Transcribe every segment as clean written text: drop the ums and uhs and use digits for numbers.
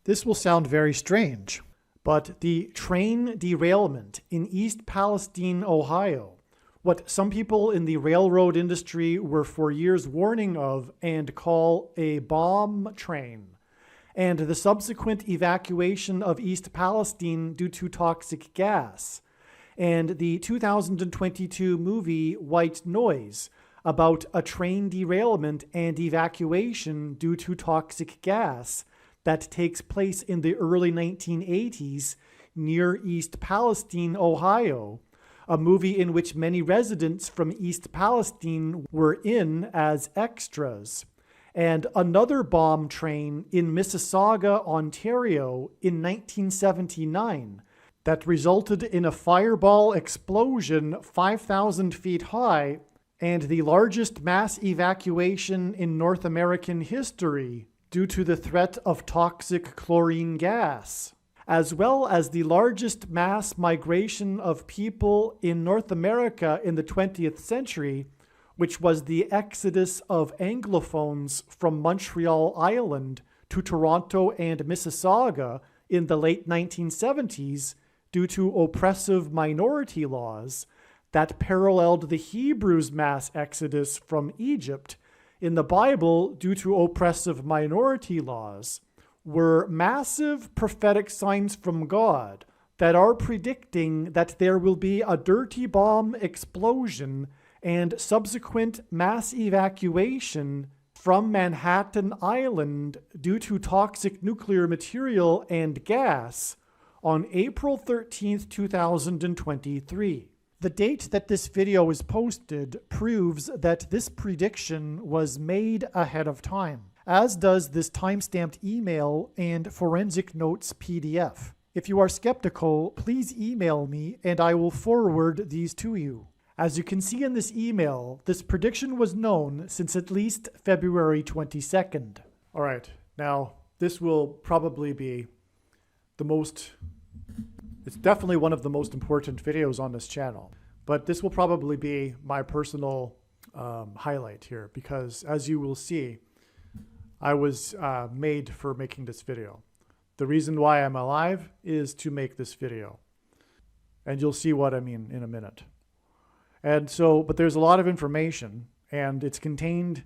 This will sound very strange, but the train derailment in East Palestine, Ohio, what some people in the railroad industry were for years warning of and call a bomb train, and the subsequent evacuation of East Palestine due to toxic gas, and the 2022 movie White Noise about a train derailment and evacuation due to toxic gas that takes place in the early 1980s near East Palestine, Ohio, a movie in which many residents from East Palestine were in as extras, and another bomb train in Mississauga, Ontario in 1979 that resulted in a fireball explosion 5,000 feet high and the largest mass evacuation in North American history due to the threat of toxic chlorine gas, as well as the largest mass migration of people in North America in the 20th century, which was the exodus of Anglophones from Montreal Island to Toronto and Mississauga in the late 1970s due to oppressive minority laws that paralleled the Hebrews' mass exodus from Egypt in the Bible due to oppressive minority laws, were massive prophetic signs from God that are predicting that there will be a dirty bomb explosion and subsequent mass evacuation from Manhattan Island due to toxic nuclear material and gas on April 13th, 2023. The date that this video is posted proves that this prediction was made ahead of time, as does this timestamped email and forensic notes PDF. If you are skeptical, please email me and I will forward these to you. As you can see in this email, this prediction was known since at least February 22nd. All right, now this will probably be it's definitely one of the most important videos on this channel, but this will probably be my personal highlight here because, as you will see, I was made for making this video. The reason why I'm alive is to make this video, and you'll see what I mean in a minute. And so, but there's a lot of information, and it's contained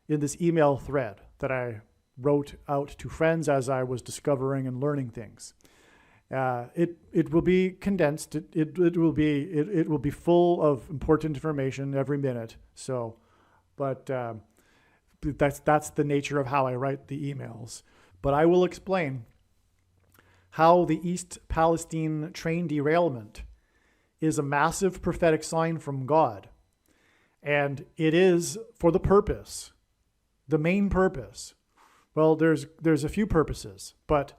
in this email thread that I wrote out to friends as I was discovering and learning things. It will be condensed. It will be full of important information every minute. So, but that's the nature of how I write the emails. But I will explain how the East Palestine train derailment is a massive prophetic sign from God, and it is for the purpose, the main purpose. Well, there's a few purposes, but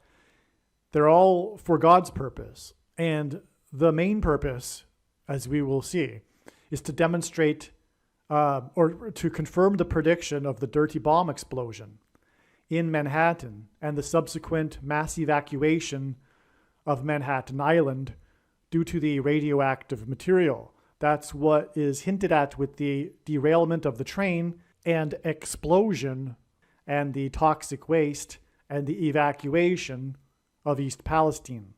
they're all for God's purpose. And the main purpose, as we will see, is to demonstrate or to confirm the prediction of the dirty bomb explosion in Manhattan and the subsequent mass evacuation of Manhattan Island due to the radioactive material. That's what is hinted at with the derailment of the train and explosion and the toxic waste and the evacuation of East Palestine.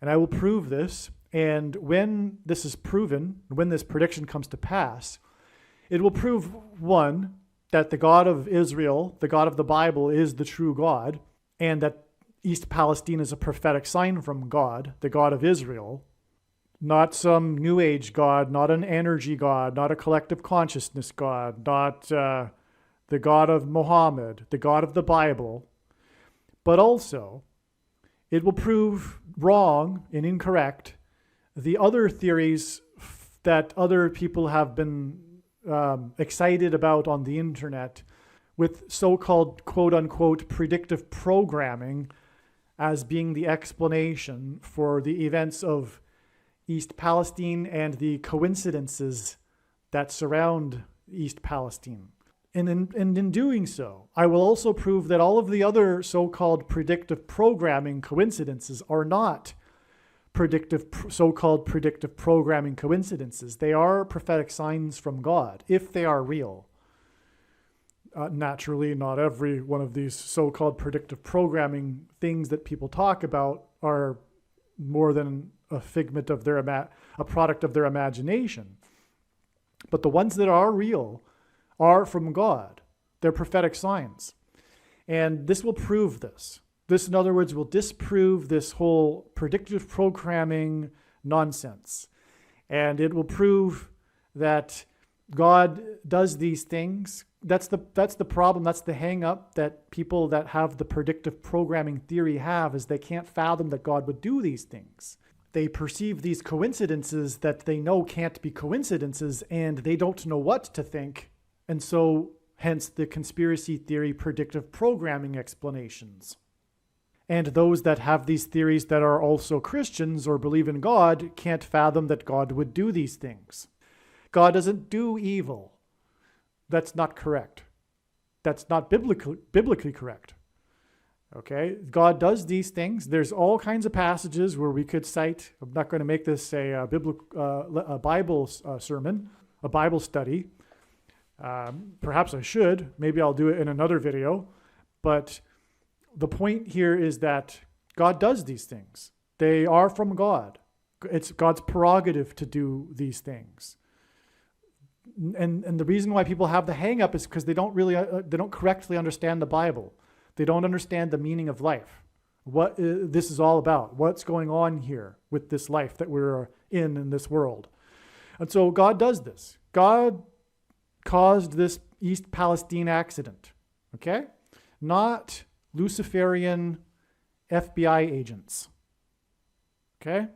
And I will prove this, and when this is proven, when this prediction comes to pass, it will prove, one, that the God of Israel, the God of the Bible, is the true God, and that East Palestine is a prophetic sign from God, the God of Israel, not some New Age God, not an energy God, not a collective consciousness God, not the God of Muhammad, the God of the Bible, but also it will prove wrong and incorrect the other theories that other people have been excited about on the internet with so-called quote-unquote predictive programming as being the explanation for the events of East Palestine and the coincidences that surround East Palestine. And in doing so, I will also prove that all of the other so-called predictive programming coincidences are not so-called predictive programming coincidences. They are prophetic signs from God, if they are real. naturally, not every one of these so-called predictive programming things that people talk about are more than a figment of their a product of their imagination. But the ones that are real are from God. They're prophetic signs. And this will prove this. This, in other words, will disprove this whole predictive programming nonsense. And it will prove that God does these things. That's the problem. That's the hang up that people that have the predictive programming theory have, is they can't fathom that God would do these things. They perceive these coincidences that they know can't be coincidences, and they don't know what to think. And so, hence the conspiracy theory predictive programming explanations. And those that have these theories that are also Christians or believe in God can't fathom that God would do these things. God doesn't do evil. That's not correct. That's not biblically correct. Okay? God does these things. There's all kinds of passages where we could cite. I'm not going to make this a Bible sermon, a Bible study. Perhaps I should. Maybe I'll do it in another video. But the point here is that God does these things. They are from God. It's God's prerogative to do these things. And the reason why people have the hang up is because they don't correctly understand the Bible. They don't understand the meaning of life. What this is all about. What's going on here with this life that we're in this world. And so God does this. God caused this East Palestine accident. Okay? Not Luciferian FBI agents. Okay?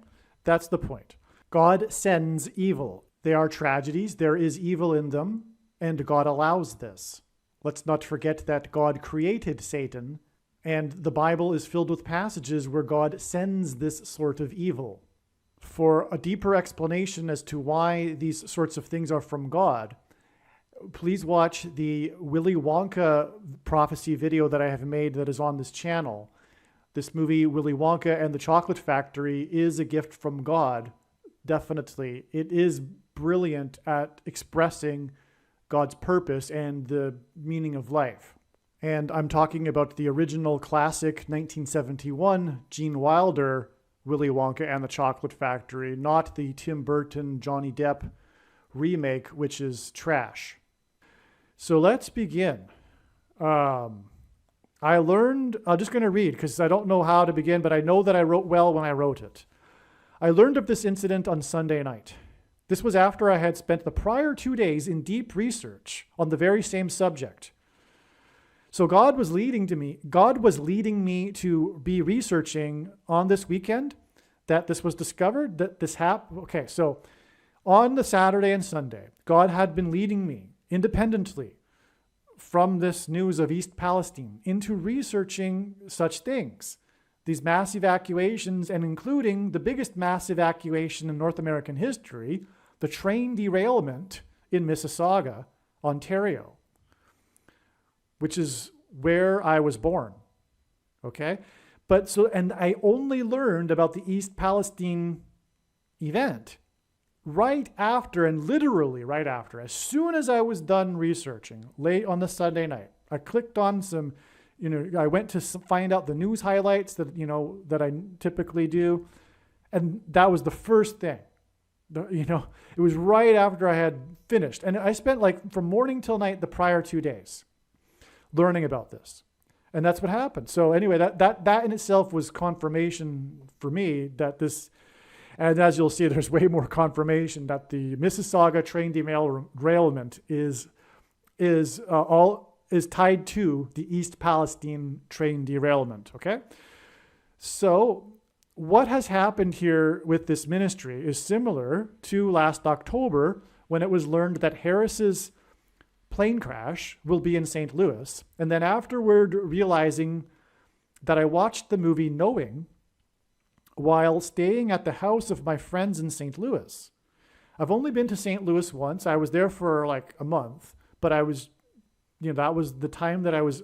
That's the point. God sends evil. They are tragedies. There is evil in them, and God allows this. Let's not forget that God created Satan, and the Bible is filled with passages where God sends this sort of evil. For a deeper explanation as to why these sorts of things are from God, please watch the Willy Wonka prophecy video that I have made that is on this channel. This movie, Willy Wonka and the Chocolate Factory, is a gift from God. Definitely. It is brilliant at expressing God's purpose and the meaning of life. And I'm talking about the original classic 1971 Gene Wilder Willy Wonka and the Chocolate Factory, not the Tim Burton Johnny Depp remake, which is trash. So let's begin. I'm just going to read because I don't know how to begin, but I know that I wrote well when I wrote it. I learned of this incident on Sunday night. This was after I had spent the prior 2 days in deep research on the very same subject. So God was leading me to be researching on this weekend that this was discovered, that this happened. Okay, so on the Saturday and Sunday, God had been leading me independently from this news of East Palestine into researching such things. These mass evacuations, and including the biggest mass evacuation in North American history, the train derailment in Mississauga, Ontario, which is where I was born. Okay? And I only learned about the East Palestine event right after, and literally right after, as soon as I was done researching late on the Sunday night. I clicked on some, I went to find out the news highlights that I typically do. And that was the first thing. It was right after I had finished. And I spent from morning till night the prior 2 days learning about this. And that's what happened. So anyway, that in itself was confirmation for me that this, and as you'll see, there's way more confirmation that the Mississauga train derailment is tied to the East Palestine train derailment. Okay? So what has happened here with this ministry is similar to last October when it was learned that Harris's plane crash will be in St. Louis. And then afterward, realizing that I watched the movie Knowing while staying at the house of my friends in St. Louis. I've only been to St. Louis once. I was there for a month, but I was, that was the time that I was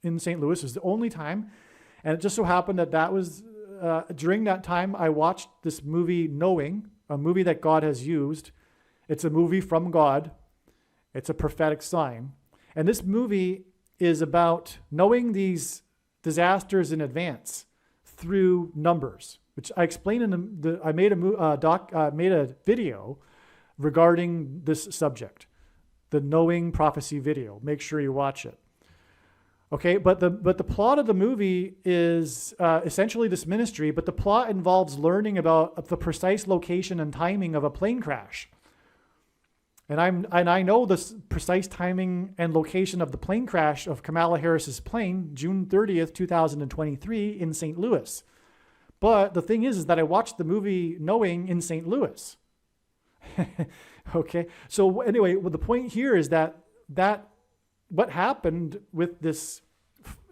in St. Louis. It was the only time. And it just so happened that was, during that time, I watched this movie Knowing, a movie that God has used. It's a movie from God. It's a prophetic sign. And this movie is about knowing these disasters in advance through numbers, which I explained in I made a video regarding this subject, the Knowing Prophecy video. Make sure you watch it. Okay, but the plot of the movie is essentially this ministry, but the plot involves learning about the precise location and timing of a plane crash. And I know the precise timing and location of the plane crash of Kamala Harris's plane, June 30th, 2023 in St. Louis. But the thing is that I watched the movie Knowing in St. Louis. Okay, so anyway, well, the point here is that what happened with this,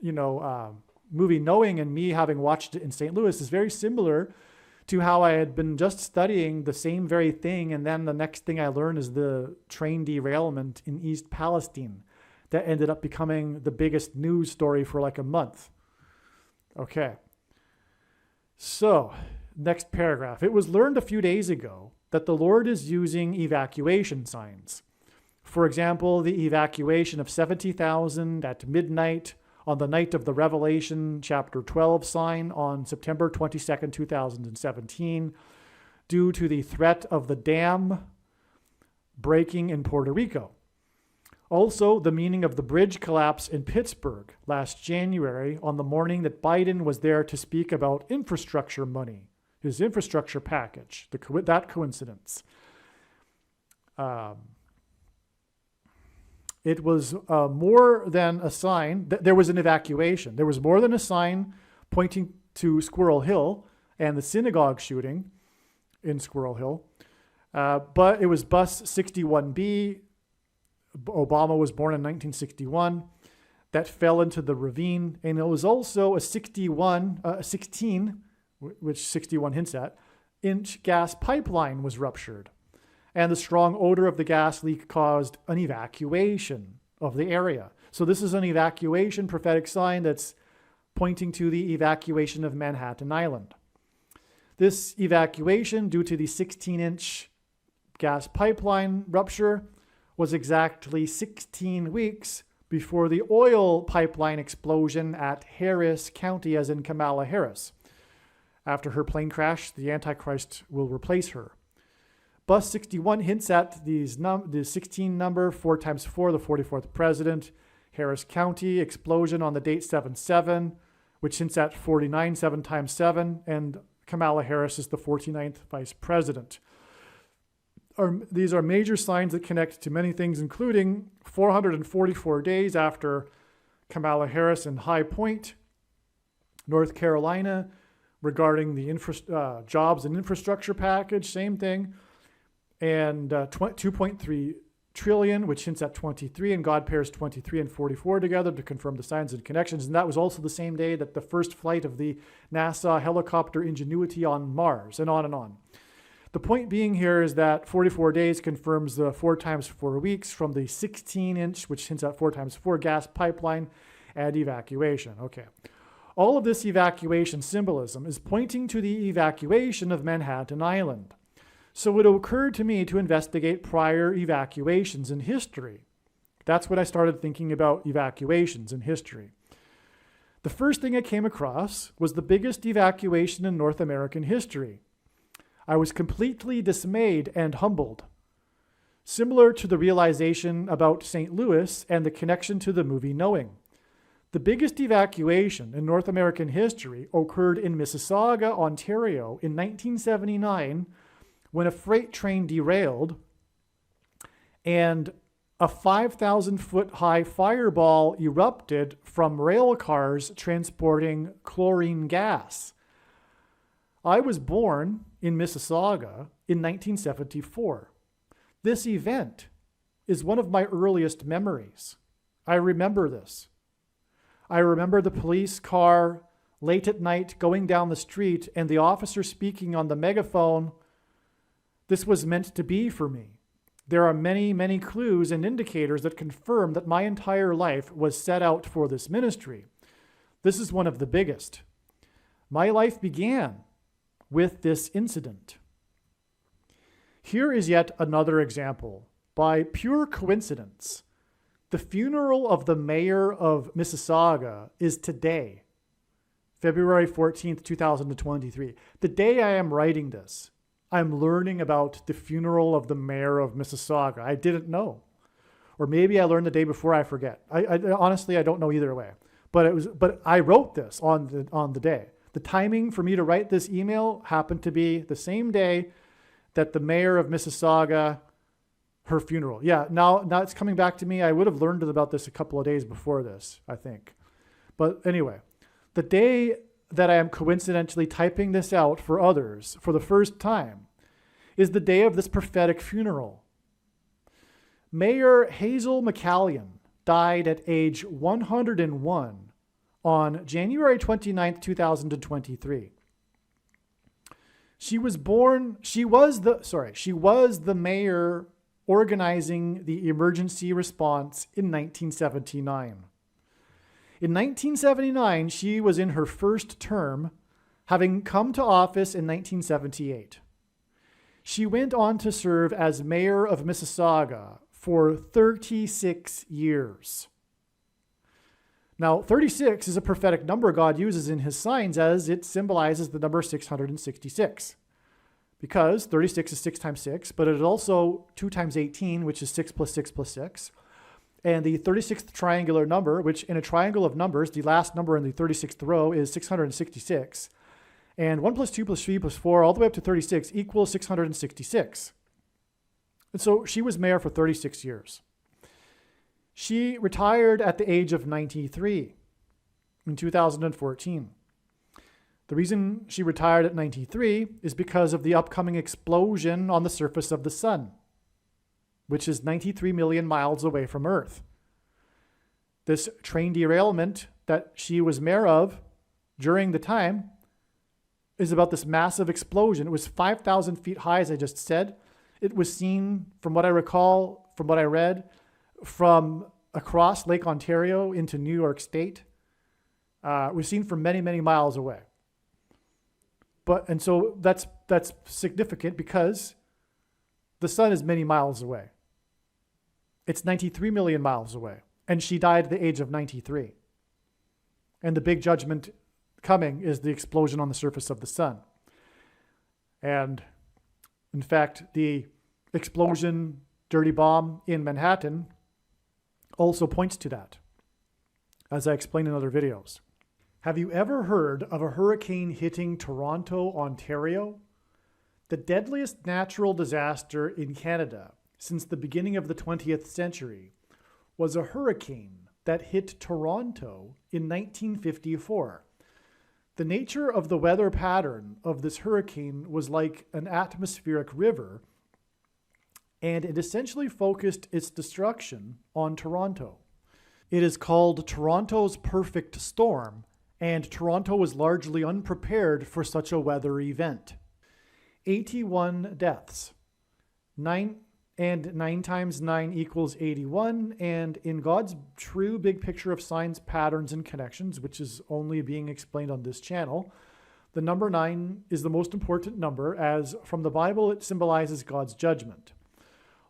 movie Knowing and me having watched it in St. Louis is very similar to how I had been just studying the same very thing, and then the next thing I learned is the train derailment in East Palestine that ended up becoming the biggest news story for like a month. Okay. So, next paragraph. It was learned a few days ago that the Lord is using evacuation signs. For example, the evacuation of 70,000 at midnight on the night of the Revelation chapter 12 sign on September 22nd, 2017, due to the threat of the dam breaking in Puerto Rico. Also, the meaning of the bridge collapse in Pittsburgh last January on the morning that Biden was there to speak about infrastructure money, his infrastructure package, that coincidence. It was more than a sign. There was an evacuation. There was more than a sign pointing to Squirrel Hill and the synagogue shooting in Squirrel Hill. But it was bus 61B. Obama was born in 1961. That fell into the ravine. And it was also a 16, which 61 hints at, inch gas pipeline was ruptured. And the strong odor of the gas leak caused an evacuation of the area. So this is an evacuation prophetic sign that's pointing to the evacuation of Manhattan Island. This evacuation, due to the 16-inch gas pipeline rupture, was exactly 16 weeks before the oil pipeline explosion at Harris County, as in Kamala Harris. After her plane crash, the Antichrist will replace her. Bus 61 hints at the 16 number, 4 times 4, the 44th president. Harris County, explosion on the date 7/7, which hints at 49, 7 times 7, and Kamala Harris is the 49th vice president. These are major signs that connect to many things, including 444 days after Kamala Harris in High Point, North Carolina, regarding the jobs and infrastructure package, same thing. And 2.3 trillion, which hints at 23, and God pairs 23 and 44 together to confirm the signs and connections. And that was also the same day that the first flight of the NASA helicopter Ingenuity on Mars, and on and on. The point being here is that 44 days confirms the 4 times 4 weeks from the 16-inch, which hints at 4 times 4 gas pipeline and evacuation. Okay. All of this evacuation symbolism is pointing to the evacuation of Manhattan Island. So it occurred to me to investigate prior evacuations in history. That's when I started thinking about evacuations in history. The first thing I came across was the biggest evacuation in North American history. I was completely dismayed and humbled. Similar to the realization about St. Louis and the connection to the movie Knowing. The biggest evacuation in North American history occurred in Mississauga, Ontario in 1979, when a freight train derailed and a 5,000-foot high fireball erupted from rail cars transporting chlorine gas. I was born in Mississauga in 1974. This event is one of my earliest memories. I remember this. I remember the police car late at night going down the street and the officer speaking on the megaphone. This was meant to be for me. There are many, many clues and indicators that confirm that my entire life was set out for this ministry. This is one of the biggest. My life began with this incident. Here is yet another example. By pure coincidence, The funeral of the mayor of Mississauga is today, February 14th, 2023. The day I am writing this, I'm learning about the funeral of the mayor of Mississauga. I didn't know. Or maybe I learned the day before, I forget. I honestly, I don't know either way. But I wrote this on the day. The timing for me to write this email happened to be the same day that the mayor of Mississauga, her funeral. Yeah, now it's coming back to me. I would have learned about this a couple of days before this, I think. But anyway, the day that I am coincidentally typing this out for others for the first time is the day of this prophetic funeral. Mayor Hazel McCallion died at age 101 on January 29th, 2023. She was the mayor organizing the emergency response in 1979. In 1979, she was in her first term, having come to office in 1978. She went on to serve as mayor of Mississauga for 36 years. Now, 36 is a prophetic number God uses in his signs as it symbolizes the number 666. Because 36 is 6 times 6, but it is also 2 times 18, which is 6 plus 6 plus 6. And the 36th triangular number, which in a triangle of numbers, the last number in the 36th row is 666. And 1 plus 2 plus 3 plus 4, all the way up to 36, equals 666. And so she was mayor for 36 years. She retired at the age of 93 in 2014. The reason she retired at 93 is because of the upcoming explosion on the surface of the sun, which is 93 million miles away from Earth. This train derailment that she was mayor of during the time is about this massive explosion. It was 5,000 feet high, as I just said. It was seen, from what I recall, from what I read, from across Lake Ontario into New York State. It was seen from many, many miles away. And so that's significant because the sun is many miles away. It's 93 million miles away. And she died at the age of 93. And the big judgment coming is the explosion on the surface of the sun. And in fact, the explosion, dirty bomb in Manhattan also points to that, as I explained in other videos. Have you ever heard of a hurricane hitting Toronto, Ontario? The deadliest natural disaster in Canada since the beginning of the 20th century was a hurricane that hit Toronto in 1954. The nature of the weather pattern of this hurricane was like an atmospheric river, and it essentially focused its destruction on Toronto. It is called Toronto's perfect storm, and Toronto was largely unprepared for such a weather event. 81 deaths. 9 times 9 equals 81, and in God's true big picture of signs, patterns, and connections, which is only being explained on this channel, the number 9 is the most important number, as from the Bible it symbolizes God's judgment.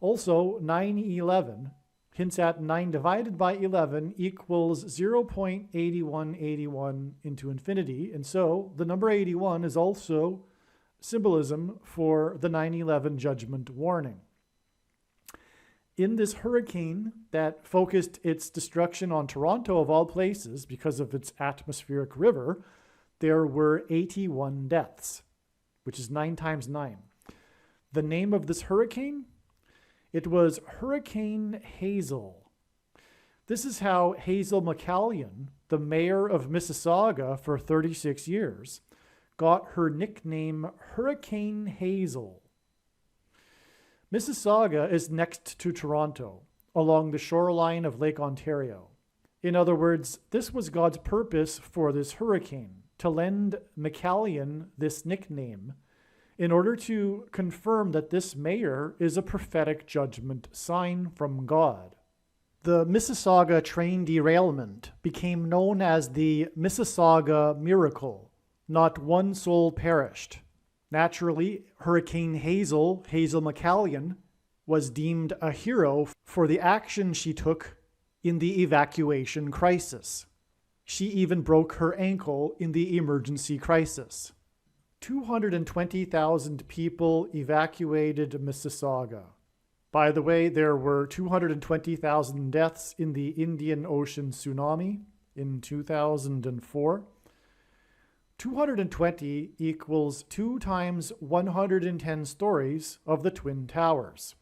Also, 911 hints at 9 divided by 11 equals 0.8181 into infinity, and so the number 81 is also symbolism for the 9/11 judgment warning. In this hurricane that focused its destruction on Toronto, of all places, because of its atmospheric river, there were 81 deaths, which is 9 times 9. The name of this hurricane? It was Hurricane Hazel. This is how Hazel McCallion, the mayor of Mississauga for 36 years, got her nickname Hurricane Hazel. Mississauga is next to Toronto, along the shoreline of Lake Ontario. In other words, this was God's purpose for this hurricane, to lend McCallion this nickname in order to confirm that this mayor is a prophetic judgment sign from God. The Mississauga train derailment became known as the Mississauga Miracle. Not one soul perished. Naturally, Hurricane Hazel McCallion, was deemed a hero for the action she took in the evacuation crisis. She even broke her ankle in the emergency crisis. 220,000 people evacuated Mississauga. By the way, there were 220,000 deaths in the Indian Ocean tsunami in 2004. 220 equals 2 times 110 stories of the Twin Towers.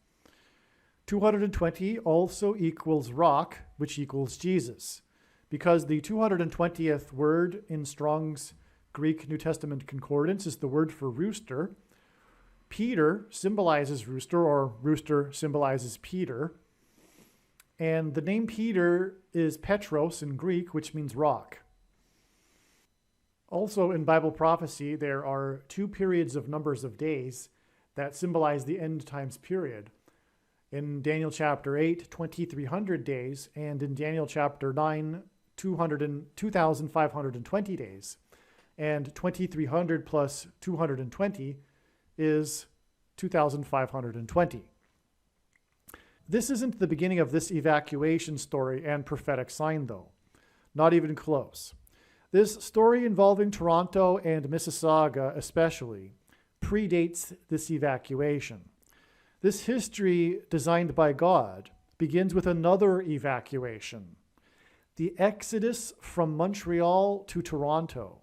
220 also equals rock, which equals Jesus, because the 220th word in Strong's Greek New Testament Concordance is the word for rooster. Peter symbolizes rooster, or rooster symbolizes Peter. And the name Peter is Petros in Greek, which means rock. Also in Bible prophecy, there are 2 periods of numbers of days that symbolize the end times period. In Daniel chapter 8, 2,300 days, and in Daniel chapter 9, 2,520 days. And 2,300 plus 220 is 2,520. This isn't the beginning of this evacuation story and prophetic sign, though. Not even close. This story involving Toronto and Mississauga especially predates this evacuation. This history designed by God begins with another evacuation, the exodus from Montreal to Toronto.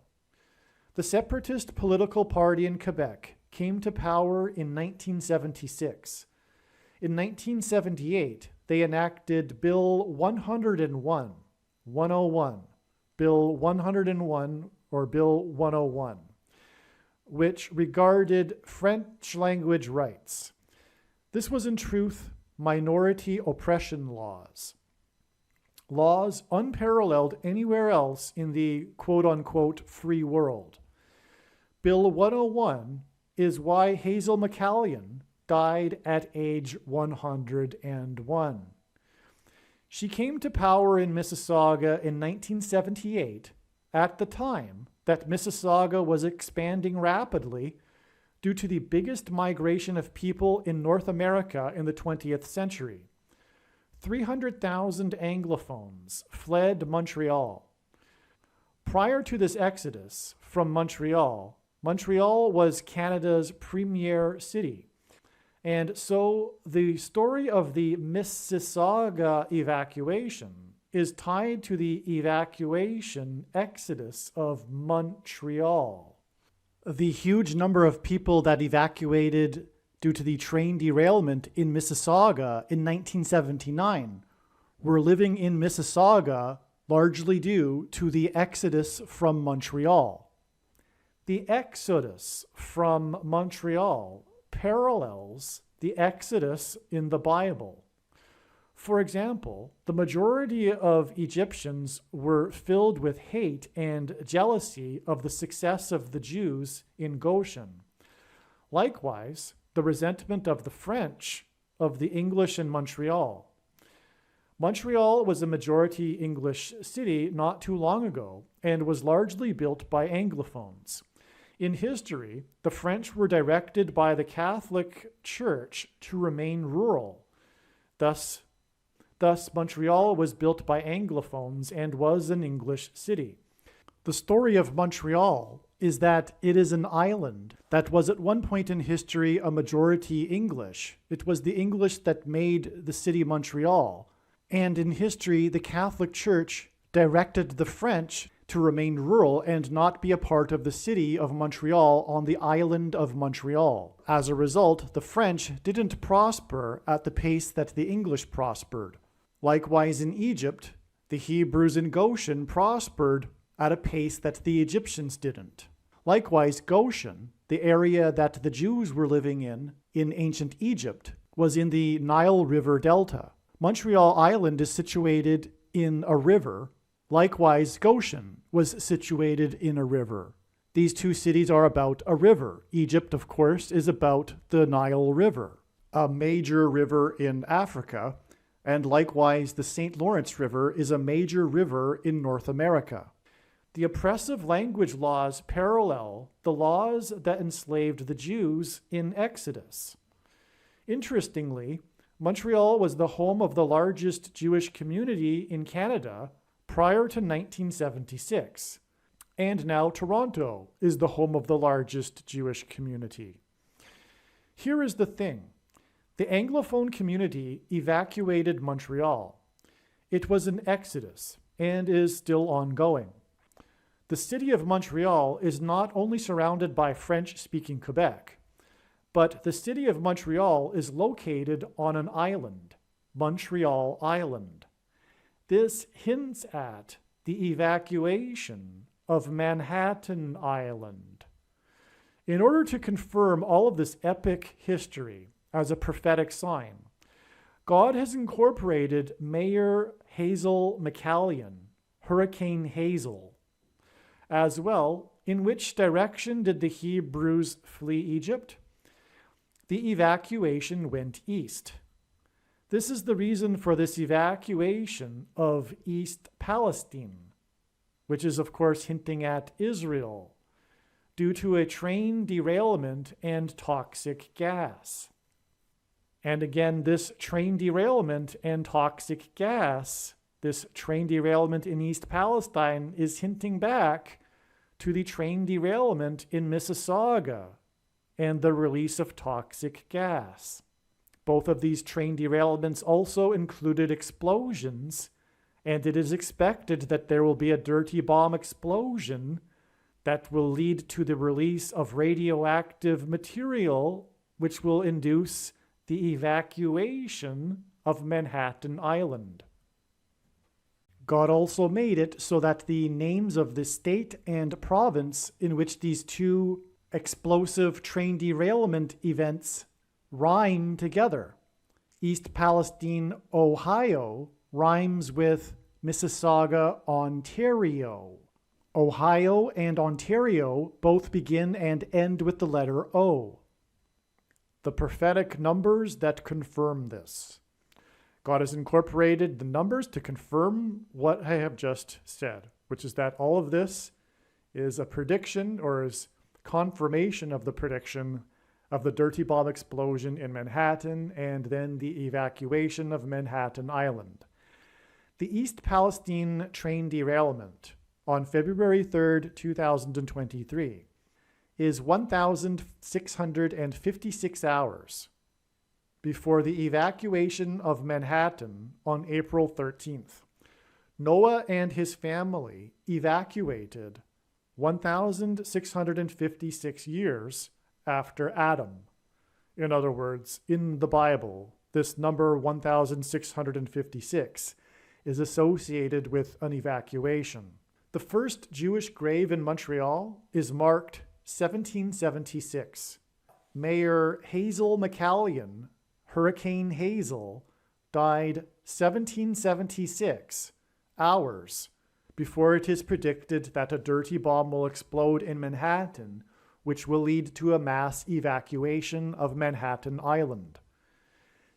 The separatist political party in Quebec came to power in 1976. In 1978, they enacted Bill 101, Bill 101, or Bill 101, which regarded French language rights. This was in truth minority oppression laws. Laws unparalleled anywhere else in the quote-unquote free world. Bill 101 is why Hazel McCallion died at age 101. She came to power in Mississauga in 1978 at the time that Mississauga was expanding rapidly due to the biggest migration of people in North America in the 20th century. 300,000 Anglophones fled Montreal. Prior to this exodus from Montreal, Montreal was Canada's premier city. And so the story of the Mississauga evacuation is tied to the evacuation exodus of Montreal. The huge number of people that evacuated due to the train derailment in Mississauga in 1979 were living in Mississauga largely due to the exodus from Montreal. The exodus from Montreal parallels the exodus in the Bible. For example, the majority of Egyptians were filled with hate and jealousy of the success of the Jews in Goshen. Likewise, the resentment of the French of the English in Montreal. Montreal was a majority English city not too long ago and was largely built by Anglophones. In history, the French were directed by the Catholic Church to remain rural. Thus, Montreal was built by Anglophones and was an English city. The story of Montreal is that it is an island that was at one point in history a majority English. It was the English that made the city Montreal. And in history, the Catholic Church directed the French to remain rural and not be a part of the city of Montreal on the island of Montreal. As a result, the French didn't prosper at the pace that the English prospered. Likewise, in Egypt, the Hebrews in Goshen prospered at a pace that the Egyptians didn't. Likewise, Goshen, the area that the Jews were living in ancient Egypt, was in the Nile River Delta. Montreal Island is situated in a river. Likewise, Goshen was situated in a river. These two cities are about a river. Egypt, of course, is about the Nile River, a major river in Africa, and likewise the St. Lawrence River is a major river in North America. The oppressive language laws parallel the laws that enslaved the Jews in Exodus. Interestingly, Montreal was the home of the largest Jewish community in Canada prior to 1976. And now Toronto is the home of the largest Jewish community. Here is the thing. The Anglophone community evacuated Montreal. It was an exodus and is still ongoing. The city of Montreal is not only surrounded by French-speaking Quebec, but the city of Montreal is located on an island, Montreal Island. This hints at the evacuation of Manhattan Island. In order to confirm all of this epic history as a prophetic sign, God has incorporated Mayor Hazel McCallion, Hurricane Hazel, as well. In which direction did the Hebrews flee Egypt? The evacuation went east. This is the reason for this evacuation of East Palestine, which is of course hinting at Israel, due to a train derailment and toxic gas. And again, this train derailment and toxic gas, this train derailment in East Palestine is hinting back to the train derailment in Mississauga and the release of toxic gas. Both of these train derailments also included explosions, and it is expected that there will be a dirty bomb explosion that will lead to the release of radioactive material, which will induce the evacuation of Manhattan Island. God also made it so that the names of the state and province in which these two explosive train derailment events rhyme together. East Palestine, Ohio rhymes with Mississauga, Ontario. Ohio and Ontario both begin and end with the letter O. The prophetic numbers that confirm this. God has incorporated the numbers to confirm what I have just said, which is that all of this is a prediction or is confirmation of the prediction of the dirty bomb explosion in Manhattan and then the evacuation of Manhattan Island. The East Palestine train derailment on February 3rd, 2023 is 1,656 hours before the evacuation of Manhattan on April 13th. Noah and his family evacuated 1,656 years after Adam. In other words, in the Bible, this number 1,656 is associated with an evacuation. The first Jewish grave in Montreal is marked 1776. Mayor Hazel McCallion, Hurricane Hazel, died 1776 hours before it is predicted that a dirty bomb will explode in Manhattan, which will lead to a mass evacuation of Manhattan Island.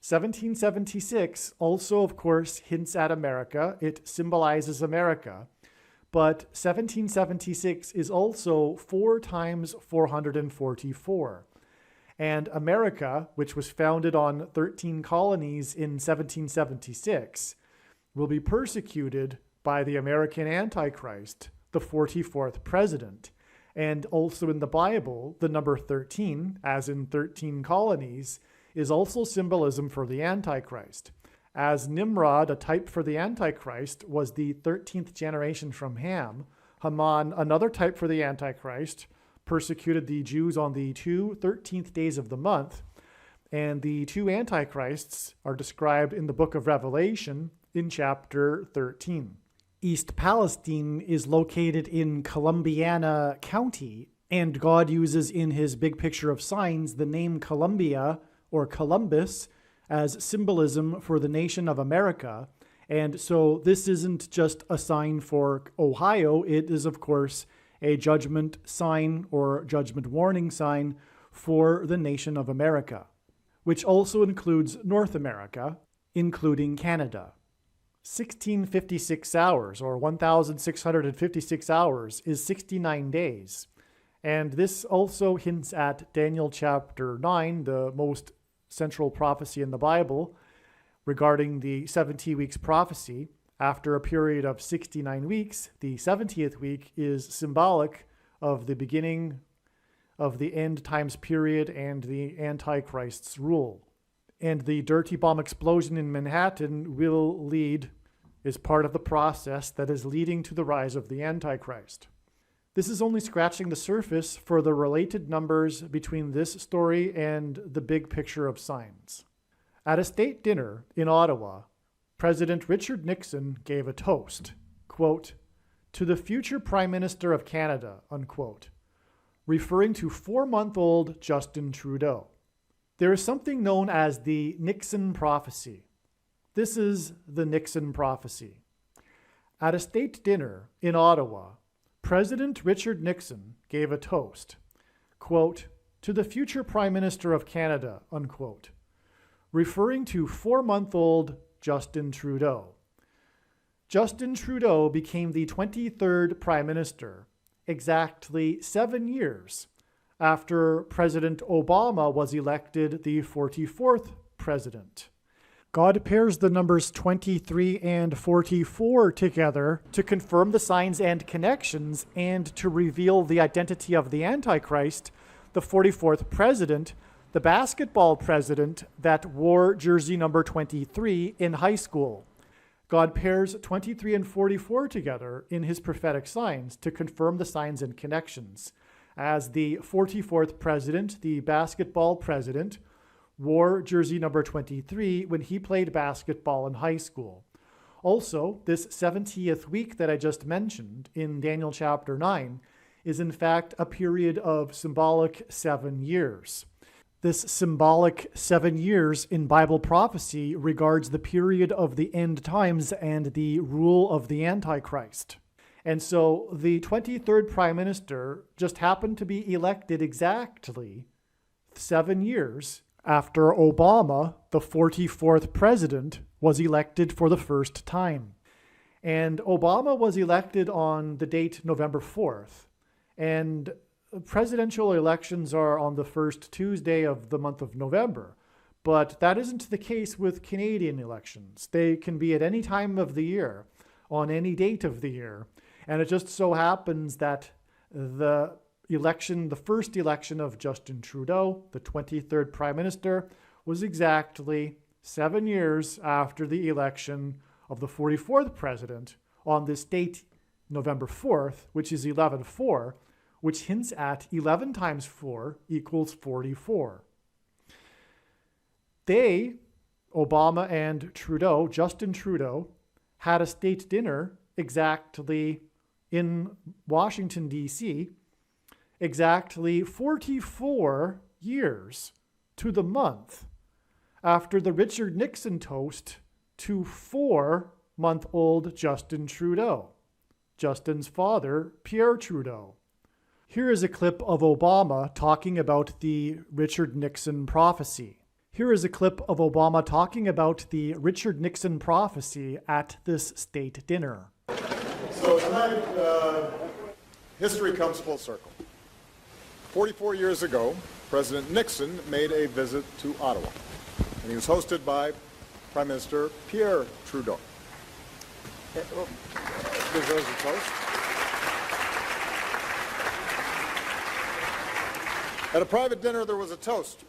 1776 also, of course, hints at America. It symbolizes America. But 1776 is also 4 times 444. And America, which was founded on 13 colonies in 1776, will be persecuted by the American Antichrist, the 44th president. And also in the Bible, the number 13, as in 13 colonies, is also symbolism for the Antichrist. As Nimrod, a type for the Antichrist, was the 13th generation from Ham, Haman, another type for the Antichrist, persecuted the Jews on the 13th days of the month. And the two Antichrists are described in the book of Revelation in chapter 13. East Palestine is located in Columbiana County, and God uses in his big picture of signs the name Columbia or Columbus as symbolism for the nation of America. And so this isn't just a sign for Ohio, it is of course a judgment sign or judgment warning sign for the nation of America, which also includes North America, including Canada. 1656 hours, or 1,656 hours, is 69 days. And this also hints at Daniel chapter 9, the most central prophecy in the Bible, regarding the 70 weeks prophecy. After a period of 69 weeks, the 70th week is symbolic of the beginning of the end times period and the Antichrist's rule. And the dirty bomb explosion in Manhattan is part of the process that is leading to the rise of the Antichrist. This is only scratching the surface for the related numbers between this story and the big picture of signs. At a state dinner in Ottawa, President Richard Nixon gave a toast, quote, "To the future Prime Minister of Canada," unquote, referring to 4-month-old Justin Trudeau. There is something known as the Nixon prophecy. This is the Nixon prophecy. At a state dinner in Ottawa, President Richard Nixon gave a toast, quote, "To the future Prime Minister of Canada," unquote, referring to 4-month-old Justin Trudeau. Justin Trudeau became the 23rd Prime Minister exactly 7 years after President Obama was elected the 44th president. God pairs the numbers 23 and 44 together to confirm the signs and connections and to reveal the identity of the Antichrist, the 44th president, the basketball president that wore jersey number 23 in high school. God pairs 23 and 44 together in his prophetic signs to confirm the signs and connections, as the 44th president, the basketball president, wore jersey number 23 when he played basketball in high school. Also, this 70th week that I just mentioned in Daniel chapter 9 is in fact a period of symbolic 7 years. This symbolic 7 years in Bible prophecy regards the period of the end times and the rule of the Antichrist. And so the 23rd Prime Minister just happened to be elected exactly 7 years after Obama, the 44th president, was elected for the first time. And Obama was elected on the date November 4th. And presidential elections are on the first Tuesday of the month of November. But that isn't the case with Canadian elections. They can be at any time of the year, on any date of the year. And it just so happens that the first election of Justin Trudeau, the 23rd Prime Minister, was exactly 7 years after the election of the 44th president on this date, November 4th, which is 11-4, which hints at 11 times 4 equals 44. They, Obama and Trudeau, Justin Trudeau, had a state dinner exactly in Washington, D.C., exactly 44 years to the month after the Richard Nixon toast to 4-month-old Justin Trudeau, Justin's father, Pierre Trudeau. Here is a clip of Obama talking about the Richard Nixon prophecy. Here is a clip of Obama talking about the Richard Nixon prophecy at this state dinner. So tonight, history comes full circle. 44 years ago, President Nixon made a visit to Ottawa, and he was hosted by Prime Minister Pierre Trudeau. There's a toast. At a private dinner, there was a toast.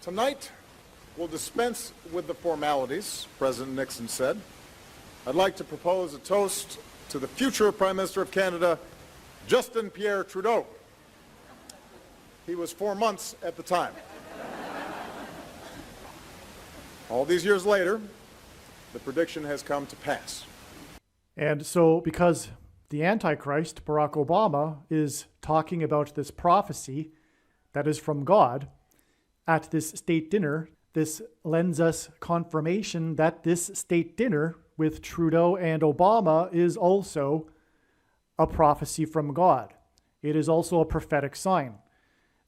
Tonight, we'll dispense with the formalities, President Nixon said. I'd like to propose a toast to the future Prime Minister of Canada, Justin Pierre Trudeau. He was 4 months at the time. All these years later, the prediction has come to pass. And so because the Antichrist, Barack Obama, is talking about this prophecy that is from God at this state dinner, this lends us confirmation that this state dinner with Trudeau and Obama is also a prophecy from God. It is also a prophetic sign.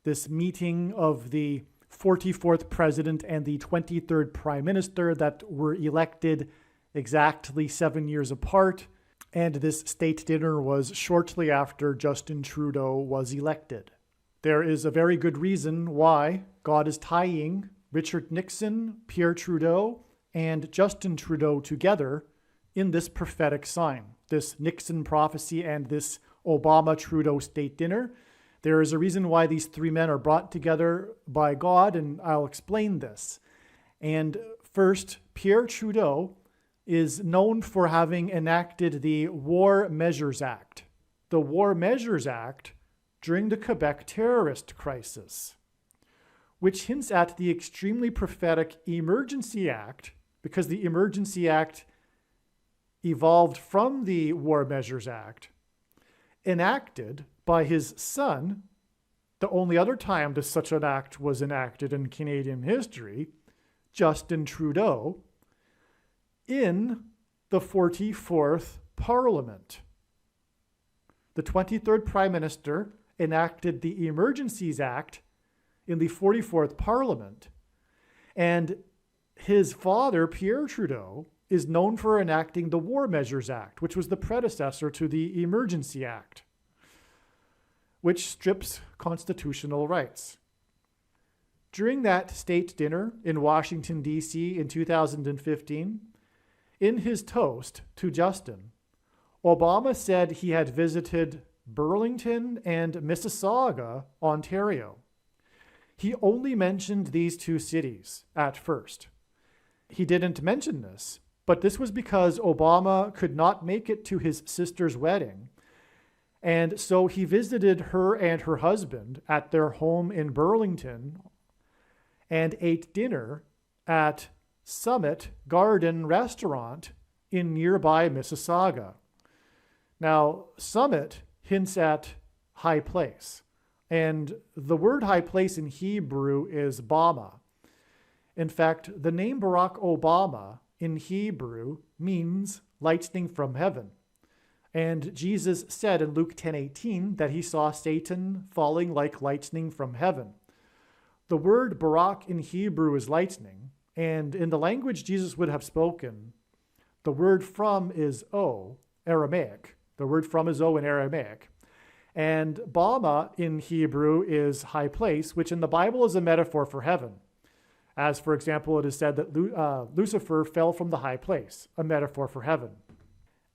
This meeting of the 44th president and the 23rd prime minister that were elected exactly 7 years apart, and this state dinner was shortly after Justin Trudeau was elected. There is a very good reason why God is tying Richard Nixon, Pierre Trudeau, and Justin Trudeau together in this prophetic sign, this Nixon prophecy and this Obama-Trudeau state dinner. There is a reason why these three men are brought together by God, and I'll explain this. And first, Pierre Trudeau is known for having enacted the War Measures Act. The War Measures Act during the Quebec terrorist crisis, which hints at the extremely prophetic Emergency Act, because the Emergency Act evolved from the War Measures Act, enacted by his son, the only other time that such an act was enacted in Canadian history, Justin Trudeau, in the 44th Parliament. The 23rd Prime Minister enacted the Emergencies Act in the 44th Parliament, and his father, Pierre Trudeau, is known for enacting the War Measures Act, which was the predecessor to the Emergency Act, which strips constitutional rights. During that state dinner in Washington, D.C. in 2015, in his toast to Justin, Obama said he had visited Burlington and Mississauga, Ontario. He only mentioned these two cities at first. He didn't mention this, but this was because Obama could not make it to his sister's wedding, and so he visited her and her husband at their home in Burlington and ate dinner at Summit Garden Restaurant in nearby Mississauga. Now, Summit hints at high place, and the word high place in Hebrew is Bama. In fact, the name Barack Obama in Hebrew means lightning from heaven. And Jesus said in Luke 10:18 that he saw Satan falling like lightning from heaven. The word Barak in Hebrew is lightning, and in the language Jesus would have spoken, the word from is O, Aramaic. The word from is O in Aramaic. And Bama in Hebrew is high place, which in the Bible is a metaphor for heaven. As, for example, it is said that Lucifer fell from the high place, a metaphor for heaven.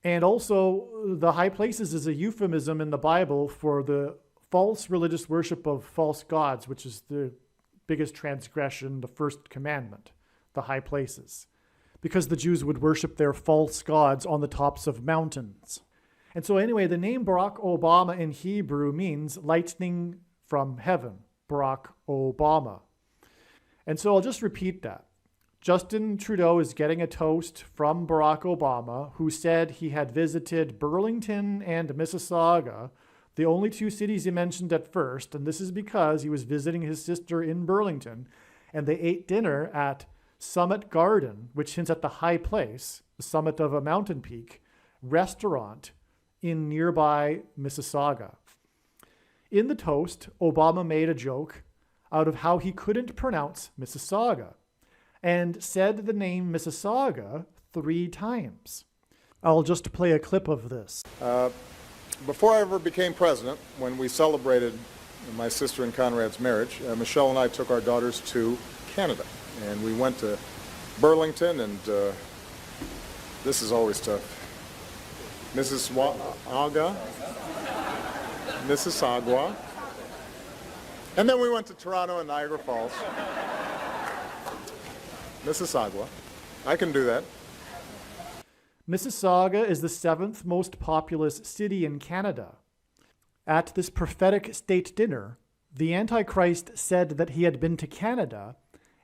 And also, the high places is a euphemism in the Bible for the false religious worship of false gods, which is the biggest transgression, the first commandment, the high places, because the Jews would worship their false gods on the tops of mountains. And so anyway, the name Barack Obama in Hebrew means lightning from heaven, Barack Obama. And so I'll just repeat that. Justin Trudeau is getting a toast from Barack Obama, who said he had visited Burlington and Mississauga, the only two cities he mentioned at first, and this is because he was visiting his sister in Burlington, and they ate dinner at Summit Garden, which hints at the high place, the summit of a mountain peak, restaurant in nearby Mississauga. In the toast, Obama made a joke out of how he couldn't pronounce Mississauga and said the name Mississauga 3 times. I'll just play a clip of this. Before I ever became president, when we celebrated my sister and Conrad's marriage, Michelle and I took our daughters to Canada. And we went to Burlington, and this is always tough. Mississauga. And then we went to Toronto and Niagara Falls. Mississauga. I can do that. Mississauga is the 7th most populous city in Canada. At this prophetic state dinner, the Antichrist said that he had been to Canada,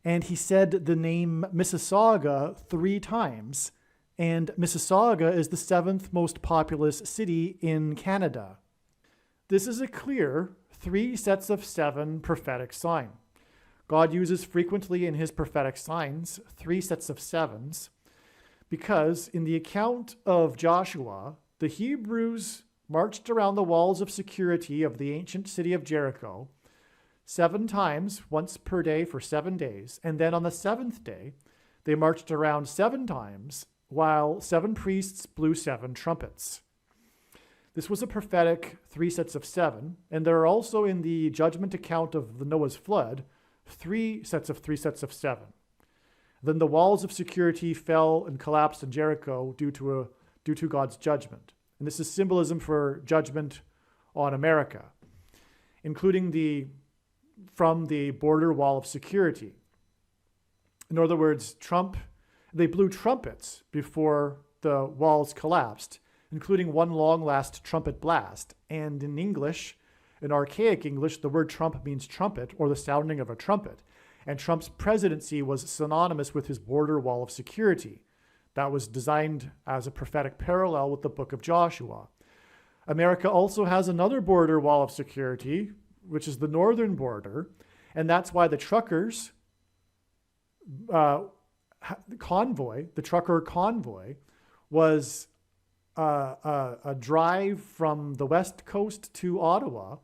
and he said the name Mississauga 3 times, and Mississauga is the 7th most populous city in Canada. This is a clear 3 sets of 7 prophetic sign. God uses frequently in his prophetic signs 3 sets of 7s, because in the account of Joshua, the Hebrews marched around the walls of security of the ancient city of Jericho 7 times, once per day for 7 days, and then on the 7th day, they marched around 7 times, while 7 priests blew 7 trumpets. This was a prophetic 3 sets of 7, and there are also in the judgment account of the Noah's flood three sets of seven. Then the walls of security fell and collapsed in Jericho due to God's judgment. And this is symbolism for judgment on America, including from the border wall of security. In other words, they blew trumpets before the walls collapsed, including one long-last trumpet blast. And in English, in archaic English, the word trump means trumpet or the sounding of a trumpet. And Trump's presidency was synonymous with his border wall of security. That was designed as a prophetic parallel with the book of Joshua. America also has another border wall of security, which is the northern border. And that's why the truckers the trucker convoy was a drive from the west coast to Ottawa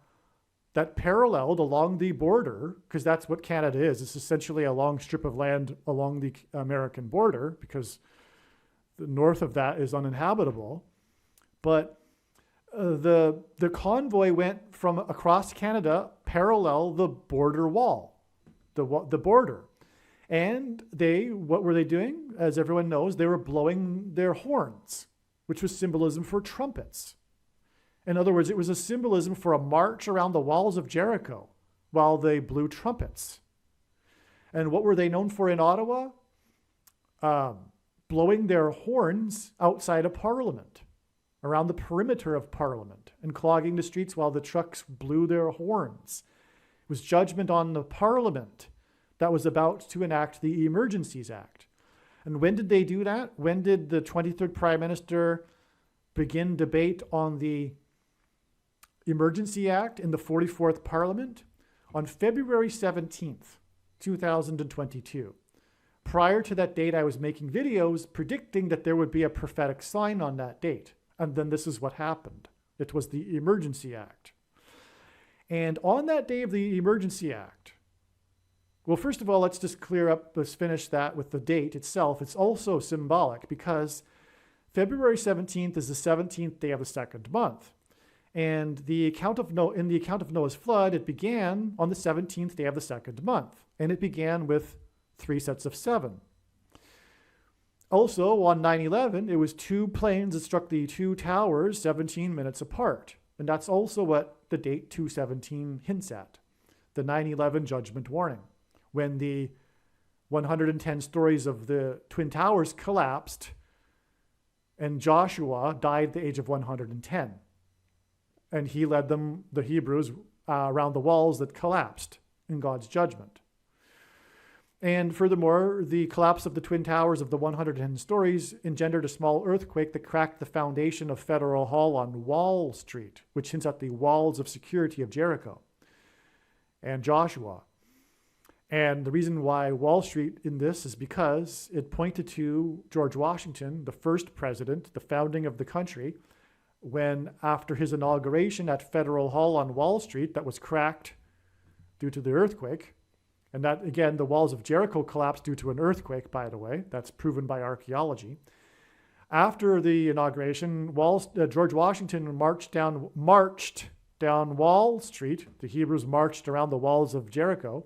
that paralleled along the border, because that's what Canada is. It's essentially a long strip of land along the American border, because the north of that is uninhabitable. But the convoy went from across Canada parallel the border wall, the border. And what were they doing? As everyone knows, they were blowing their horns, which was symbolism for trumpets. In other words, it was a symbolism for a march around the walls of Jericho while they blew trumpets. And what were they known for in Ottawa? Blowing their horns outside of Parliament, around the perimeter of Parliament, and clogging the streets while the trucks blew their horns. It was judgment on the Parliament that was about to enact the Emergencies Act. And when did they do that? When did the 23rd Prime Minister begin debate on the Emergency Act in the 44th Parliament? On February 17th, 2022. Prior to that date, I was making videos predicting that there would be a prophetic sign on that date. And then this is what happened. It was the Emergency Act. And on that day of the Emergency Act, well, first of all, let's finish that with the date itself. It's also symbolic because February 17th is the 17th day of the second month. And in the account of Noah's flood, it began on the 17th day of the second month. And it began with three sets of seven. Also, on 9/11, it was two planes that struck the two towers 17 minutes apart. And that's also what the date 217 hints at, the 9/11 judgment warning, when the 110 stories of the Twin Towers collapsed and Joshua died at the age of 110. And he led the Hebrews, around the walls that collapsed in God's judgment. And furthermore, the collapse of the Twin Towers of the 110 stories engendered a small earthquake that cracked the foundation of Federal Hall on Wall Street, which hints at the walls of security of Jericho and Joshua. And the reason why Wall Street in this is because it pointed to George Washington, the first president, the founding of the country, when after his inauguration at Federal Hall on Wall Street that was cracked due to the earthquake. And that, again, the walls of Jericho collapsed due to an earthquake, by the way. That's proven by archaeology. After the inauguration, George Washington marched down Wall Street. The Hebrews marched around the walls of Jericho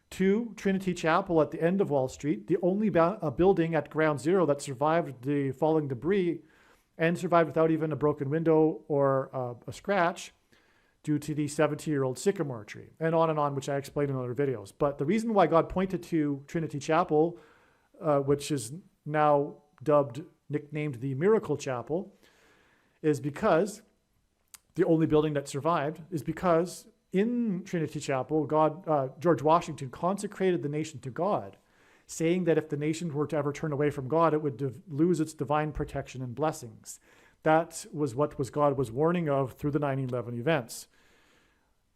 to Trinity Chapel at the end of Wall Street, the only building at Ground Zero that survived the falling debris and survived without even a broken window or a scratch, due to the 70-year-old sycamore tree, and on, which I explained in other videos. But the reason why God pointed to Trinity Chapel, which is now nicknamed the Miracle Chapel, is because the only building that survived is because in Trinity Chapel, George Washington consecrated the nation to God, saying that if the nation were to ever turn away from God, it would lose its divine protection and blessings. That was what God was warning of through the 9/11 events.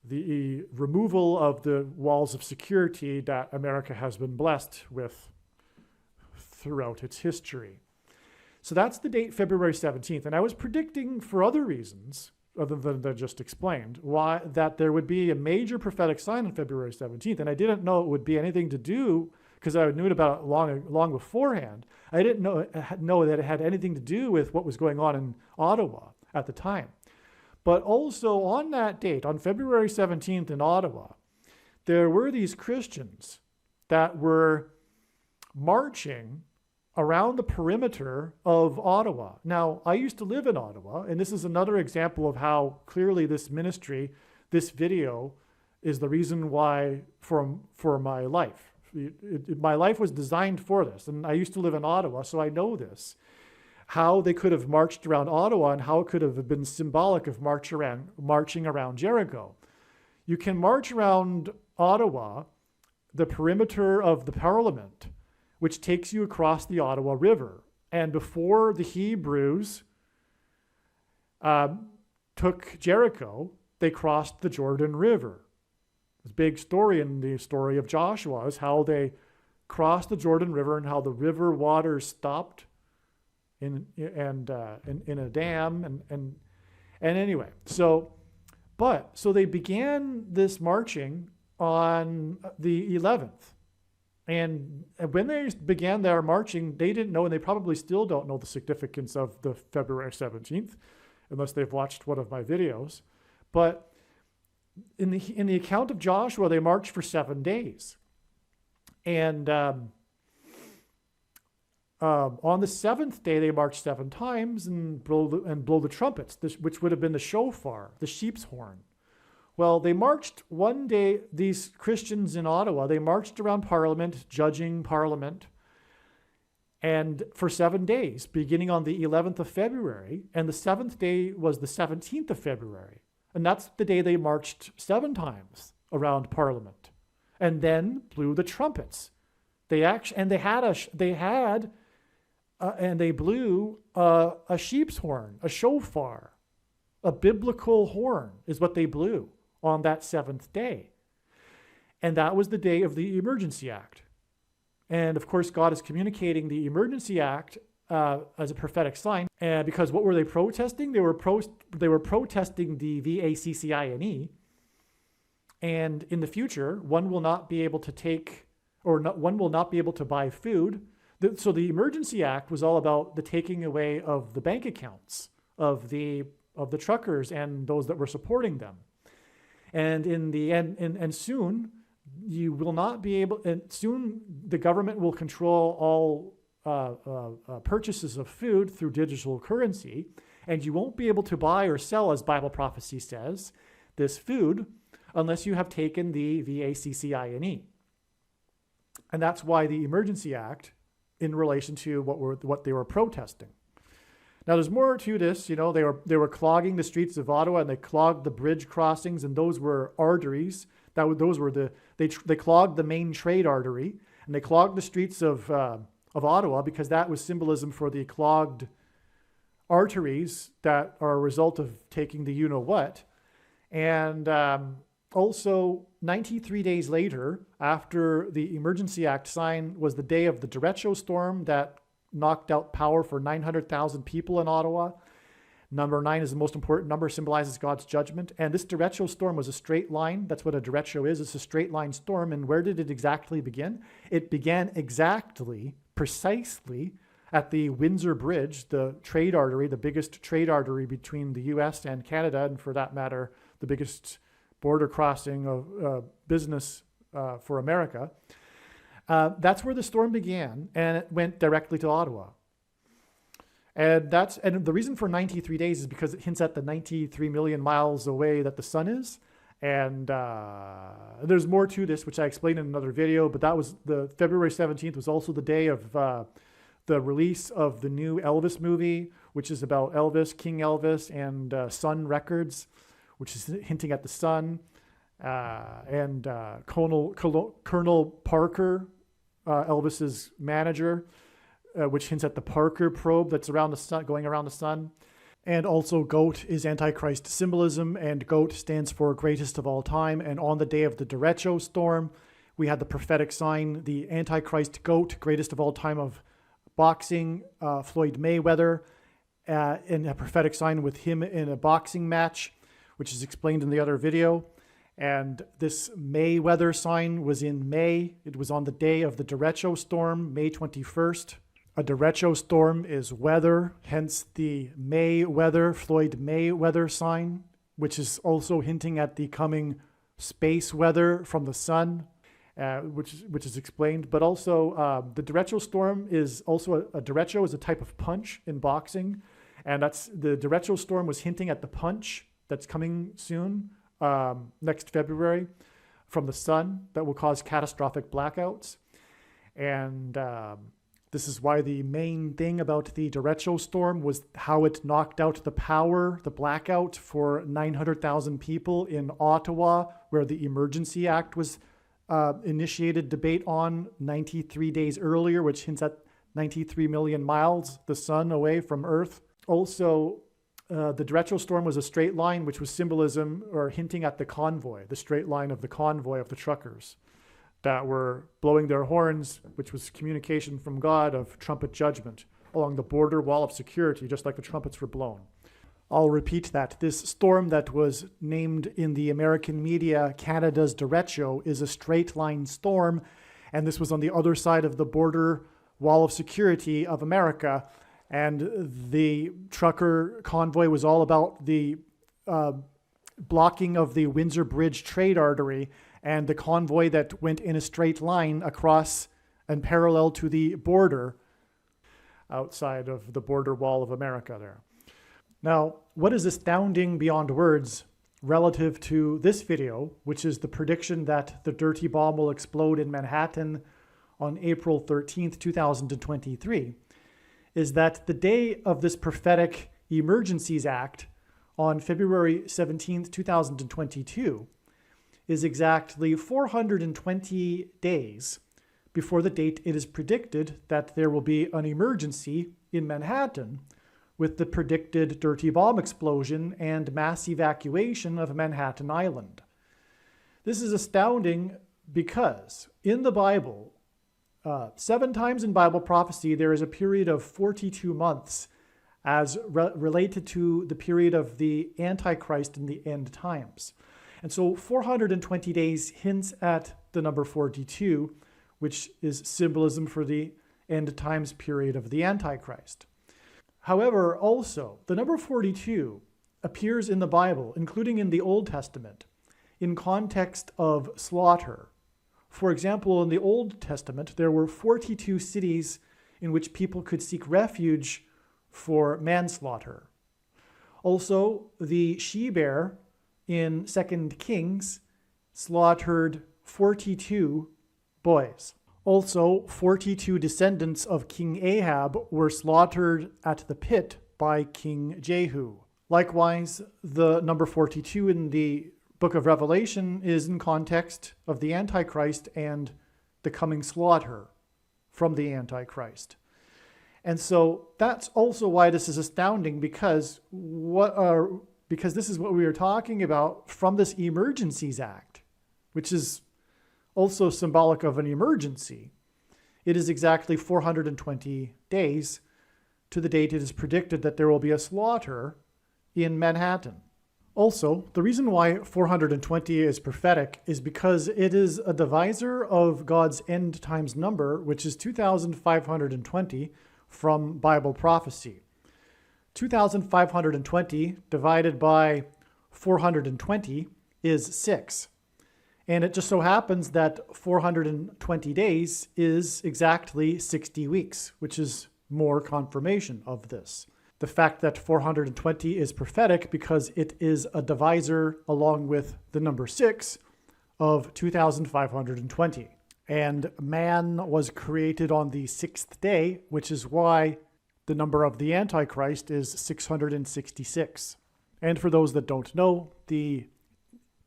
The removal of the walls of security that America has been blessed with throughout its history. So that's the date, February 17th. And I was predicting for other reasons, other than I just explained, why that there would be a major prophetic sign on February 17th. And I didn't know it would be anything to do, because I knew about it long beforehand. I didn't know that it had anything to do with what was going on in Ottawa at the time. But also on that date, on February 17th in Ottawa, there were these Christians that were marching around the perimeter of Ottawa. Now, I used to live in Ottawa, and this is another example of how clearly this ministry, this video, is the reason why for my life. My life was designed for this, and I used to live in Ottawa, so I know this. How they could have marched around Ottawa and how it could have been symbolic of marching around Jericho. You can march around Ottawa, the perimeter of the Parliament, which takes you across the Ottawa River. And before the Hebrews took Jericho, they crossed the Jordan River. The big story in the story of Joshua is how they crossed the Jordan River and how the river waters stopped in a dam and anyway. So they began this marching on the 11th. And when they began their marching, they didn't know, and they probably still don't know the significance of the February 17th, unless they've watched one of my videos. But in the account of Joshua, they marched for 7 days. And on the 7th day, they marched 7 times and blow the trumpets, which would have been the shofar, the sheep's horn. Well, they marched one day, these Christians in Ottawa, they marched around Parliament, judging Parliament, and for 7 days, beginning on the 11th of February, and the 7th day was the 17th of February. And that's the day they marched 7 times around Parliament, and then blew the trumpets. They blew a sheep's horn, a shofar, a biblical horn is what they blew on that 7th day. And that was the day of the Emergency Act. And of course, God is communicating the Emergency Act as a prophetic sign. And because what were they protesting? They were protesting the VACCINE. And in the future, one will not be able to one will not be able to buy food. So the Emergency Act was all about the taking away of the bank accounts of the truckers and those that were supporting them. And in the end, and soon you will not be able, and soon the government will control all purchases of food through digital currency, and you won't be able to buy or sell, as Bible prophecy says, this food unless you have taken the VACCINE. And that's why the Emergency Act in relation to what they were protesting. Now, there's more to this. You know, they were clogging the streets of Ottawa, and they clogged the bridge crossings, and those were arteries. They clogged the main trade artery, and they clogged the streets of Ottawa because that was symbolism for the clogged arteries that are a result of taking the you-know-what. And also, 93 days later, after the Emergency Act signed, was the day of the derecho storm that knocked out power for 900,000 people in Ottawa. Number 9 is the most important number, symbolizes God's judgment. And this derecho storm was a straight line. That's what a derecho is. It's a straight line storm. And where did it exactly begin? It began precisely at the Windsor Bridge, the trade artery, the biggest trade artery between the U.S. and Canada, and for that matter, the biggest border crossing of business for America. That's where the storm began, and it went directly to Ottawa. And the reason for 93 days is because it hints at the 93 million miles away that the sun is. And there's more to this, which I explained in another video, but that was the February 17th was also the day of the release of the new Elvis movie, which is about Elvis, King Elvis, and Sun Records, which is hinting at the sun, and Colonel Parker, Elvis's manager, which hints at the Parker probe that's around the sun, going around the sun. And also goat is Antichrist symbolism, and goat stands for greatest of all time. And on the day of the derecho storm, we had the prophetic sign, the Antichrist goat, greatest of all time of boxing, Floyd Mayweather, in a prophetic sign with him in a boxing match, which is explained in the other video. And this Mayweather sign was in May. It was on the day of the derecho storm, May 21st. A derecho storm is weather, hence the Mayweather, Floyd Mayweather sign, which is also hinting at the coming space weather from the sun, which is explained. But also the derecho storm is also a derecho is a type of punch in boxing, and that's the derecho storm was hinting at the punch that's coming soon, next February, from the sun that will cause catastrophic blackouts. And this is why the main thing about the derecho storm was how it knocked out the power, the blackout for 900,000 people in Ottawa, where the Emergency Act was initiated debate on 93 days earlier, which hints at 93 million miles the sun away from Earth. Also, the derecho storm was a straight line, which was symbolism or hinting at the convoy, the straight line of the convoy of the truckers that were blowing their horns, which was communication from God of trumpet judgment along the border wall of security, just like the trumpets were blown. I'll repeat that. This storm that was named in the American media Canada's derecho is a straight line storm, and this was on the other side of the border wall of security of America. And the trucker convoy was all about the blocking of the Windsor Bridge trade artery and the convoy that went in a straight line across and parallel to the border outside of the border wall of America there. Now, what is astounding beyond words relative to this video, which is the prediction that the dirty bomb will explode in Manhattan on April 13th, 2023, is that the day of this prophetic Emergencies Act on February 17th, 2022 is exactly 420 days before the date it is predicted that there will be an emergency in Manhattan with the predicted dirty bomb explosion and mass evacuation of Manhattan Island. This is astounding because in the Bible, 7 times in Bible prophecy, there is a period of 42 months as related to the period of the Antichrist in the end times. And so 420 days hints at the number 42, which is symbolism for the end times period of the Antichrist. However, also, the number 42 appears in the Bible, including in the Old Testament, in context of slaughter. For example, in the Old Testament, there were 42 cities in which people could seek refuge for manslaughter. Also, the she-bear in 2 Kings slaughtered 42 boys. Also, 42 descendants of King Ahab were slaughtered at the pit by King Jehu. Likewise, the number 42 in the book of Revelation is in context of the Antichrist and the coming slaughter from the Antichrist. And so that's also why this is astounding, because this is what we are talking about from this Emergencies Act, which is also symbolic of an emergency. It is exactly 420 days to the date it is predicted that there will be a slaughter in Manhattan. Also, the reason why 420 is prophetic is because it is a divisor of God's end times number, which is 2,520 from Bible prophecy. 2,520 divided by 420 is 6. And it just so happens that 420 days is exactly 60 weeks, which is more confirmation of this. The fact that 420 is prophetic because it is a divisor along with the number 6 of 2,520. And man was created on the 6th day, which is why the number of the Antichrist is 666. And for those that don't know, the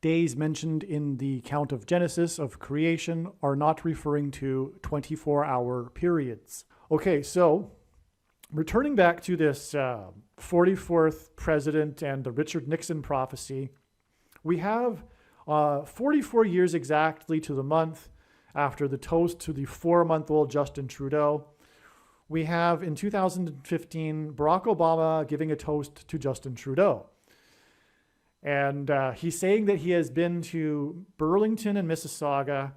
days mentioned in the account of Genesis of creation are not referring to 24-hour periods. Okay, so returning back to this 44th president and the Richard Nixon prophecy, we have 44 years exactly to the month after the toast to the 4-month-old Justin Trudeau. We have in 2015 Barack Obama giving a toast to Justin Trudeau. And he's saying that he has been to Burlington and Mississauga.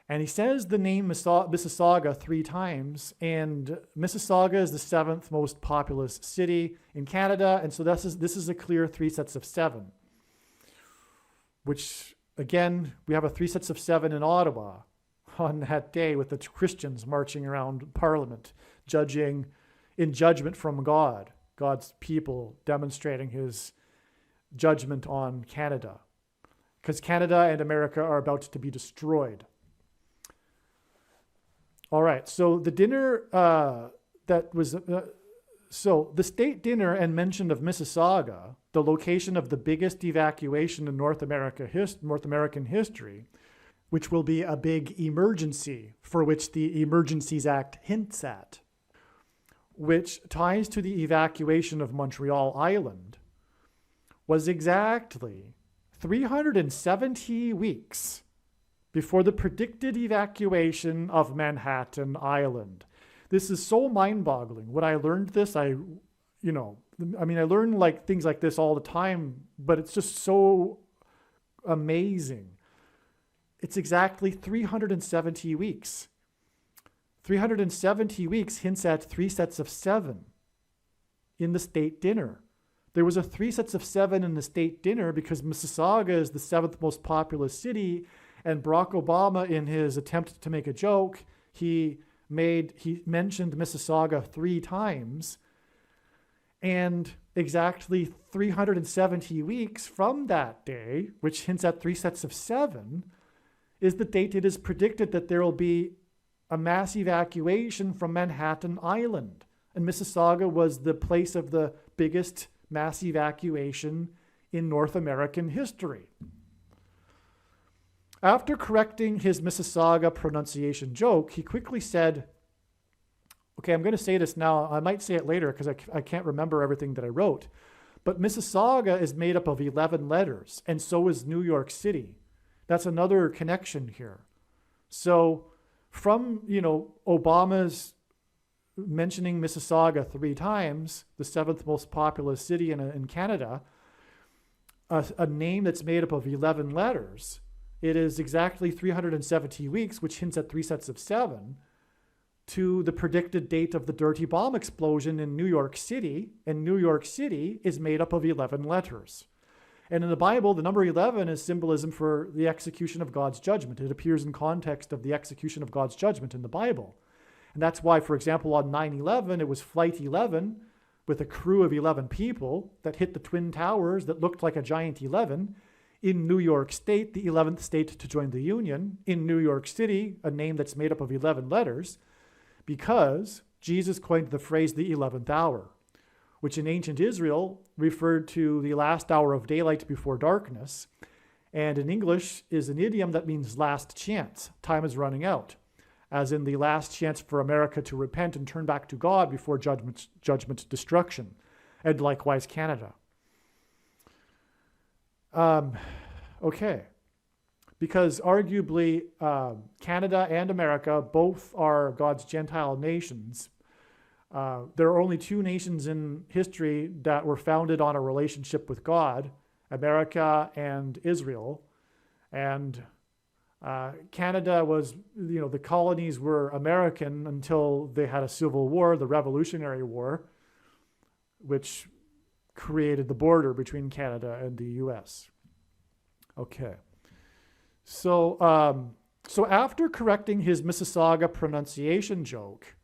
And he says the name Mississauga 3 times. And Mississauga is the 7th most populous city in Canada. And so this is a clear 3 sets of 7, which Again, we have a 3 sets of 7 in Ottawa on that day with the Christians marching around Parliament, judging in judgment from God, God's people demonstrating his judgment on Canada, because Canada and America are about to be destroyed. All right, so the dinner so the state dinner and mention of Mississauga, the location of the biggest evacuation in North American history, which will be a big emergency for which the Emergencies Act hints at, which ties to the evacuation of Montreal Island, was exactly 370 weeks before the predicted evacuation of Manhattan Island. This is so mind-boggling. When I learned this, I learn like things like this all the time, but it's just so amazing. It's exactly 370 weeks. 370 weeks hints at 3 sets of 7 in the state dinner. There was a 3 sets of 7 in the state dinner because Mississauga is the 7th most populous city, and Barack Obama, in his attempt to make a joke, he mentioned Mississauga 3 times, and exactly 370 weeks from that day, which hints at 3 sets of 7, is the date it is predicted that there will be a mass evacuation from Manhattan Island. And Mississauga was the place of the biggest mass evacuation in North American history. After correcting his Mississauga pronunciation joke, he quickly said, okay, I'm going to say this now. I might say it later because I can't remember everything that I wrote. But Mississauga is made up of 11 letters, and so is New York City. That's another connection here. So from, Obama's mentioning Mississauga 3 times, the 7th most populous city in Canada, a name that's made up of 11 letters, it is exactly 370 weeks, which hints at 3 sets of 7, to the predicted date of the dirty bomb explosion in New York City. And New York City is made up of 11 letters. And in the Bible, the number 11 is symbolism for the execution of God's judgment. It appears in context of the execution of God's judgment in the Bible. And that's why, for example, on 9/11, it was Flight 11 with a crew of 11 people that hit the Twin Towers that looked like a giant 11 in New York State, the 11th state to join the Union, in New York City, a name that's made up of 11 letters, because Jesus coined the phrase the 11th hour, which in ancient Israel referred to the last hour of daylight before darkness, and in English is an idiom that means last chance. Time is running out, as in the last chance for America to repent and turn back to God before judgment destruction, and likewise Canada. Okay, because arguably Canada and America both are God's Gentile nations. There are only 2 nations in history that were founded on a relationship with God, America and Israel. And Canada was, the colonies were American until they had a civil war, the Revolutionary War, which created the border between Canada and the U.S. Okay. So after correcting his Mississauga pronunciation joke,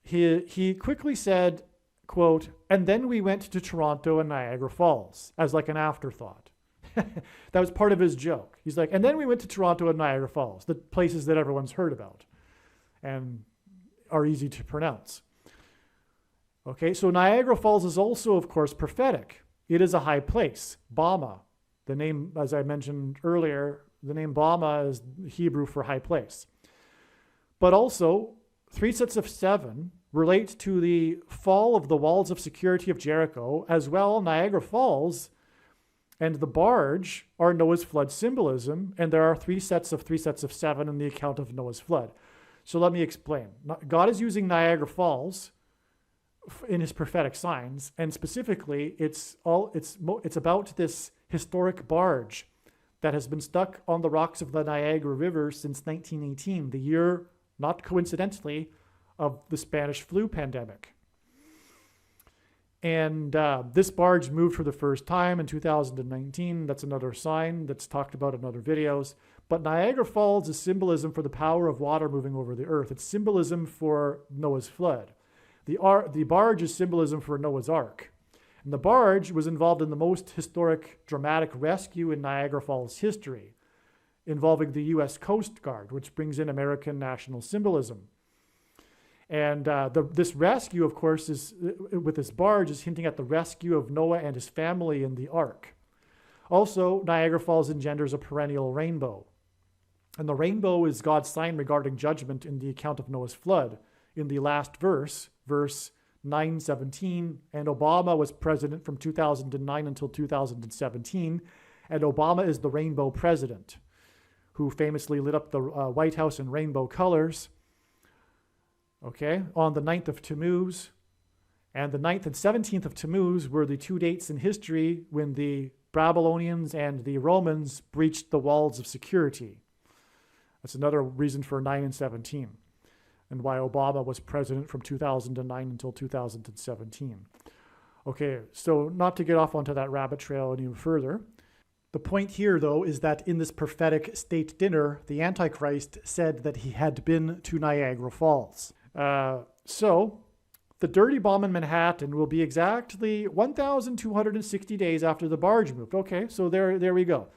he quickly said, quote, and then we went to Toronto and Niagara Falls, as like an afterthought. That was part of his joke. He's like, and then we went to Toronto and Niagara Falls, the places that everyone's heard about and are easy to pronounce. Okay, so Niagara Falls is also, of course, prophetic. It is a high place, Bama. The name, as I mentioned earlier, the name Bama is Hebrew for high place. But also, 3 sets of 7 relate to the fall of the walls of security of Jericho, as well Niagara Falls and the barge are Noah's flood symbolism, and there are 3 sets of 7 in the account of Noah's flood. So let me explain. God is using Niagara Falls in his prophetic signs, and specifically it's about this historic barge that has been stuck on the rocks of the Niagara River since 1918, the year, not coincidentally, of the Spanish flu pandemic. And this barge moved for the first time in 2019. That's another sign that's talked about in other videos. But Niagara Falls is symbolism for the power of water moving over the earth. It's symbolism for Noah's flood. The barge is symbolism for Noah's Ark. And the barge was involved in the most historic, dramatic rescue in Niagara Falls history, involving the U.S. Coast Guard, which brings in American national symbolism. And this rescue, of course, with this barge, is hinting at the rescue of Noah and his family in the Ark. Also, Niagara Falls engenders a perennial rainbow. And the rainbow is God's sign regarding judgment in the account of Noah's flood. In the last verse, verse 9:17, and Obama was president from 2009 until 2017, and Obama is the rainbow president, who famously lit up the White House in rainbow colors, okay, on the 9th of Tammuz. And the 9th and 17th of Tammuz were the two dates in history when the Babylonians and the Romans breached the walls of security. That's another reason for 9 and 17, and why Obama was president from 2009 until 2017. Okay, so not to get off onto that rabbit trail any further, the point here, though, is that in this prophetic state dinner, the Antichrist said that he had been to Niagara Falls. So the dirty bomb in Manhattan will be exactly 1,260 days after the barge moved. Okay, so there we go.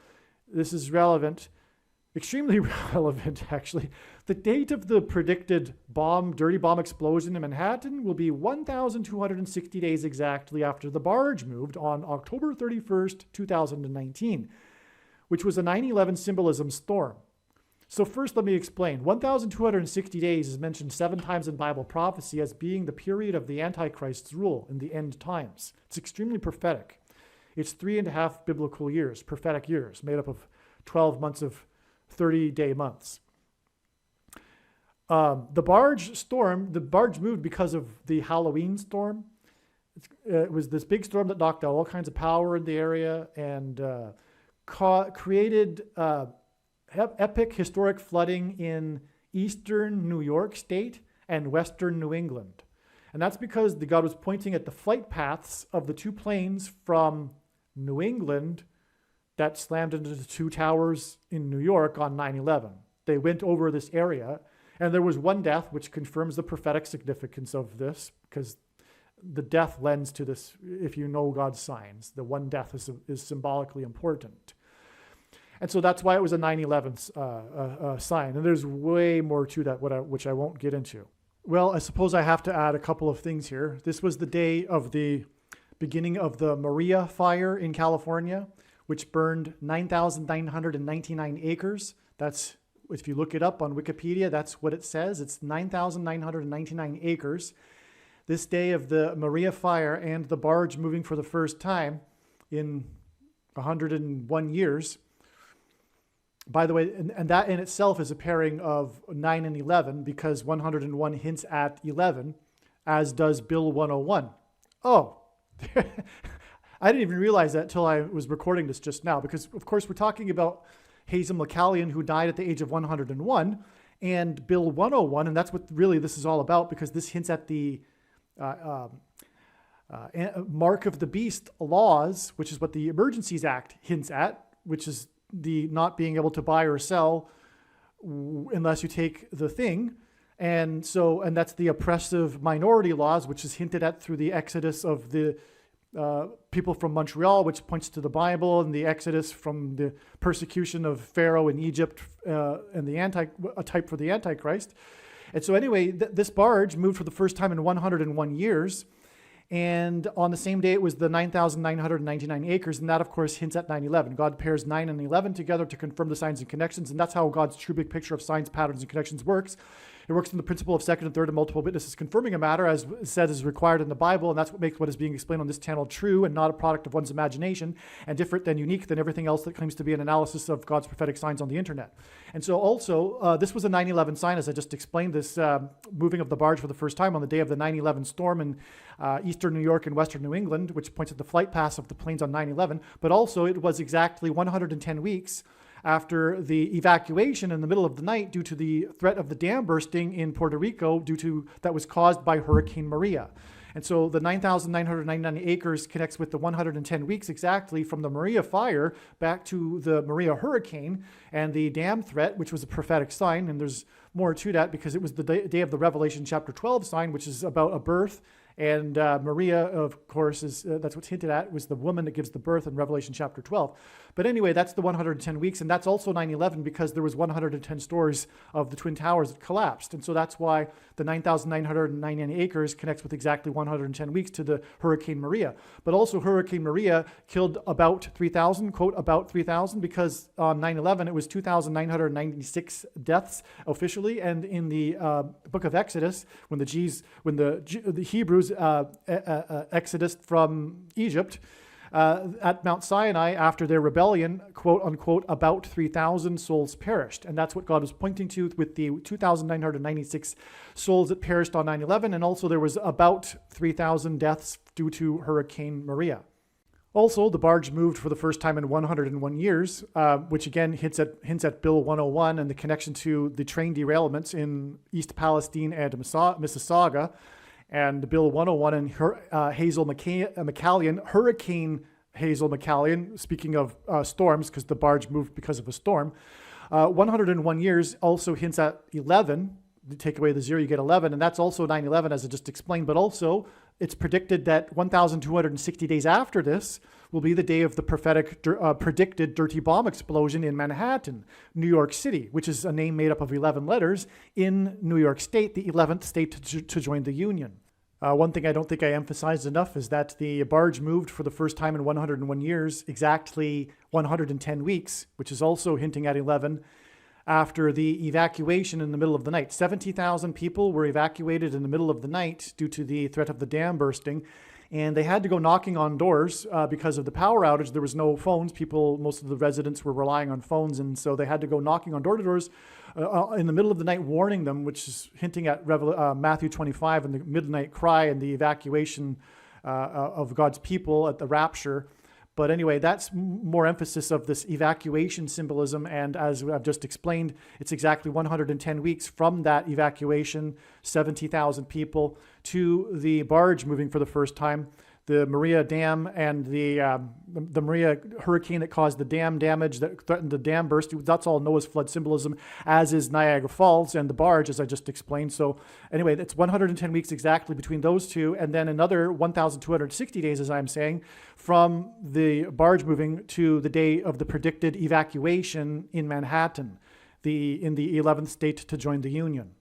This is relevant. Extremely relevant, actually. The date of the predicted dirty bomb explosion in Manhattan will be 1,260 days exactly after the barge moved on October 31st, 2019, which was a 9/11 symbolism storm. So first, let me explain. 1,260 days is mentioned 7 times in Bible prophecy as being the period of the Antichrist's rule in the end times. It's extremely prophetic. It's 3.5 biblical years, prophetic years, made up of 12 months of 30-day months. The barge moved because of the Halloween storm. It was this big storm that knocked out all kinds of power in the area and created epic historic flooding in eastern New York State and western New England. And that's because God was pointing at the flight paths of the 2 planes from New England that slammed into the 2 towers in New York on 9/11. They went over this area, and there was 1 death, which confirms the prophetic significance of this, because the death lends to this. If you know God's signs, the 1 death is symbolically important. And so that's why it was a 9/11 sign. And there's way more to that, which I won't get into. Well, I suppose I have to add a couple of things here. This was the day of the beginning of the Maria fire in California, which burned 9,999 acres. That's, if you look it up on Wikipedia, that's what it says. It's 9,999 acres. This day of the Maria fire and the barge moving for the first time in 101 years. By the way, and that in itself is a pairing of 9 and 11, because 101 hints at 11, as does Bill 101. Oh, I didn't even realize that till I was recording this just now, because of course we're talking about Hazen McCallion, who died at the age of 101, and Bill 101, and that's what really this is all about, because this hints at the Mark of the Beast laws, which is what the Emergencies Act hints at, which is the not being able to buy or sell unless you take the thing. And that's the oppressive minority laws, which is hinted at through the exodus of the people from Montreal, which points to the Bible, and the exodus from the persecution of Pharaoh in Egypt, and a type for the Antichrist. And so anyway, this barge moved for the first time in 101 years. And on the same day, it was the 9,999 acres. And that, of course, hints at 9/11. God pairs 9 and 11 together to confirm the signs and connections. And that's how God's true big picture of signs, patterns, and connections works. It works in the principle of second and third and multiple witnesses confirming a matter, as said is required in the Bible. And that's what makes what is being explained on this channel true and not a product of one's imagination, and different than unique than everything else that claims to be an analysis of God's prophetic signs on the internet. And so also, this was a 9/11 sign, as I just explained, this moving of the barge for the first time on the day of the 9/11 storm in eastern New York and western New England, which points at the flight paths of the planes on 9/11. But also, it was exactly 110 weeks after the evacuation in the middle of the night due to the threat of the dam bursting in Puerto Rico that was caused by Hurricane Maria. And so the 9,999 acres connects with the 110 weeks exactly from the Maria fire back to the Maria hurricane and the dam threat, which was a prophetic sign. And there's more to that because it was the day of the Revelation chapter 12 sign, which is about a birth. And Maria, of course, is that's what's hinted at, was the woman that gives the birth in Revelation chapter 12. But anyway, that's the 110 weeks, and that's also 9/11 because there was 110 stories of the Twin Towers that collapsed. And so that's why the 9,999 acres connects with exactly 110 weeks to the Hurricane Maria. But also Hurricane Maria killed about 3,000, quote, about 3,000, because on 9/11 it was 2,996 deaths officially. And in the book of Exodus, when the Hebrews exodus from Egypt, at Mount Sinai after their rebellion, quote unquote, about 3,000 souls perished. And that's what God was pointing to with the 2,996 souls that perished on 9/11. And also there was about 3,000 deaths due to Hurricane Maria. Also, the barge moved for the first time in 101 years, which again hints at Bill 101 and the connection to the train derailments in East Palestine and Mississauga. And Bill 101 and Hazel McCallion, Hurricane Hazel McCallion, speaking of storms, because the barge moved because of a storm. 101 years also hints at 11. You take away the 0, you get 11. And that's also 9/11, as I just explained. But also, it's predicted that 1,260 days after this will be the day of the predicted dirty bomb explosion in Manhattan, New York City, which is a name made up of 11 letters in New York State, the 11th state to join the Union. One thing I don't think I emphasized enough is that the barge moved for the first time in 101 years, exactly 110 weeks, which is also hinting at 11, after the evacuation in the middle of the night. 70,000 people were evacuated in the middle of the night due to the threat of the dam bursting. And they had to go knocking on doors because of the power outage. There was no phones. Most of the residents were relying on phones. And so they had to go knocking on door-to-doors in the middle of the night, warning them, which is hinting at Matthew 25 and the midnight cry and the evacuation of God's people at the rapture. But anyway, that's more emphasis of this evacuation symbolism. And as I've just explained, it's exactly 110 weeks from that evacuation, 70,000 people, to the barge moving for the first time. The Maria Dam and the Maria hurricane that caused the dam damage, that threatened the dam burst. That's all Noah's flood symbolism, as is Niagara Falls and the barge, as I just explained. So anyway, it's 110 weeks exactly between those two, and then another 1,260 days, as I'm saying, from the barge moving to the day of the predicted evacuation in Manhattan, in the 11th state to join the Union.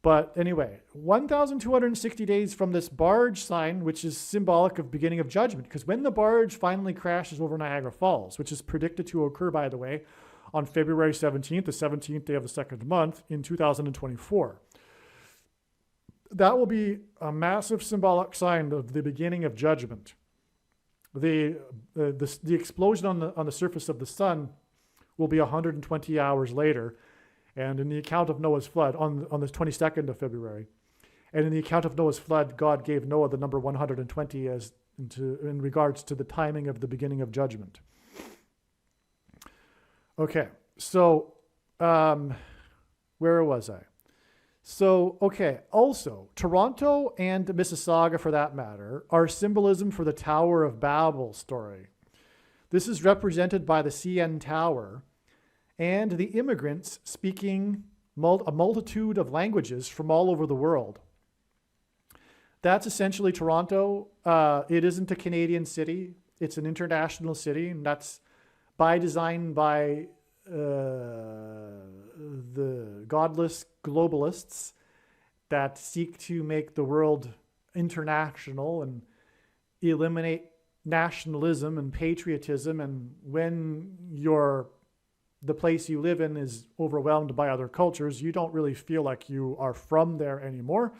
But anyway, 1,260 days from this barge sign, which is symbolic of beginning of judgment, because when the barge finally crashes over Niagara Falls, which is predicted to occur, by the way, on February 17th, the 17th day of the second month in 2024, that will be a massive symbolic sign of the beginning of judgment. The explosion on the surface of the sun will be 120 hours later. And in the account of Noah's flood, on the 22nd of February, and in the account of Noah's flood, God gave Noah the number 120 in regards to the timing of the beginning of judgment. Okay, so where was I? So, okay, also, Toronto and Mississauga, for that matter, are symbolism for the Tower of Babel story. This is represented by the CN Tower, and the immigrants speaking a multitude of languages from all over the world. That's essentially Toronto. It isn't a Canadian city. It's an international city, and that's by design by the godless globalists that seek to make the world international and eliminate nationalism and patriotism. And when the place you live in is overwhelmed by other cultures, you don't really feel like you are from there anymore,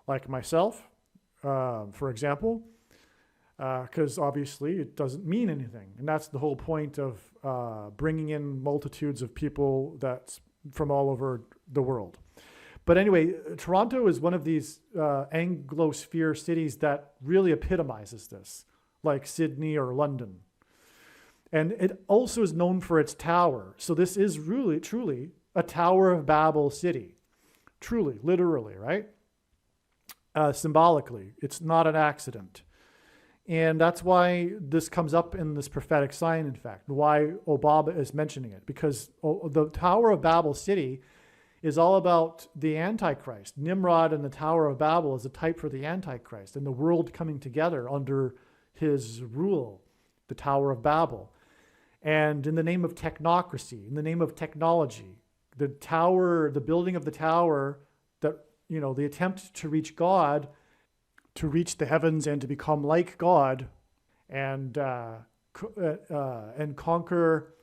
like myself, for example, because obviously it doesn't mean anything. And that's the whole point of bringing in multitudes of people that's from all over the world. But anyway, Toronto is one of these Anglosphere cities that really epitomizes this, like Sydney or London. And it also is known for its tower. So this is really, truly a Tower of Babel city. Truly, literally, right? symbolically. It's not an accident. And that's why this comes up in this prophetic sign, in fact, why Obama is mentioning it. Because the Tower of Babel city is all about the Antichrist. Nimrod and the Tower of Babel is a type for the Antichrist and the world coming together under his rule, the Tower of Babel. And in the name of technocracy, in the name of technology, the tower, the building of the tower, that, you know, the attempt to reach God, to reach the heavens and to become like God, and conquer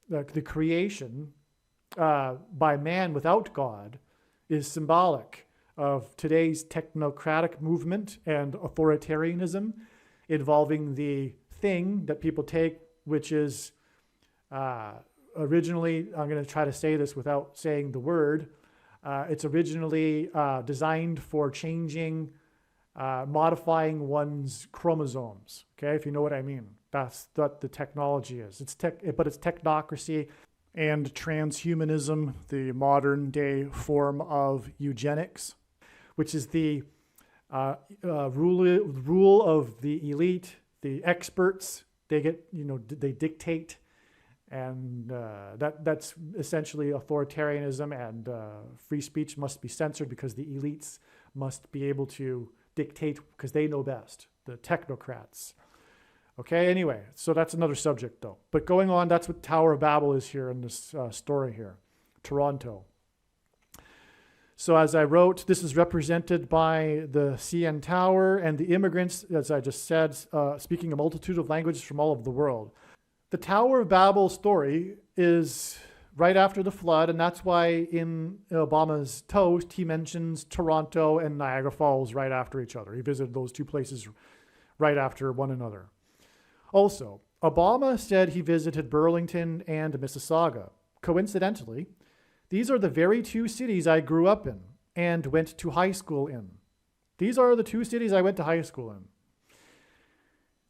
the creation by man without God, is symbolic of today's technocratic movement and authoritarianism involving the thing that people take, which is originally, I'm going to try to say this without saying the word, it's originally designed for changing, modifying one's chromosomes, okay, if you know what I mean. That's what the technology is. But it's technocracy and transhumanism, the modern day form of eugenics, which is the rule of the elite, the experts. They get, you know, they dictate, and that's essentially authoritarianism, and free speech must be censored because the elites must be able to dictate because they know best, the technocrats. Okay, anyway, so that's another subject though. But going on, that's what Tower of Babel is here in this story here, Toronto. So as I wrote, this is represented by the CN Tower and the immigrants, as I just said, speaking a multitude of languages from all over the world. The Tower of Babel story is right after the flood, and that's why in Obama's toast, he mentions Toronto and Niagara Falls right after each other. He visited those two places right after one another. Also, Obama said he visited Burlington and Mississauga. Coincidentally, these are the very two cities I grew up in and went to high school in. These are the two cities I went to high school in,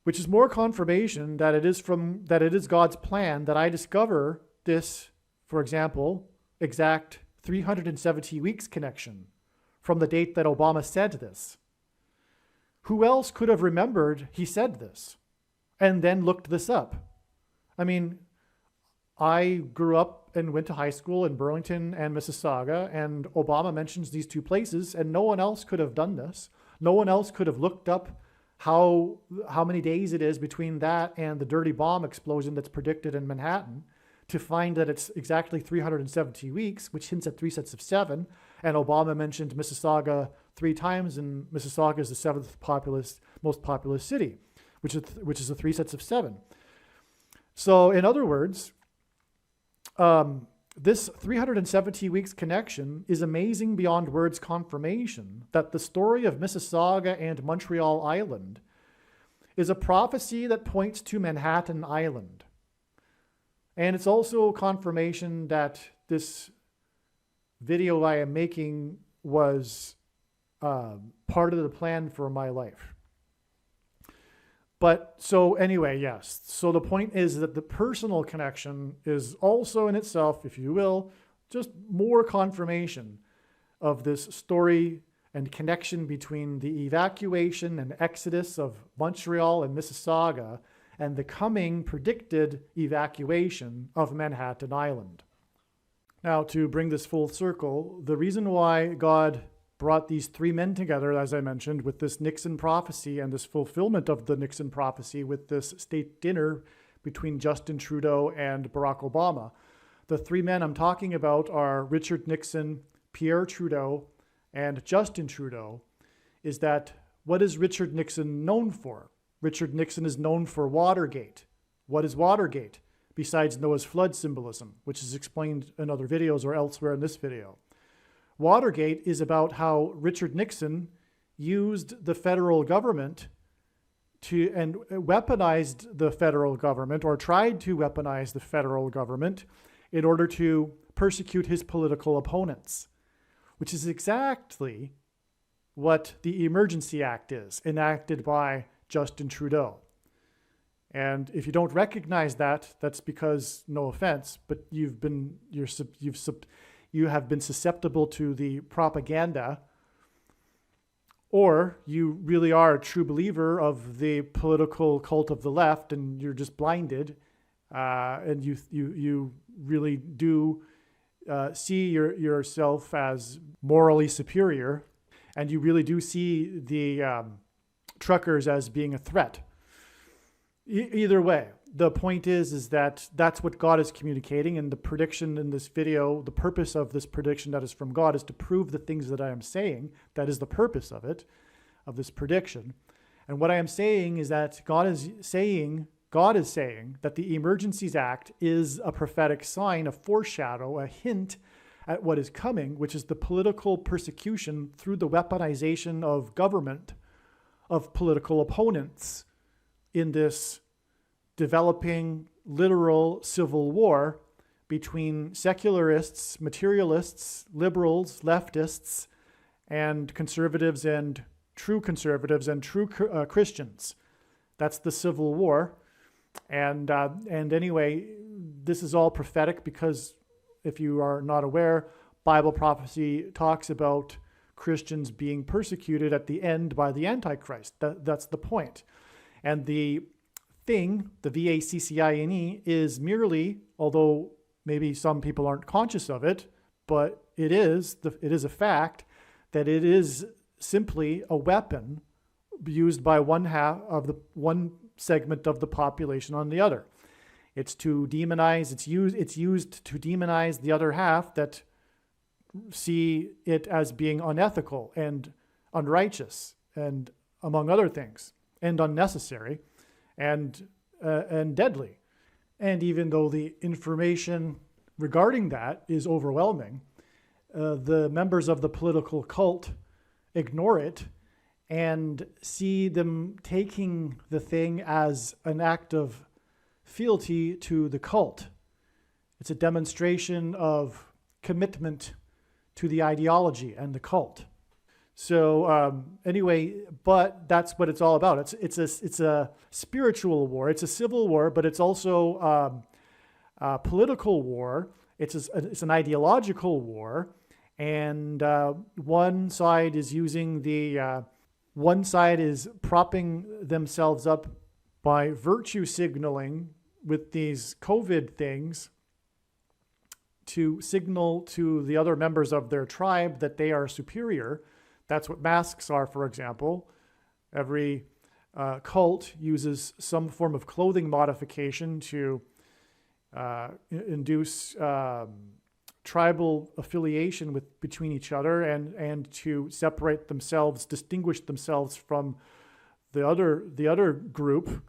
which is more confirmation that it is God's plan that I discover this, for example, exact 370 weeks connection from the date that Obama said this. Who else could have remembered he said this and then looked this up? I mean, I grew up and went to high school in Burlington and Mississauga, and Obama mentions these two places, and no one else could have done this. No one else could have looked up how many days it is between that and the dirty bomb explosion that's predicted in Manhattan to find that it's exactly 370 weeks, which hints at 3 sets of 7. And Obama mentioned Mississauga 3 times, and Mississauga is the 7th most populous city, which is the 3 sets of 7. So in other words, this 370 weeks connection is amazing beyond words confirmation that the story of Mississauga and Montreal Island is a prophecy that points to Manhattan Island. And it's also confirmation that this video I am making was part of the plan for my life. But so anyway, yes. So the point is that the personal connection is also in itself, if you will, just more confirmation of this story and connection between the evacuation and exodus of Montreal and Mississauga and the coming predicted evacuation of Manhattan Island. Now, to bring this full circle, the reason why God brought these 3 men together, as I mentioned, with this Nixon prophecy and this fulfillment of the Nixon prophecy with this state dinner between Justin Trudeau and Barack Obama. The 3 men I'm talking about are Richard Nixon, Pierre Trudeau, and Justin Trudeau. Is that what is Richard Nixon known for? Richard Nixon is known for Watergate. What is Watergate? Besides Noah's flood symbolism, which is explained in other videos or elsewhere in this video. Watergate is about how Richard Nixon used the federal government and weaponized the federal government, or tried to weaponize the federal government in order to persecute his political opponents, which is exactly what the Emergency Act is, enacted by Justin Trudeau. And if you don't recognize that, that's because, no offense, but you have been susceptible to the propaganda or you really are a true believer of the political cult of the left and you're just blinded, and you really do see yourself as morally superior, and you really do see the truckers as being a threat. Either way, the point is that that's what God is communicating, and the prediction in this video, the purpose of this prediction that is from God is to prove the things that I am saying. That is the purpose of it, of this prediction. And what I am saying is that God is saying that the Emergencies Act is a prophetic sign, a foreshadow, a hint at what is coming, which is the political persecution through the weaponization of government, of political opponents in this developing literal civil war between secularists, materialists, liberals, leftists, and conservatives and true Christians. That's the civil war. And anyway, this is all prophetic because if you are not aware, Bible prophecy talks about Christians being persecuted at the end by the Antichrist. That's the point. And the thing, the VACCINE, is merely, although maybe some people aren't conscious of it, but it is a fact that it is simply a weapon used by one segment of the population on the other. It's to demonize, it's used to demonize the other half that see it as being unethical and unrighteous and among other things, and unnecessary and deadly. And even though the information regarding that is overwhelming, the members of the political cult ignore it and see them taking the thing as an act of fealty to the cult. It's a demonstration of commitment to the ideology and the cult. So anyway, but that's what it's all about. It's a spiritual war. It's a civil war, but it's also a political war. It's an ideological war, and one side is propping themselves up by virtue signaling with these COVID things to signal to the other members of their tribe that they are superior. That's what masks are, for example. Every cult uses some form of clothing modification to induce tribal affiliation between each other and to separate themselves, distinguish themselves from the other group,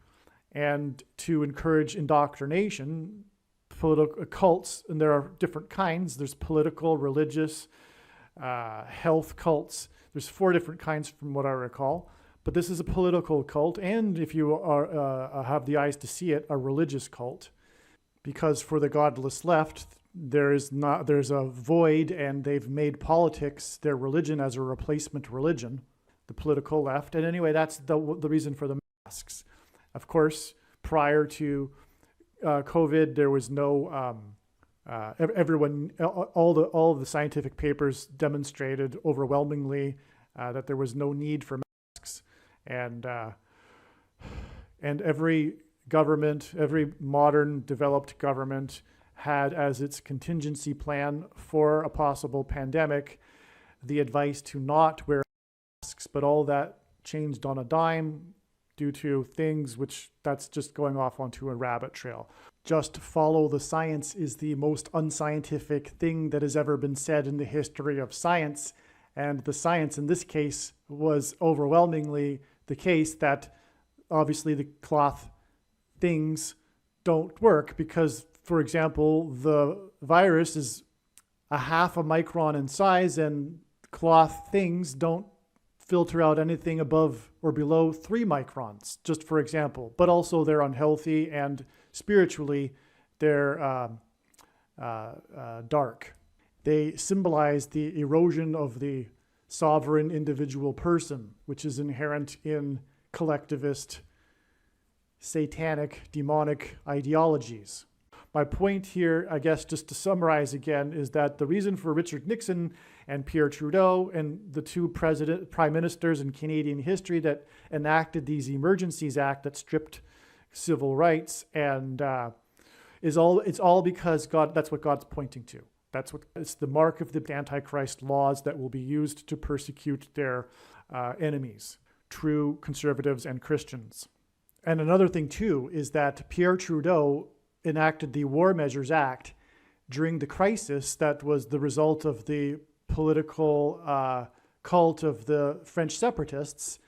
and to encourage indoctrination. Political cults, and there are different kinds. There's political, religious, health cults. There's 4 different kinds from what I recall. But this is a political cult, and if you have the eyes to see it, a religious cult. Because for the godless left, there's a void, and they've made politics their religion as a replacement religion, the political left. And anyway, that's the reason for the masks. Of course, prior to COVID, there was no all of the scientific papers demonstrated overwhelmingly that there was no need for masks, and every government, every modern developed government, had as its contingency plan for a possible pandemic the advice to not wear masks, but all that changed on a dime due to things which that's just going off onto a rabbit trail. Just follow the science is the most unscientific thing that has ever been said in the history of science. And the science in this case was overwhelmingly the case that obviously the cloth things don't work because, for example, the virus is a half a micron in size and cloth things don't filter out anything above or below 3 microns, just for example. But also they're unhealthy and spiritually they're dark. They symbolize the erosion of the sovereign individual person, which is inherent in collectivist, satanic, demonic ideologies. My point here, I guess, just to summarize again, is that the reason for Richard Nixon and Pierre Trudeau and the two prime ministers in Canadian history that enacted these Emergencies Act that stripped civil rights and it's all because God. That's what God's pointing to. It's the mark of the Antichrist laws that will be used to persecute their enemies, true conservatives and Christians. And another thing too is that Pierre Trudeau enacted the War Measures Act during the crisis that was the result of the political cult of the French separatists,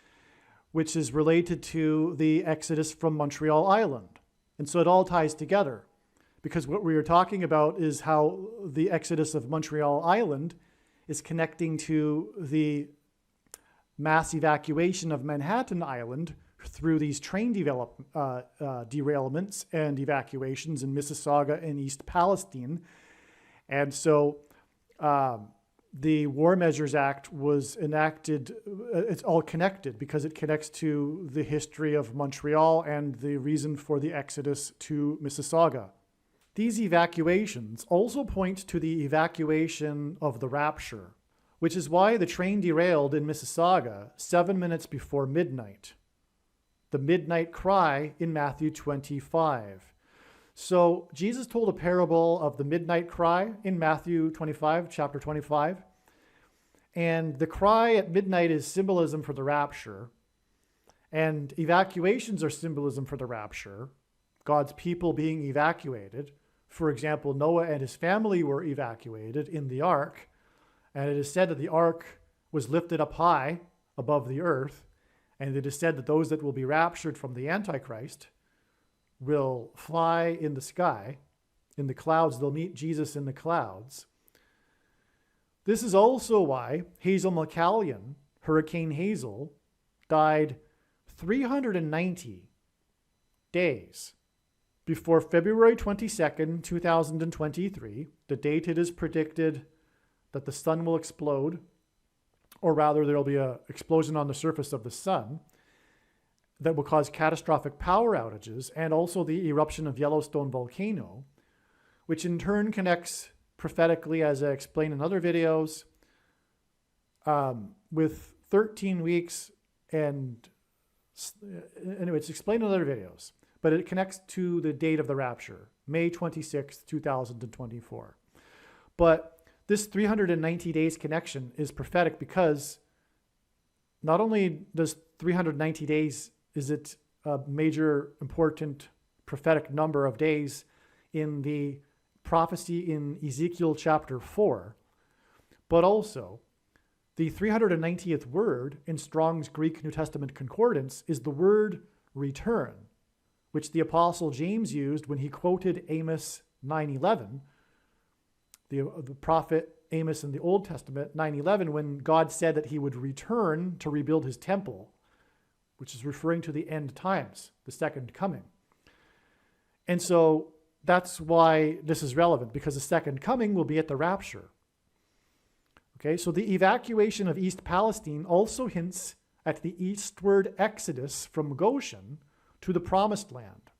which is related to the exodus from Montreal Island. And so it all ties together, because what we are talking about is how the exodus of Montreal Island is connecting to the mass evacuation of Manhattan Island through these train derailments and evacuations in Mississauga and East Palestine. And so the War Measures Act was enacted, it's all connected because it connects to the history of Montreal and the reason for the exodus to Mississauga. These evacuations also point to the evacuation of the rapture, which is why the train derailed in Mississauga 7 minutes before midnight. The midnight cry in Matthew 25. So Jesus told a parable of the midnight cry in Matthew 25, chapter 25. And the cry at midnight is symbolism for the rapture. And evacuations are symbolism for the rapture. God's people being evacuated. For example, Noah and his family were evacuated in the ark. And it is said that the ark was lifted up high above the earth. And it is said that those that will be raptured from the Antichrist will fly in the sky, in the clouds. They'll meet Jesus in the clouds. This is also why Hazel McCallion, Hurricane Hazel, died 390 days before February 22nd, 2023, the date it is predicted that the sun will explode, or rather there will be an explosion on the surface of the sun that will cause catastrophic power outages, and also the eruption of Yellowstone volcano, which in turn connects prophetically, as I explained in other videos, with 13 weeks and anyway, it's explained in other videos, but it connects to the date of the rapture, May 26th, 2024. But this 390 days connection is prophetic because not only does 390 days, is it a major important prophetic number of days in the prophecy in Ezekiel chapter 4, but also the 390th word in Strong's Greek New Testament Concordance is the word return, which the Apostle James used when he quoted Amos 9:11, the prophet Amos in the Old Testament, 9:11, when God said that he would return to rebuild his temple, which is referring to the end times, the second coming. And so that's why this is relevant, because the second coming will be at the rapture. Okay, so the evacuation of East Palestine also hints at the eastward exodus from Goshen to the Promised Land.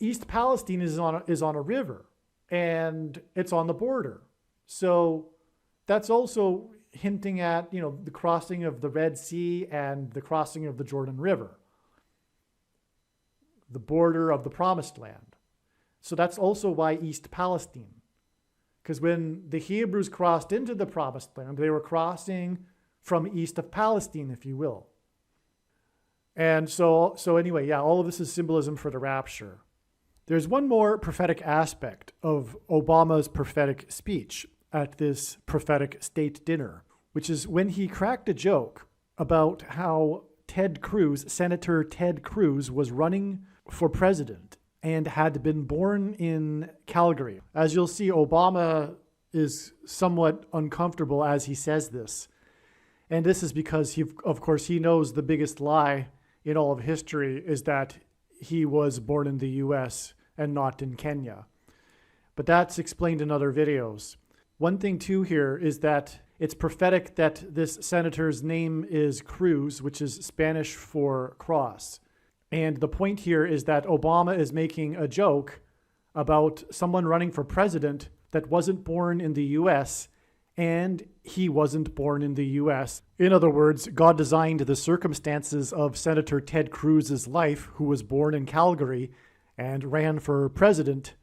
East Palestine is on a river, and it's on the border. So that's also hinting at, the crossing of the Red Sea and the crossing of the Jordan River, the border of the Promised Land. So that's also why East Palestine. Because when the Hebrews crossed into the Promised Land, they were crossing from east of Palestine, if you will. And so anyway, all of this is symbolism for the rapture. There's one more prophetic aspect of Obama's prophetic speech at this prophetic state dinner, which is when he cracked a joke about how Senator Ted Cruz was running for president and had been born in Calgary. As you'll see, Obama is somewhat uncomfortable as he says this. And this is because he knows the biggest lie in all of history is that he was born in the US and not in Kenya. But that's explained in other videos. One thing too here is that it's prophetic that this senator's name is Cruz, which is Spanish for cross. And the point here is that Obama is making a joke about someone running for president that wasn't born in the US, and he wasn't born in the US. In other words, God designed the circumstances of Senator Ted Cruz's life, who was born in Calgary and ran for president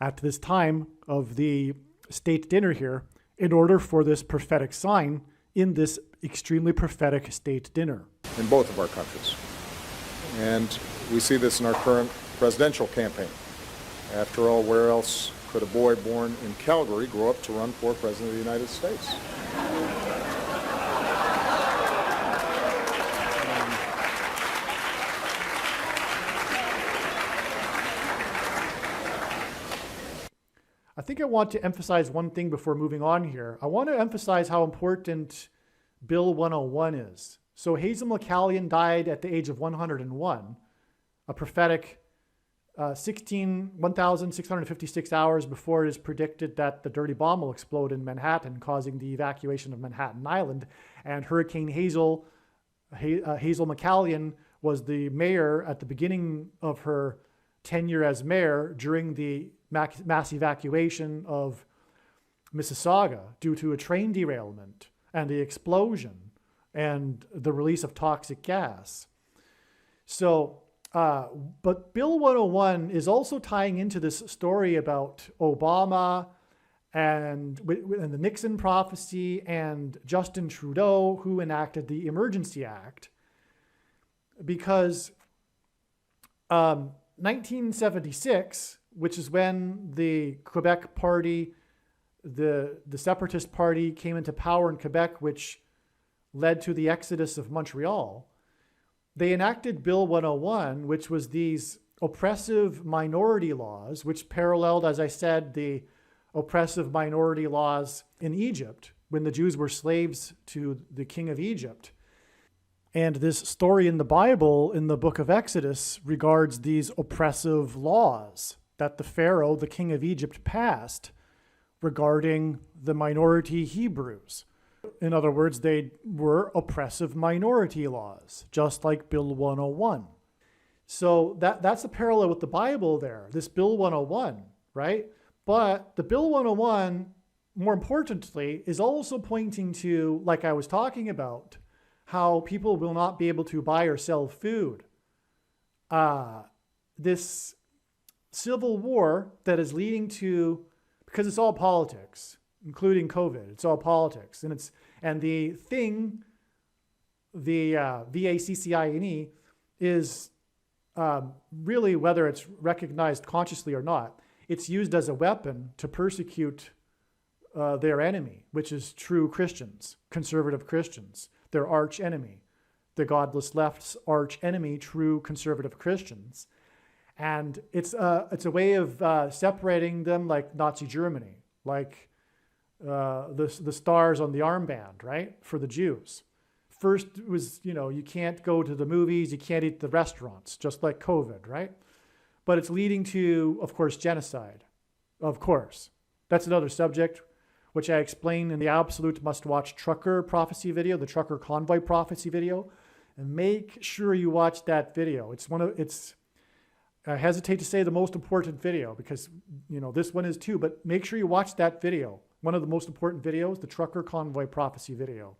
at this time of the state dinner here, in order for this prophetic sign in this extremely prophetic state dinner. In both of our countries. And we see this in our current presidential campaign. After all, where else could a boy born in Calgary grow up to run for President of the United States? I think I want to emphasize one thing before moving on here. I want to emphasize how important Bill 101 is. So Hazel McCallion died at the age of 101, a prophetic 1,656 hours before it is predicted that the dirty bomb will explode in Manhattan, causing the evacuation of Manhattan Island. And Hurricane Hazel McCallion was the mayor at the beginning of her tenure as mayor during the mass evacuation of Mississauga due to a train derailment and the explosion and the release of toxic gas. So, but Bill 101 is also tying into this story about Obama and the Nixon prophecy and Justin Trudeau, who enacted the Emergency Act, because 1976, which is when the Quebec Party, the Separatist Party, came into power in Quebec, which led to the exodus of Montreal, they enacted Bill 101, which was these oppressive minority laws, which paralleled, as I said, the oppressive minority laws in Egypt when the Jews were slaves to the king of Egypt. And this story in the Bible, in the book of Exodus, regards these oppressive laws that the Pharaoh, the king of Egypt, passed regarding the minority Hebrews. In other words, they were oppressive minority laws, just like Bill 101. So that's a parallel with the Bible there, this Bill 101, right? But the Bill 101, more importantly, is also pointing to, like I was talking about, how people will not be able to buy or sell food. This civil war that is leading to, because it's all politics, including COVID, it's all politics. And the thing, the VACCINE, is really, whether it's recognized consciously or not, it's used as a weapon to persecute their enemy, which is true Christians, conservative Christians, their arch enemy, the godless left's arch enemy, true conservative Christians. And it's a way of separating them, like Nazi Germany, like the stars on the armband, right, for the Jews. First it was, you can't go to the movies, you can't eat the restaurants, just like COVID, right? But it's leading to, of course, genocide. Of course. That's another subject, which I explained in the absolute must-watch trucker prophecy video, the trucker convoy prophecy video. And make sure you watch that video. I hesitate to say the most important video because, this one is too, but make sure you watch that video. One of the most important videos, the trucker convoy prophecy video.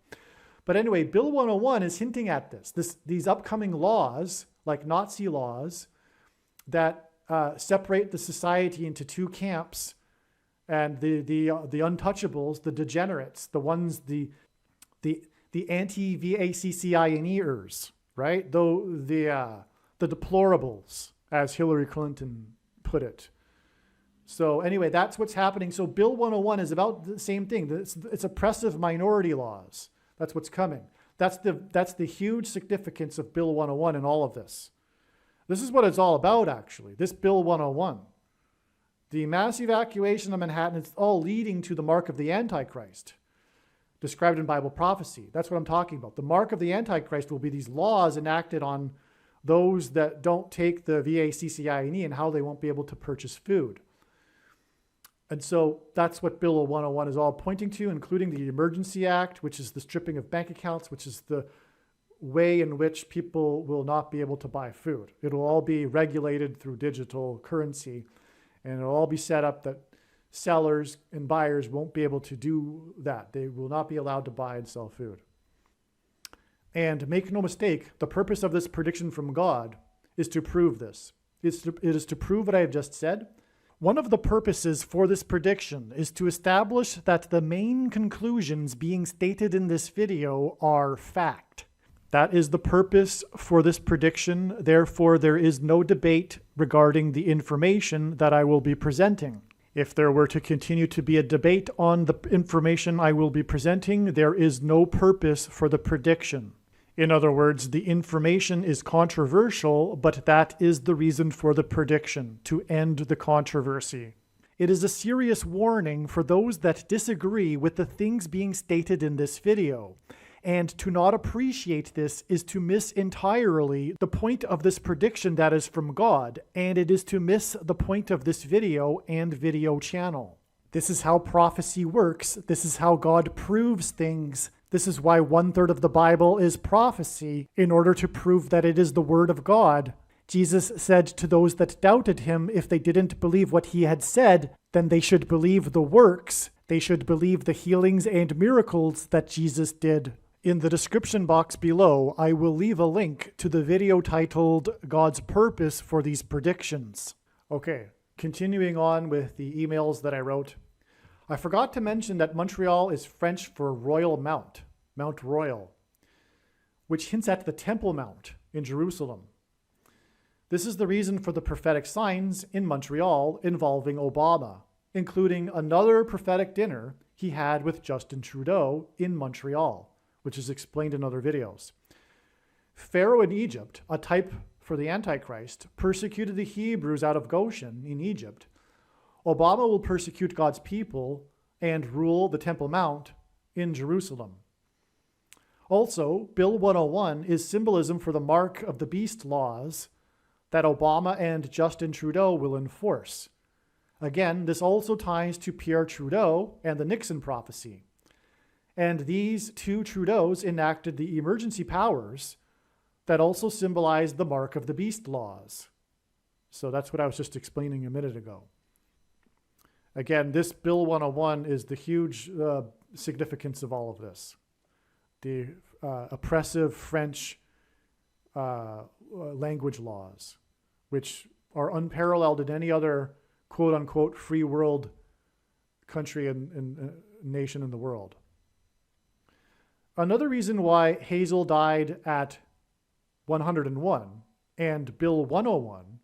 But anyway, Bill 101 is hinting at these upcoming laws, like Nazi laws, that separate the society into two camps, and the untouchables, the degenerates, the ones, the anti-VACCINEers, right? The deplorables, as Hillary Clinton put it. So anyway, that's what's happening. So Bill 101 is about the same thing. It's oppressive minority laws. That's what's coming. That's the huge significance of Bill 101 in all of this. This is what it's all about, actually, this Bill 101. The mass evacuation of Manhattan, it's all leading to the mark of the Antichrist, described in Bible prophecy. That's what I'm talking about. The mark of the Antichrist will be these laws enacted on those that don't take the VACCINE and how they won't be able to purchase food. And so that's what Bill 101 is all pointing to, including the Emergency Act, which is the stripping of bank accounts, which is way in which people will not be able to buy food. It'll all be regulated through digital currency, and it'll all be set up that sellers and buyers won't be able to do that. They will not be allowed to buy and sell food. And make no mistake, the purpose of this prediction from God is to prove this. It is to prove what I have just said. One of the purposes for this prediction is to establish that the main conclusions being stated in this video are fact. That is the purpose for this prediction. Therefore, there is no debate regarding the information that I will be presenting. If there were to continue to be a debate on the information I will be presenting, there is no purpose for the prediction. In other words, the information is controversial, but that is the reason for the prediction, to end the controversy. It is a serious warning for those that disagree with the things being stated in this video. And to not appreciate this is to miss entirely the point of this prediction that is from God, and it is to miss the point of this video and video channel. This is how prophecy works. This is how God proves things. This is why 1/3 of the Bible is prophecy, in order to prove that it is the Word of God. Jesus said to those that doubted him, if they didn't believe what he had said, then they should believe the works. They should believe the healings and miracles that Jesus did. In the description box below, I will leave a link to the video titled God's Purpose for These Predictions. Okay, continuing on with the emails that I wrote. I forgot to mention that Montreal is French for Royal Mount, Mount Royal, which hints at the Temple Mount in Jerusalem. This is the reason for the prophetic signs in Montreal involving Obama, including another prophetic dinner he had with Justin Trudeau in Montreal, which is explained in other videos. Pharaoh in Egypt, a type for the Antichrist, persecuted the Hebrews out of Goshen in Egypt. Obama will persecute God's people and rule the Temple Mount in Jerusalem. Also, Bill 101 is symbolism for the mark of the beast laws that Obama and Justin Trudeau will enforce. Again, this also ties to Pierre Trudeau and the Nixon prophecy. And these two Trudeaus enacted the emergency powers that also symbolize the mark of the beast laws. So that's what I was just explaining a minute ago. Again, this Bill 101 is the huge significance of all of this. The oppressive French language laws, which are unparalleled in any other quote-unquote free world country and nation in the world. Another reason why Hazel died at 101 and Bill 101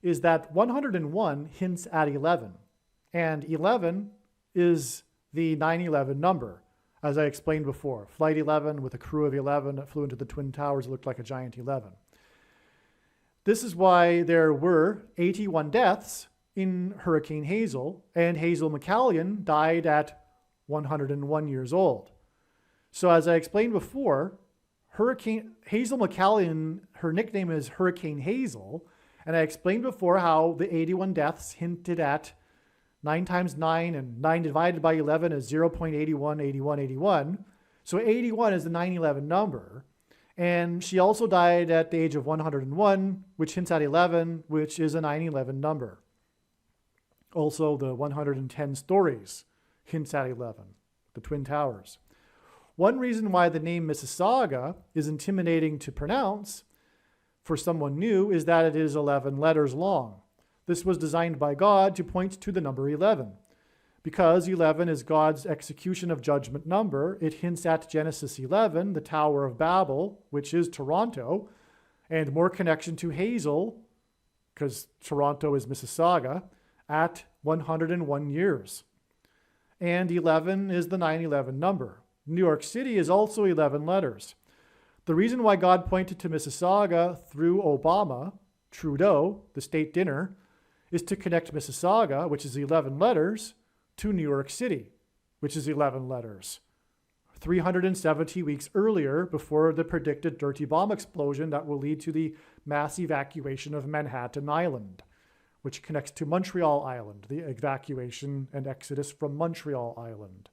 is that 101 hints at 11. And 11 is the 9/11 number. As I explained before, Flight 11 with a crew of 11 that flew into the Twin Towers looked like a giant 11. This is why there were 81 deaths in Hurricane Hazel, and Hazel McCallion died at 101 years old. So as I explained before, Hazel McCallion, her nickname is Hurricane Hazel, and I explained before how the 81 deaths hinted at 9 times 9, and 9 divided by 11 is 0.818181. So 81 is the 9/11 number. And she also died at the age of 101, which hints at 11, which is a 9/11 number. Also, the 110 stories hints at 11, the Twin Towers. One reason why the name Mississauga is intimidating to pronounce for someone new is that it is 11 letters long. This was designed by God to point to the number 11. Because 11 is God's execution of judgment number, it hints at Genesis 11, the Tower of Babel, which is Toronto, and more connection to Hazel, because Toronto is Mississauga, at 101 years. And 11 is the 9/11 number. New York City is also 11 letters. The reason why God pointed to Mississauga through Obama, Trudeau, the state dinner, is to connect Mississauga, which is 11 letters, to New York City, which is 11 letters. 370 weeks earlier, before the predicted dirty bomb explosion that will lead to the mass evacuation of Manhattan Island, which connects to Montreal Island, the evacuation and exodus from Montreal Island.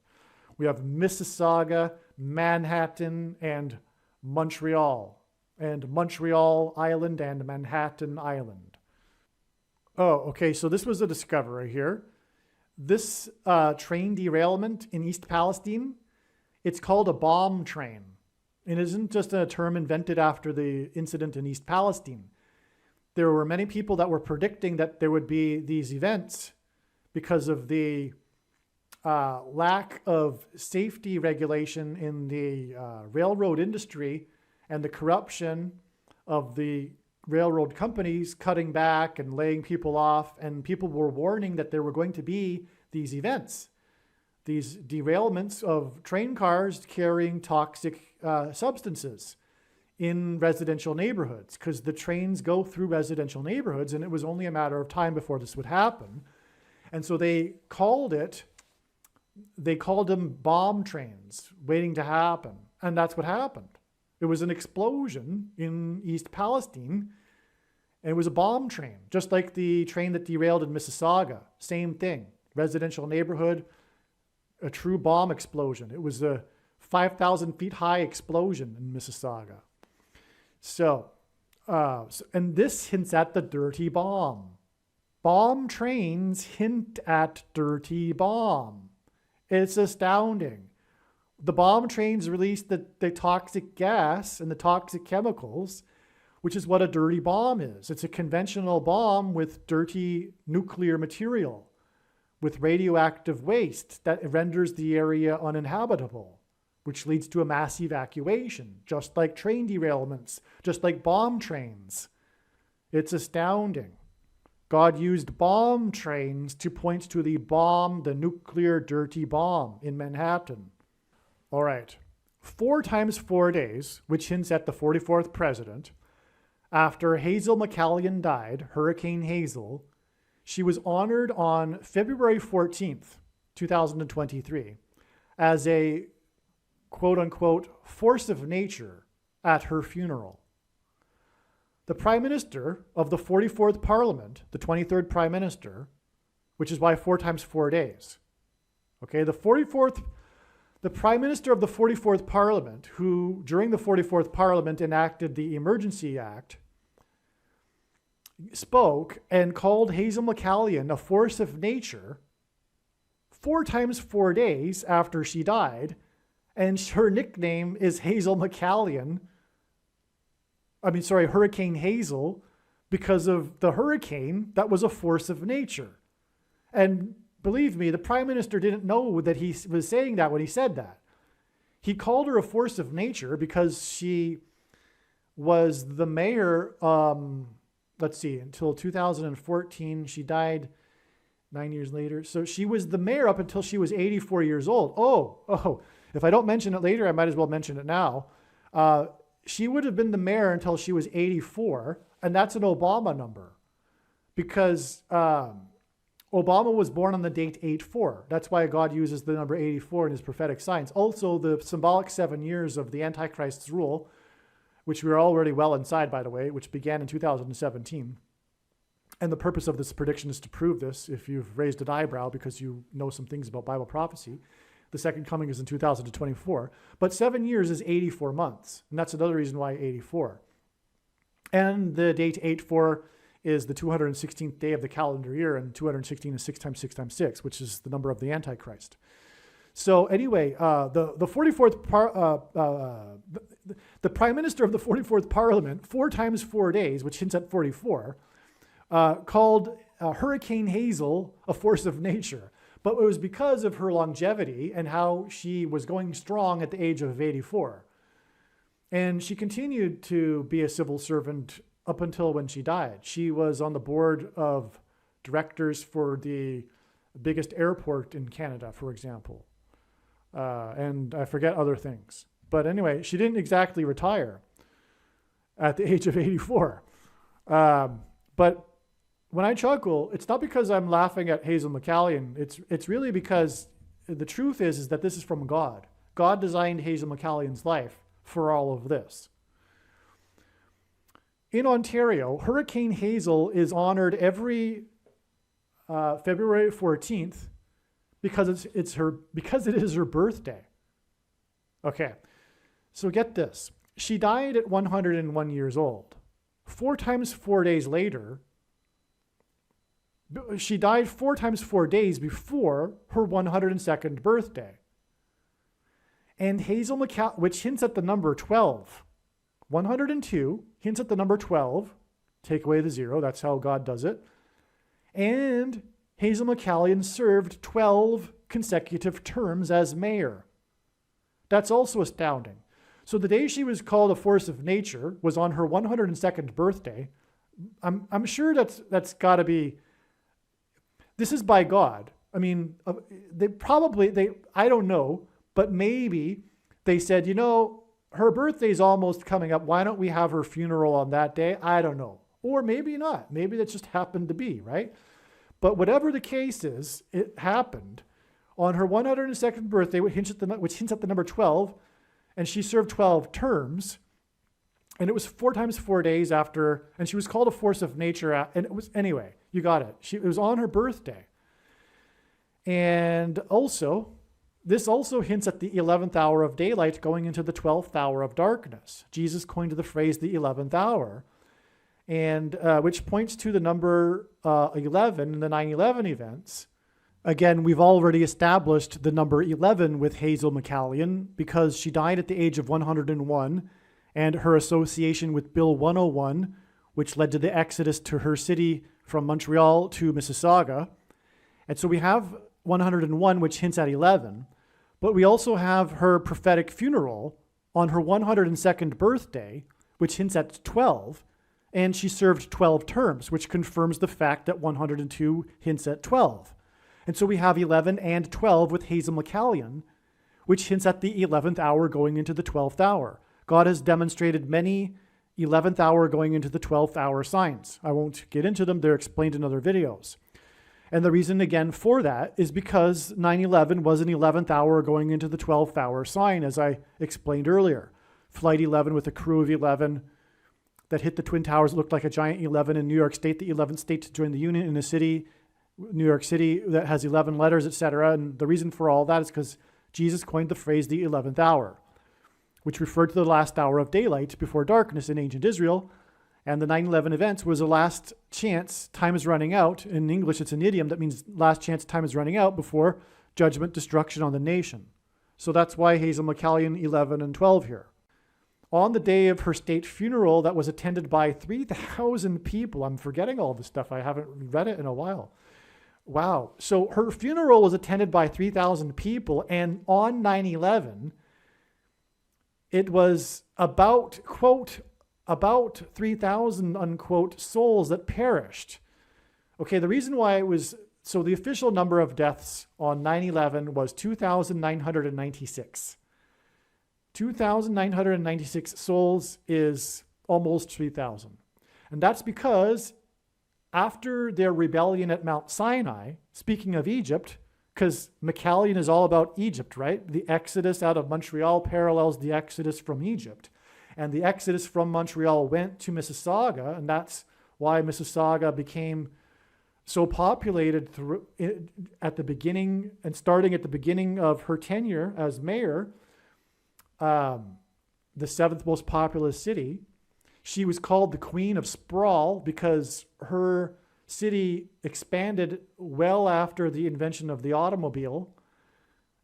We have Mississauga, Manhattan, and Montreal, and Montreal Island and Manhattan Island. Oh, okay, so this was a discovery here. This train derailment in East Palestine, it's called a bomb train. It isn't just a term invented after the incident in East Palestine. There were many people that were predicting that there would be these events because of the lack of safety regulation in the railroad industry and the corruption of the railroad companies cutting back and laying people off. And people were warning that there were going to be these events, these derailments of train cars carrying toxic substances in residential neighborhoods, because the trains go through residential neighborhoods, and it was only a matter of time before this would happen. And so they called them bomb trains waiting to happen. And that's what happened. It was an explosion in East Palestine, and it was a bomb train, just like the train that derailed in Mississauga. Same thing, residential neighborhood, a true bomb explosion. It was a 5,000 feet high explosion in Mississauga. And this hints at the dirty bomb. Bomb trains hint at dirty bomb. It's astounding. The bomb trains release the toxic gas and the toxic chemicals, which is what a dirty bomb is. It's a conventional bomb with dirty nuclear material, with radioactive waste that renders the area uninhabitable, which leads to a mass evacuation, just like train derailments, just like bomb trains. It's astounding. God used bomb trains to point to the bomb, the nuclear dirty bomb in Manhattan. All right, 4 times 4 days, which hints at the 44th president, after Hazel McCallion died, Hurricane Hazel, she was honored on February 14th, 2023, as a quote-unquote force of nature at her funeral. The Prime Minister of the 44th Parliament, the 23rd Prime Minister, which is why 4 times 4 days. Okay, the Prime Minister of the 44th Parliament, who during the 44th Parliament enacted the Emergency Act, spoke and called Hazel McCallion a force of nature 4 times 4 days after she died, and her nickname is Hurricane Hazel, because of the hurricane that was a force of nature. And believe me, the Prime Minister didn't know that he was saying that when he said that. He called her a force of nature because she was the mayor, until 2014. She died 9 years later. So she was the mayor up until she was 84 years old. Oh, if I don't mention it later, I might as well mention it now. She would have been the mayor until she was 84, and that's an Obama number, because Obama was born on the date 8/4. That's why God uses the number 84 in his prophetic signs. Also, the symbolic 7 years of the Antichrist's rule, which we are already well inside, by the way, which began in 2017. And the purpose of this prediction is to prove this, if you've raised an eyebrow because you know some things about Bible prophecy. The second coming is in 2024. But 7 years is 84 months. And that's another reason why 84. And the date 8/4 is the 216th day of the calendar year, and 216 is 6 times 6 times 6, which is the number of the Antichrist. So anyway, the Prime Minister of the 44th Parliament, 4 times 4 days, which hints at 44, called Hurricane Hazel a force of nature. But it was because of her longevity and how she was going strong at the age of 84. And she continued to be a civil servant up until when she died. She was on the board of directors for the biggest airport in Canada, for example. And I forget other things. But anyway, she didn't exactly retire at the age of 84. But when I chuckle, it's not because I'm laughing at Hazel McCallion. It's really because the truth is that this is from God. God designed Hazel McCallion's life for all of this. In Ontario, Hurricane Hazel is honored every February 14th because it is her birthday. Okay, so get this. she died at 101 years old. 4 times 4 days later, she died 4 times 4 days before her 102nd birthday. And Hazel McCallion, which hints at the number 12. 102 hints at the number 12. Take away the 0. That's how God does it. And Hazel McCallion served 12 consecutive terms as mayor. That's also astounding. So the day she was called a force of nature was on her 102nd birthday. I'm sure that's got to be. This is by God. I mean, I don't know, but maybe they said, her birthday's almost coming up. Why don't we have her funeral on that day? I don't know. Or maybe not. Maybe that just happened to be, right? But whatever the case is, it happened on her 102nd birthday, which hints at the number 12, and she served 12 terms. And it was 4 times 4 days after, and she was called a force of nature. And it was, anyway, you got it. It was on her birthday. And also, this also hints at the 11th hour of daylight going into the 12th hour of darkness. Jesus coined the phrase the 11th hour, and which points to the number 11 in the 9/11 events. Again, we've already established the number 11 with Hazel McCallion because she died at the age of 101, and her association with Bill 101, which led to the exodus to her city from Montreal to Mississauga. And so we have 101, which hints at 11, but we also have her prophetic funeral on her 102nd birthday, which hints at 12, and she served 12 terms, which confirms the fact that 102 hints at 12. And so we have 11 and 12 with Hazel McCallion, which hints at the 11th hour going into the 12th hour. God has demonstrated many 11th hour going into the 12th hour signs. I won't get into them. They're explained in other videos. And the reason, again, for that is because 9/11 was an 11th hour going into the 12th hour sign, as I explained earlier. Flight 11 with a crew of 11 that hit the Twin Towers looked like a giant 11 in New York State, the 11th state to join the Union in a city, New York City, that has 11 letters, etc. And the reason for all that is because Jesus coined the phrase the 11th hour, which referred to the last hour of daylight before darkness in ancient Israel. And the 9/11 events was a last chance, time is running out. In English, it's an idiom that means last chance, time is running out before judgment, destruction on the nation. So that's why Hazel McCallion 11 and 12 here. On the day of her state funeral that was attended by 3,000 people, I'm forgetting all this stuff. I haven't read it in a while. Wow. So her funeral was attended by 3,000 people, and on 9/11, it was about, quote, about 3,000, unquote, souls that perished. Okay, the reason why it was, so the official number of deaths on 9/11 was 2,996. 2,996 souls is almost 3,000. And that's because after their rebellion at Mount Sinai, speaking of Egypt, because McCallion is all about Egypt, right? The exodus out of Montreal parallels the exodus from Egypt. And the exodus from Montreal went to Mississauga, and that's why Mississauga became so populated at the beginning, and starting at the beginning of her tenure as mayor, the 7th most populous city. She was called the Queen of Sprawl because her city expanded well after the invention of the automobile.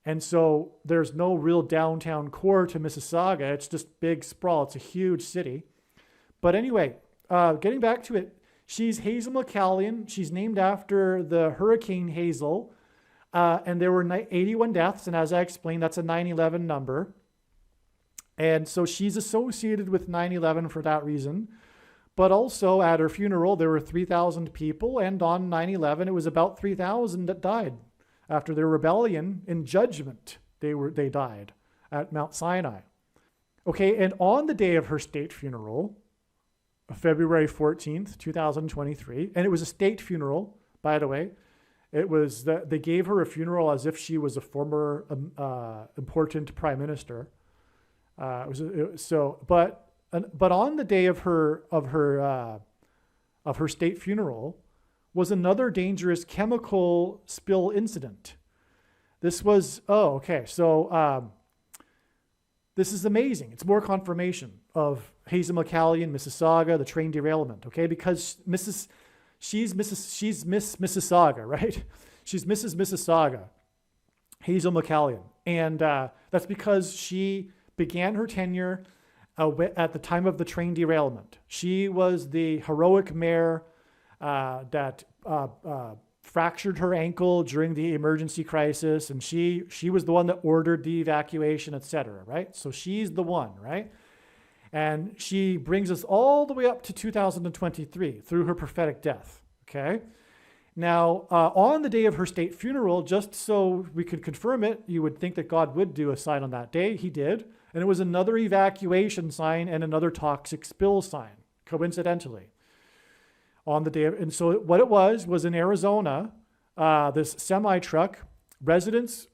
And so there's no real downtown core to Mississauga. It's just big sprawl. It's a huge city. But anyway, getting back to it, she's Hazel McCallion. She's named after the Hurricane Hazel. And there were 81 deaths. And as I explained, that's a 9/11 number. And so she's associated with 9/11 for that reason. But also at her funeral, there were 3,000 people. And on 9/11, it was about 3,000 that died. After their rebellion in judgment, they died at Mount Sinai. Okay, and on the day of her state funeral, February 14th, 2023, and it was a state funeral, by the way. It was that they gave her a funeral as if she was a former important prime minister. But on the day of her state funeral was another dangerous chemical spill incident. This was, so This is amazing. It's more confirmation of Hazel McCallion, Mississauga, the train derailment, okay? Because she's Miss Mississauga, right? She's Mrs. Mississauga, Hazel McCallion. And that's because she began her tenure at the time of the train derailment. She was the heroic mayor that fractured her ankle during the emergency crisis, and she was the one that ordered the evacuation, etc., right? So she's the one, right? And she brings us all the way up to 2023 through her prophetic death, okay? Now, on the day of her state funeral, just so we could confirm it, you would think that God would do a sign on that day. He did. And it was another evacuation sign and another toxic spill sign, coincidentally. On the day of, and so what it was in Arizona, this semi-truck, residents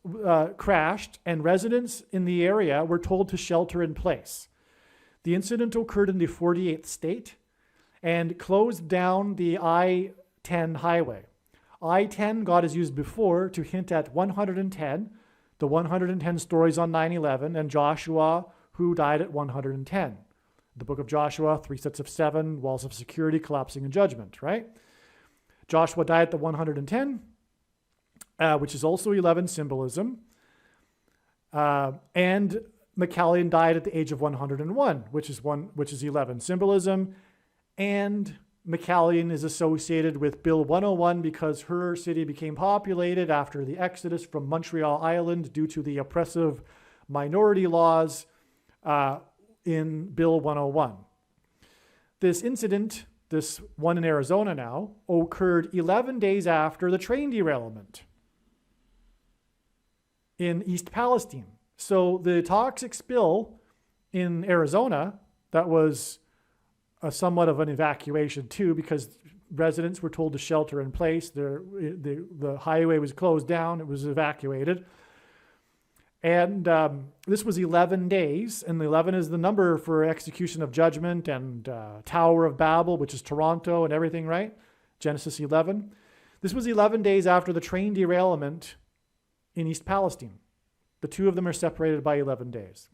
crashed, and residents in the area were told to shelter in place. The incident occurred in the 48th state and closed down the I-10 highway. I-10, God has used before to hint at 110, the 110 stories on 9/11, and Joshua, who died at 110. The book of Joshua, 3 sets of 7, walls of security, collapsing in judgment, right? Joshua died at the 110, which is also 11 symbolism. And McCallion died at the age of 101, which is 11 symbolism. And McCallion is associated with Bill 101 because her city became populated after the exodus from Montreal Island due to the oppressive minority laws in Bill 101. This incident, this one in Arizona now, occurred 11 days after the train derailment in East Palestine. So the toxic spill in Arizona, that was somewhat of an evacuation too, because residents were told to shelter in place. The highway was closed down. It was evacuated. And this was 11 days, and 11 is the number for execution of judgment and Tower of Babel, which is Toronto and everything, right? Genesis 11. This was 11 days after the train derailment in East Palestine. The two of them are separated by 11 days.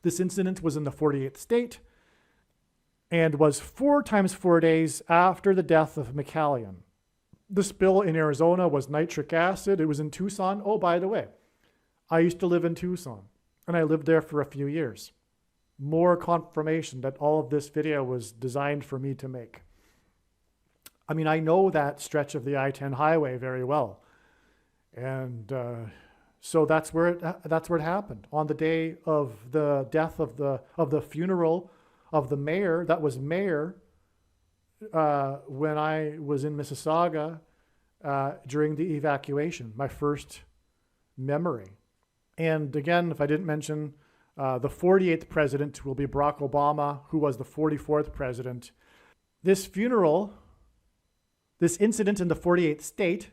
This incident was in the 48th state and was 4 times 4 days after the death of McCallion. The spill in Arizona was nitric acid. It was in Tucson. Oh, by the way, I used to live in Tucson, and I lived there for a few years. More confirmation that all of this video was designed for me to make. I mean, I know that stretch of the I-10 highway very well. And so that's where it happened. On the day of the death of the funeral of the mayor, that was mayor, when I was in Mississauga during the evacuation, my first memory. And again, if I didn't mention, the 48th president will be Barack Obama, who was the 44th president. This funeral, this incident in the 48th state,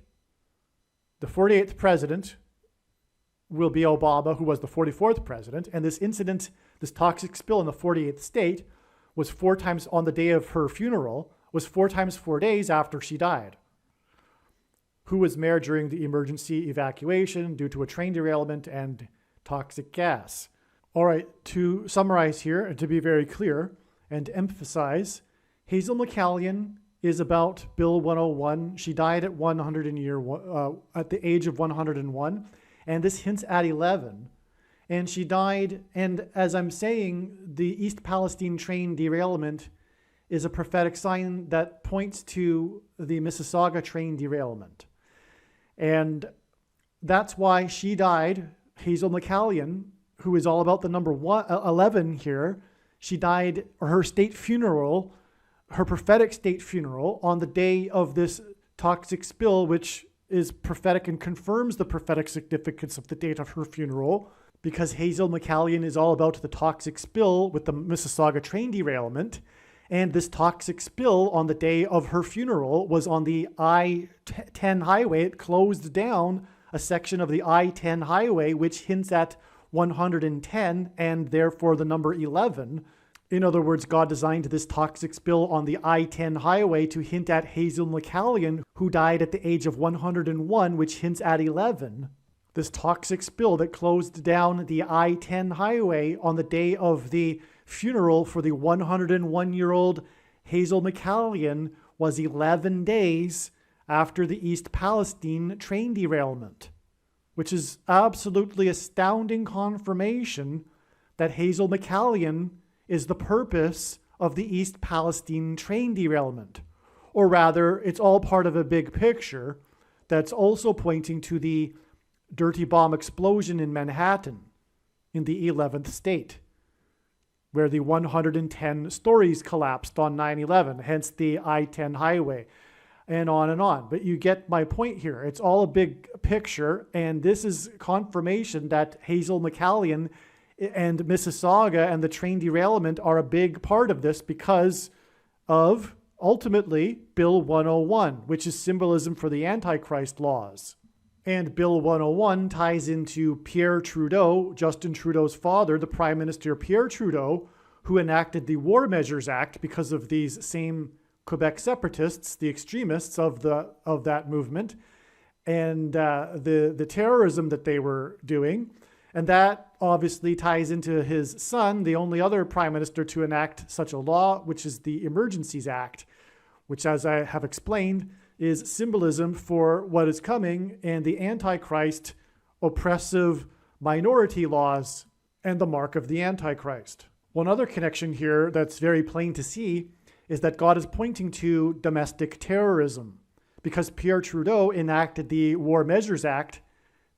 the 48th president will be Obama, who was the 44th president. And this incident, this toxic spill in the 48th state, was 4 times on the day of her funeral, was 4 times 4 days after she died. Who was mayor during the emergency evacuation due to a train derailment and toxic gas. All right, to summarize here and to be very clear and to emphasize, Hazel McCallion is about Bill 101. She died at at the age of 101, and this hints at 11. And she died, and as I'm saying, the East Palestine train derailment is a prophetic sign that points to the Mississauga train derailment. And that's why she died, Hazel McCallion, who is all about the number 11 here. She died, her state funeral, her prophetic state funeral, on the day of this toxic spill, which is prophetic and confirms the prophetic significance of the date of her funeral, because Hazel McCallion is all about the toxic spill with the Mississauga train derailment. And this toxic spill on the day of her funeral was on the I-10 highway. It closed down a section of the I-10 highway, which hints at 110 and therefore the number 11. In other words, God designed this toxic spill on the I-10 highway to hint at Hazel McCallion, who died at the age of 101, which hints at 11. this toxic spill that closed down the I-10 highway on the day of the funeral for the 101-year-old Hazel McCallion was 11 days after the East Palestine train derailment, which is absolutely astounding confirmation that Hazel McCallion is the purpose of the East Palestine train derailment. Or rather, it's all part of a big picture that's also pointing to the dirty bomb explosion in Manhattan in the 11th state, where the 110 stories collapsed on 9/11, hence the I-10 highway, and on and on. But you get my point here. It's all a big picture, and this is confirmation that Hazel McCallion and Mississauga and the train derailment are a big part of this because of, ultimately, Bill 101, which is symbolism for the Antichrist laws. And Bill 101 ties into Pierre Trudeau, Justin Trudeau's father, the Prime Minister Pierre Trudeau, who enacted the War Measures Act because of these same Quebec separatists, the extremists of that movement, and the terrorism that they were doing. And that obviously ties into his son, the only other prime minister to enact such a law, which is the Emergencies Act, which, as I have explained, is symbolism for what is coming and the Antichrist oppressive minority laws and the mark of the Antichrist. One other connection here that's very plain to see is that God is pointing to domestic terrorism, because Pierre Trudeau enacted the War Measures Act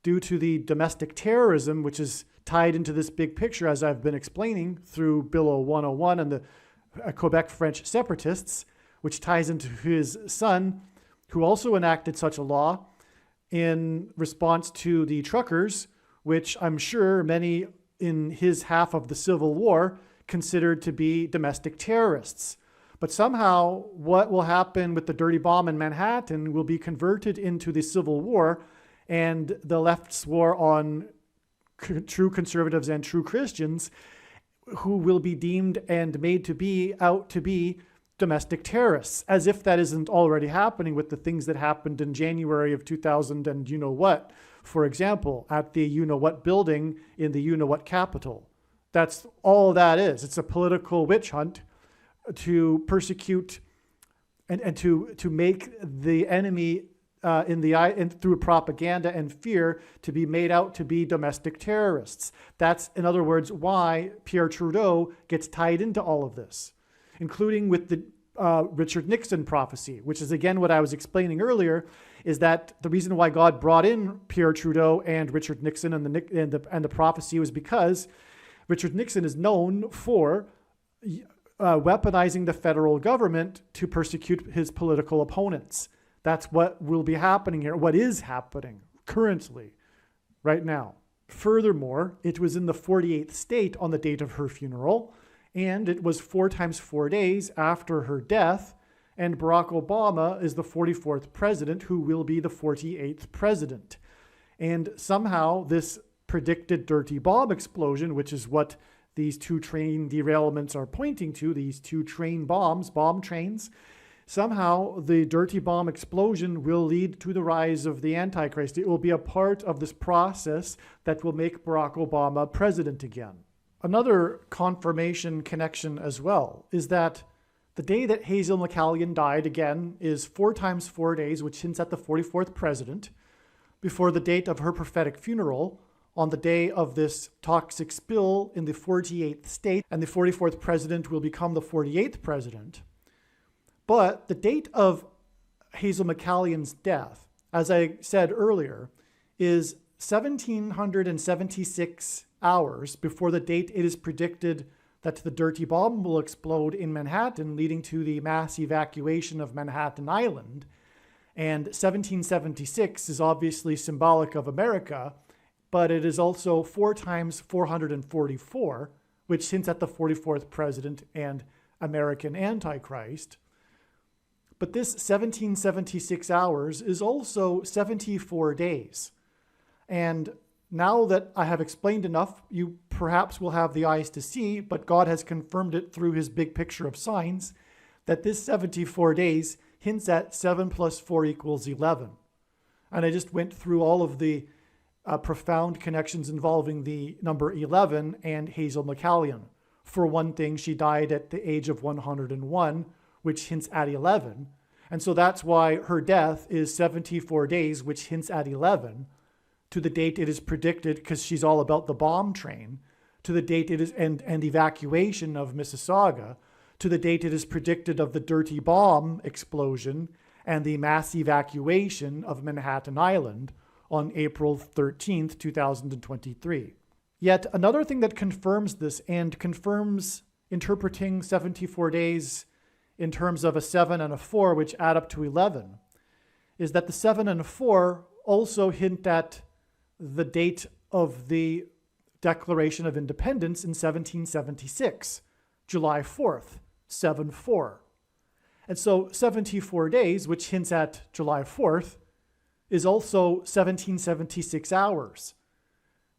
due to the domestic terrorism, which is tied into this big picture, as I've been explaining, through Bill 101 and the Quebec French separatists, which ties into his son, who also enacted such a law in response to the truckers, which I'm sure many in his half of the Civil War considered to be domestic terrorists. But somehow what will happen with the dirty bomb in Manhattan will be converted into the Civil War and the left's war on true conservatives and true Christians, who will be deemed and made to be out to be domestic terrorists, as if that isn't already happening with the things that happened in January of 2000 and you know what, for example, at the you know what building in the you know what Capitol. That's all that is. It's a political witch hunt to persecute and to make the enemy through propaganda and fear to be made out to be domestic terrorists. That's, in other words, why Pierre Trudeau gets tied into all of this, including with the Richard Nixon prophecy, which is again what I was explaining earlier, is that the reason why God brought in Pierre Trudeau and Richard Nixon and the prophecy was because Richard Nixon is known for weaponizing the federal government to persecute his political opponents. That's what will be happening here, what is happening currently, right now. Furthermore, it was in the 48th state on the date of her funeral, and it was 4 times 4 days after her death, and Barack Obama is the 44th president who will be the 48th president. And somehow this predicted dirty bomb explosion, which is what these 2 train derailments are pointing to, these 2 train bombs, bomb trains, somehow the dirty bomb explosion will lead to the rise of the Antichrist. It will be a part of this process that will make Barack Obama president again. Another confirmation connection as well is that the day that Hazel McCallion died, again, is 4 times 4 days, which hints at the 44th president, before the date of her prophetic funeral on the day of this toxic spill in the 48th state, and the 44th president will become the 48th president. But the date of Hazel McCallion's death, as I said earlier, is 1,776 hours before the date it is predicted that the dirty bomb will explode in Manhattan, leading to the mass evacuation of Manhattan Island. And 1776 is obviously symbolic of America, but it is also 4 times 444, which hints at the 44th president and American Antichrist. But this 1776 hours is also 74 days. And now that I have explained enough, you perhaps will have the eyes to see, but God has confirmed it through his big picture of signs, that this 74 days hints at 7 plus 4 equals 11. And I just went through all of the profound connections involving the number 11 and Hazel McCallion. For one thing, she died at the age of 101, which hints at 11. And so that's why her death is 74 days, which hints at 11, to the date it is predicted, because she's all about the bomb train, to the date it is, and evacuation of Mississauga, to the date it is predicted of the dirty bomb explosion and the mass evacuation of Manhattan Island on April 13th, 2023. Yet another thing that confirms this and confirms interpreting 74 days in terms of a 7 and a 4, which add up to 11, is that the 7 and a 4 also hint at the date of the Declaration of Independence in 1776, July 4th, 7-4. And so 74 days, which hints at July 4th, is also 1776 hours,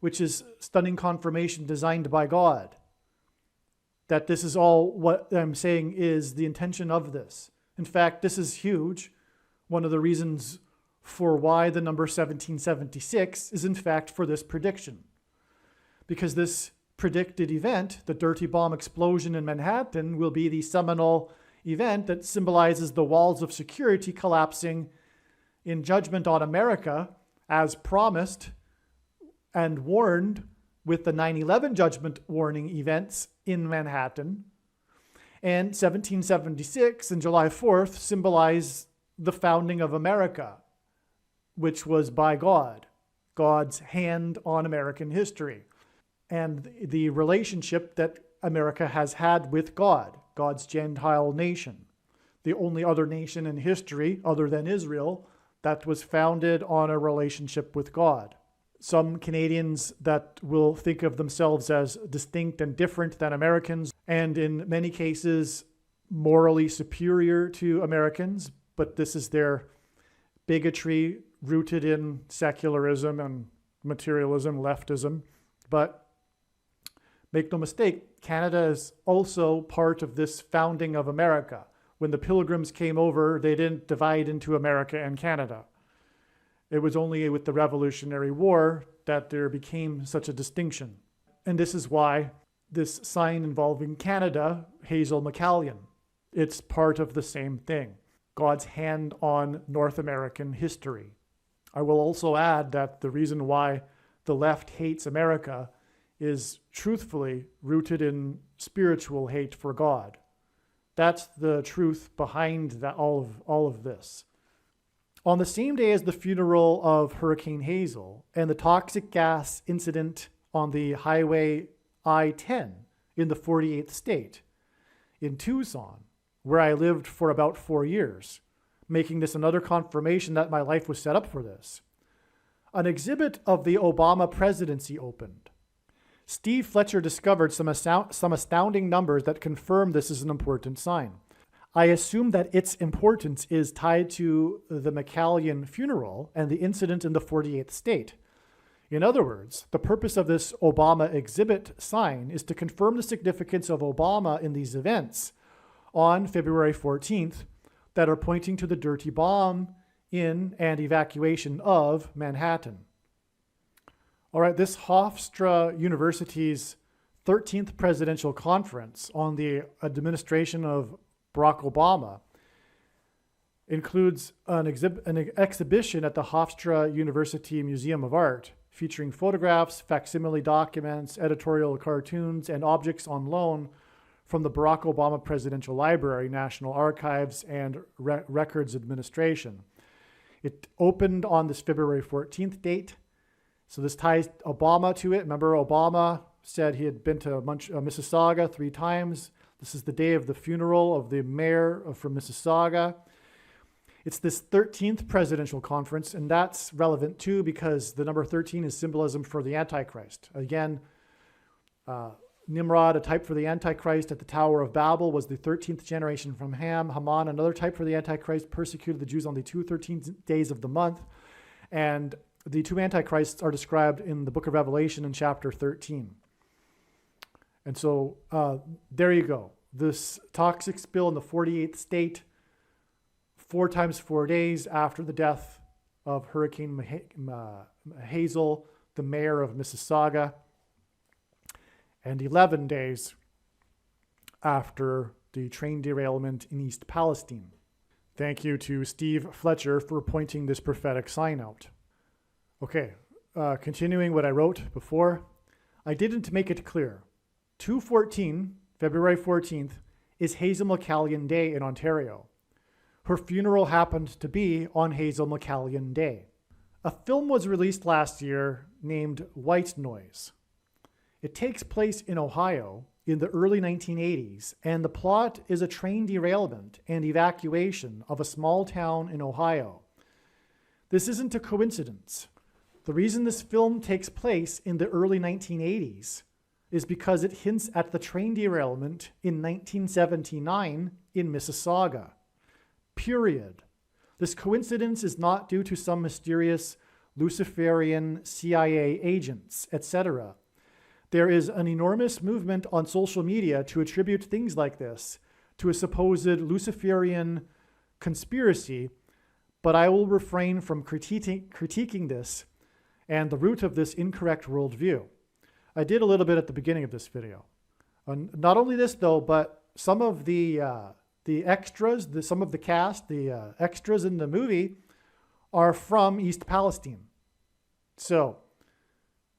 which is stunning confirmation designed by God. That this is all what I'm saying is the intention of this. In fact, this is huge. One of the reasons for why the number 1776 is in fact for this prediction. Because this predicted event, the dirty bomb explosion in Manhattan, will be the seminal event that symbolizes the walls of security collapsing in judgment on America, as promised and warned with the 9/11 judgment warning events in Manhattan. And 1776 and July 4th symbolize the founding of America, which was by God, God's hand on American history, and the relationship that America has had with God, God's Gentile nation, the only other nation in history other than Israel that was founded on a relationship with God. Some Canadians that will think of themselves as distinct and different than Americans, and in many cases morally superior to Americans, but this is their bigotry rooted in secularism and materialism, leftism. But make no mistake, Canada is also part of this founding of America. When the Pilgrims came over, they didn't divide into America and Canada. It was only with the Revolutionary War that there became such a distinction. And this is why this sign involving Canada, Hazel McCallion, it's part of the same thing, God's hand on North American history. I will also add that the reason why the left hates America is truthfully rooted in spiritual hate for God. That's the truth behind all of this. On the same day as the funeral of Hurricane Hazel and the toxic gas incident on the Highway I-10 in the 48th state, in Tucson, where I lived for about 4 years, making this another confirmation that my life was set up for this, an exhibit of the Obama presidency opened. Steve Fletcher discovered some astounding numbers that confirm this is an important sign. I assume that its importance is tied to the McCallion funeral and the incident in the 48th state. In other words, the purpose of this Obama exhibit sign is to confirm the significance of Obama in these events on February 14th that are pointing to the dirty bomb in and evacuation of Manhattan. All right, this Hofstra University's 13th presidential conference on the administration of Barack Obama includes an exhibition at the Hofstra University Museum of Art featuring photographs, facsimile documents, editorial cartoons, and objects on loan from the Barack Obama Presidential Library, National Archives, and Records Administration. It opened on this February 14th date. So this ties Obama to it. Remember, Obama said he had been to Mississauga 3 times. This is the day of the funeral of the mayor from Mississauga. It's this 13th presidential conference, and that's relevant too because the number 13 is symbolism for the Antichrist. Again, Nimrod, a type for the Antichrist at the Tower of Babel, was the 13th generation from Ham. Haman, another type for the Antichrist, persecuted the Jews on the 2 13th days of the month. And the 2 Antichrists are described in the book of Revelation in chapter 13. And so there you go. This toxic spill in the 48th state, 4 times 4 days after the death of Hurricane Hazel, the mayor of Mississauga, and 11 days after the train derailment in East Palestine. Thank you to Steve Fletcher for pointing this prophetic sign out. Okay, continuing what I wrote before, I didn't make it clear. 2/14, February 14th, is Hazel McCallion Day in Ontario. Her funeral happened to be on Hazel McCallion Day. A film was released last year named White Noise. It takes place in Ohio in the early 1980s, and the plot is a train derailment and evacuation of a small town in Ohio. This isn't a coincidence. The reason this film takes place in the early 1980s is because it hints at the train derailment in 1979 in Mississauga. Period. This coincidence is not due to some mysterious Luciferian CIA agents, etc. There is an enormous movement on social media to attribute things like this to a supposed Luciferian conspiracy, but I will refrain from critiquing this and the root of this incorrect worldview. I did a little bit at the beginning of this video. Not only this though, but some of the extras, some of the cast, the extras in the movie are from East Palestine. So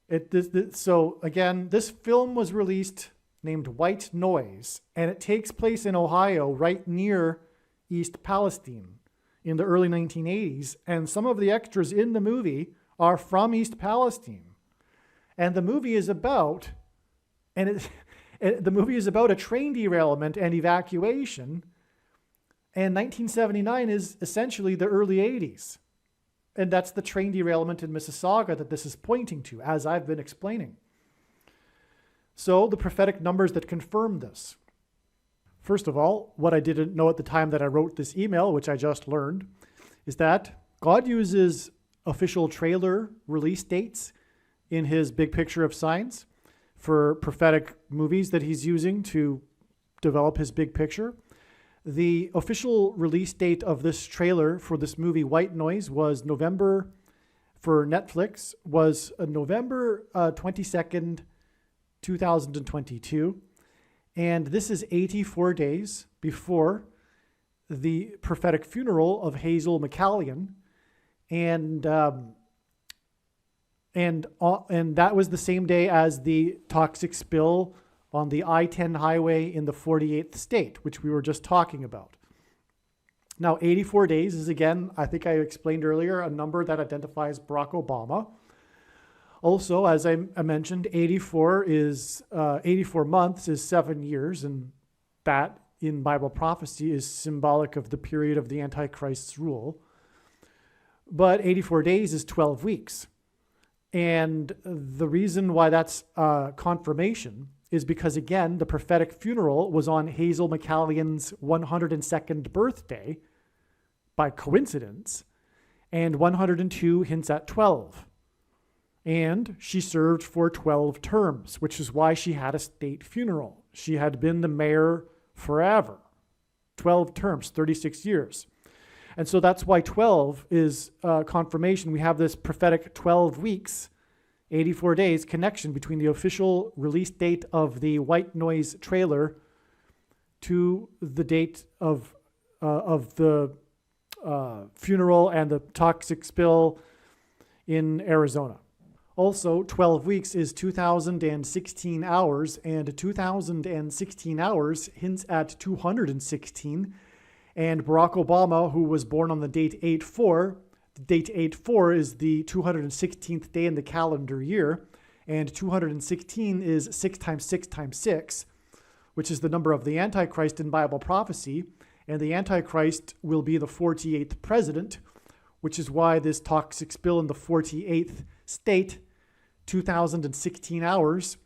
again, this film was released named White Noise, and it takes place in Ohio right near East Palestine in the early 1980s. And some of the extras in the movie are from East Palestine. And the movie is about, the movie is about a train derailment and evacuation. And 1979 is essentially the early 80s. And that's the train derailment in Mississauga that this is pointing to, as I've been explaining. So the prophetic numbers that confirm this. First of all, what I didn't know at the time that I wrote this email, which I just learned, is that God uses official trailer release dates in his big picture of signs for prophetic movies that he's using to develop his big picture. The official release date of this trailer for this movie, White Noise, was for Netflix, was November 22nd, 2022. And this is 84 days before the prophetic funeral of Hazel McCallion. And that was the same day as the toxic spill on the I-10 highway in the 48th state, which we were just talking about. Now, 84 days is, again, I think I explained earlier, a number that identifies Barack Obama. Also, as I mentioned, 84 months is 7 years, and that in Bible prophecy is symbolic of the period of the Antichrist's rule. But 84 days is 12 weeks. And the reason why that's confirmation is because, again, the prophetic funeral was on Hazel McCallion's 102nd birthday by coincidence, and 102 hints at 12. And she served for 12 terms, which is why she had a state funeral. She had been the mayor forever. 12 terms, 36 years. And so that's why 12 is confirmation. We have this prophetic 12 weeks, 84 days connection between the official release date of the White Noise trailer to the date of the funeral and the toxic spill in Arizona. Also, 12 weeks is 2,016 hours, and 2,016 hours hints at 216. And Barack Obama, who was born on the date 8/4, the date 8/4 is the 216th day in the calendar year, and 216 is 6 times 6 times 6, which is the number of the Antichrist in Bible prophecy, and the Antichrist will be the 48th president, which is why this toxic spill in the 48th state, 2,016 hours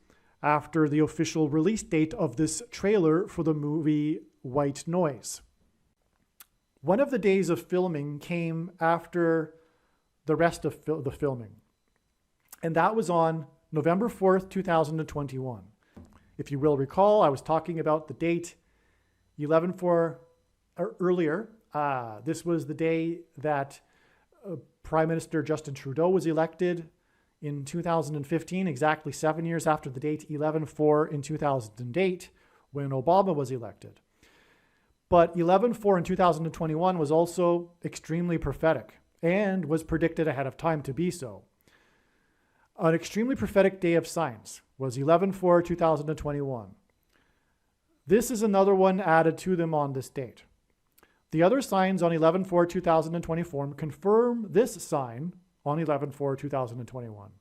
after the official release date of this trailer for the movie White Noise. One of the days of filming came after the rest of the filming, and that was on November 4th, 2021. If you will recall, I was talking about the date 11/4 earlier. This was the day that Prime Minister Justin Trudeau was elected in 2015, exactly 7 years after the date 11/4 in 2008, when Obama was elected. But 11/4 in 2021 was also extremely prophetic and was predicted ahead of time to be so. An extremely prophetic day of signs was 11/4 2021. This is another one added to them on this date. The other signs on 11/4 2024 confirm this sign on 11/4 2021.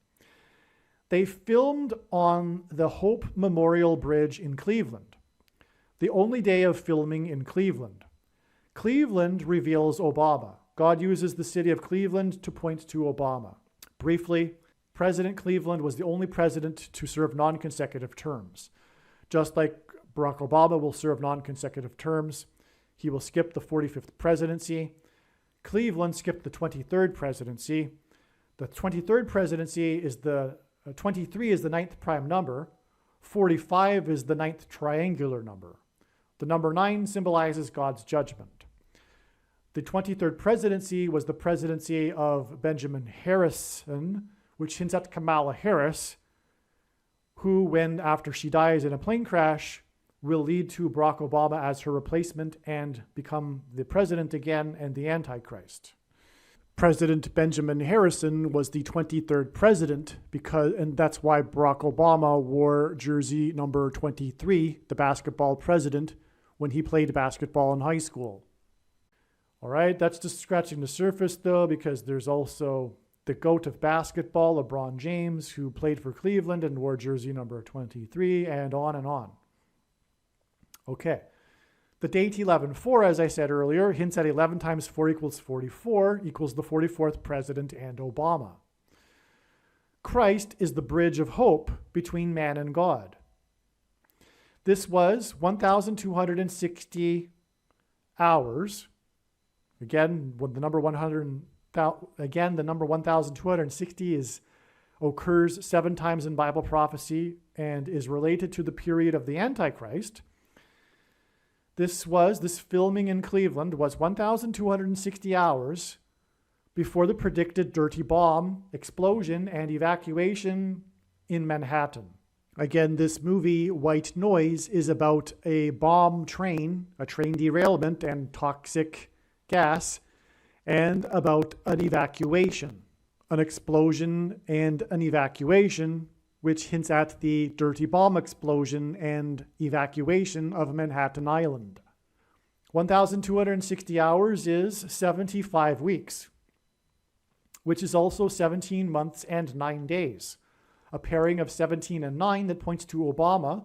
They filmed on the Hope Memorial Bridge in Cleveland, the only day of filming in Cleveland. Cleveland reveals Obama. God uses the city of Cleveland to point to Obama. Briefly, President Cleveland was the only president to serve non-consecutive terms. Just like Barack Obama will serve non-consecutive terms, he will skip the 45th presidency. Cleveland skipped the 23rd presidency. The 23rd presidency is 23 is the ninth prime number. 45 is the ninth triangular number. The number 9 symbolizes God's judgment. The 23rd presidency was the presidency of Benjamin Harrison, which hints at Kamala Harris, who, when after she dies in a plane crash, will lead to Barack Obama as her replacement and become the president again and the Antichrist. President Benjamin Harrison was the 23rd president and that's why Barack Obama wore jersey number 23, the basketball president, when he played basketball in high school. All right, that's just scratching the surface though, because there's also the GOAT of basketball, LeBron James, who played for Cleveland and wore jersey number 23, and on and on. Okay. The date 11/4, as I said earlier, hints at 11 times 4 equals 44, equals the 44th president and Obama. Christ is the bridge of hope between man and God. This was 1,260 hours. Again, when the number 1,260 occurs 7 times in Bible prophecy and is related to the period of the Antichrist. This filming in Cleveland was 1,260 hours before the predicted dirty bomb explosion and evacuation in Manhattan. Again, this movie, White Noise, is about a bomb train, a train derailment and toxic gas, and about an evacuation, an explosion and an evacuation, which hints at the dirty bomb explosion and evacuation of Manhattan Island. 1,260 hours is 75 weeks, which is also 17 months and 9 days, a pairing of 17 and 9 that points to Obama,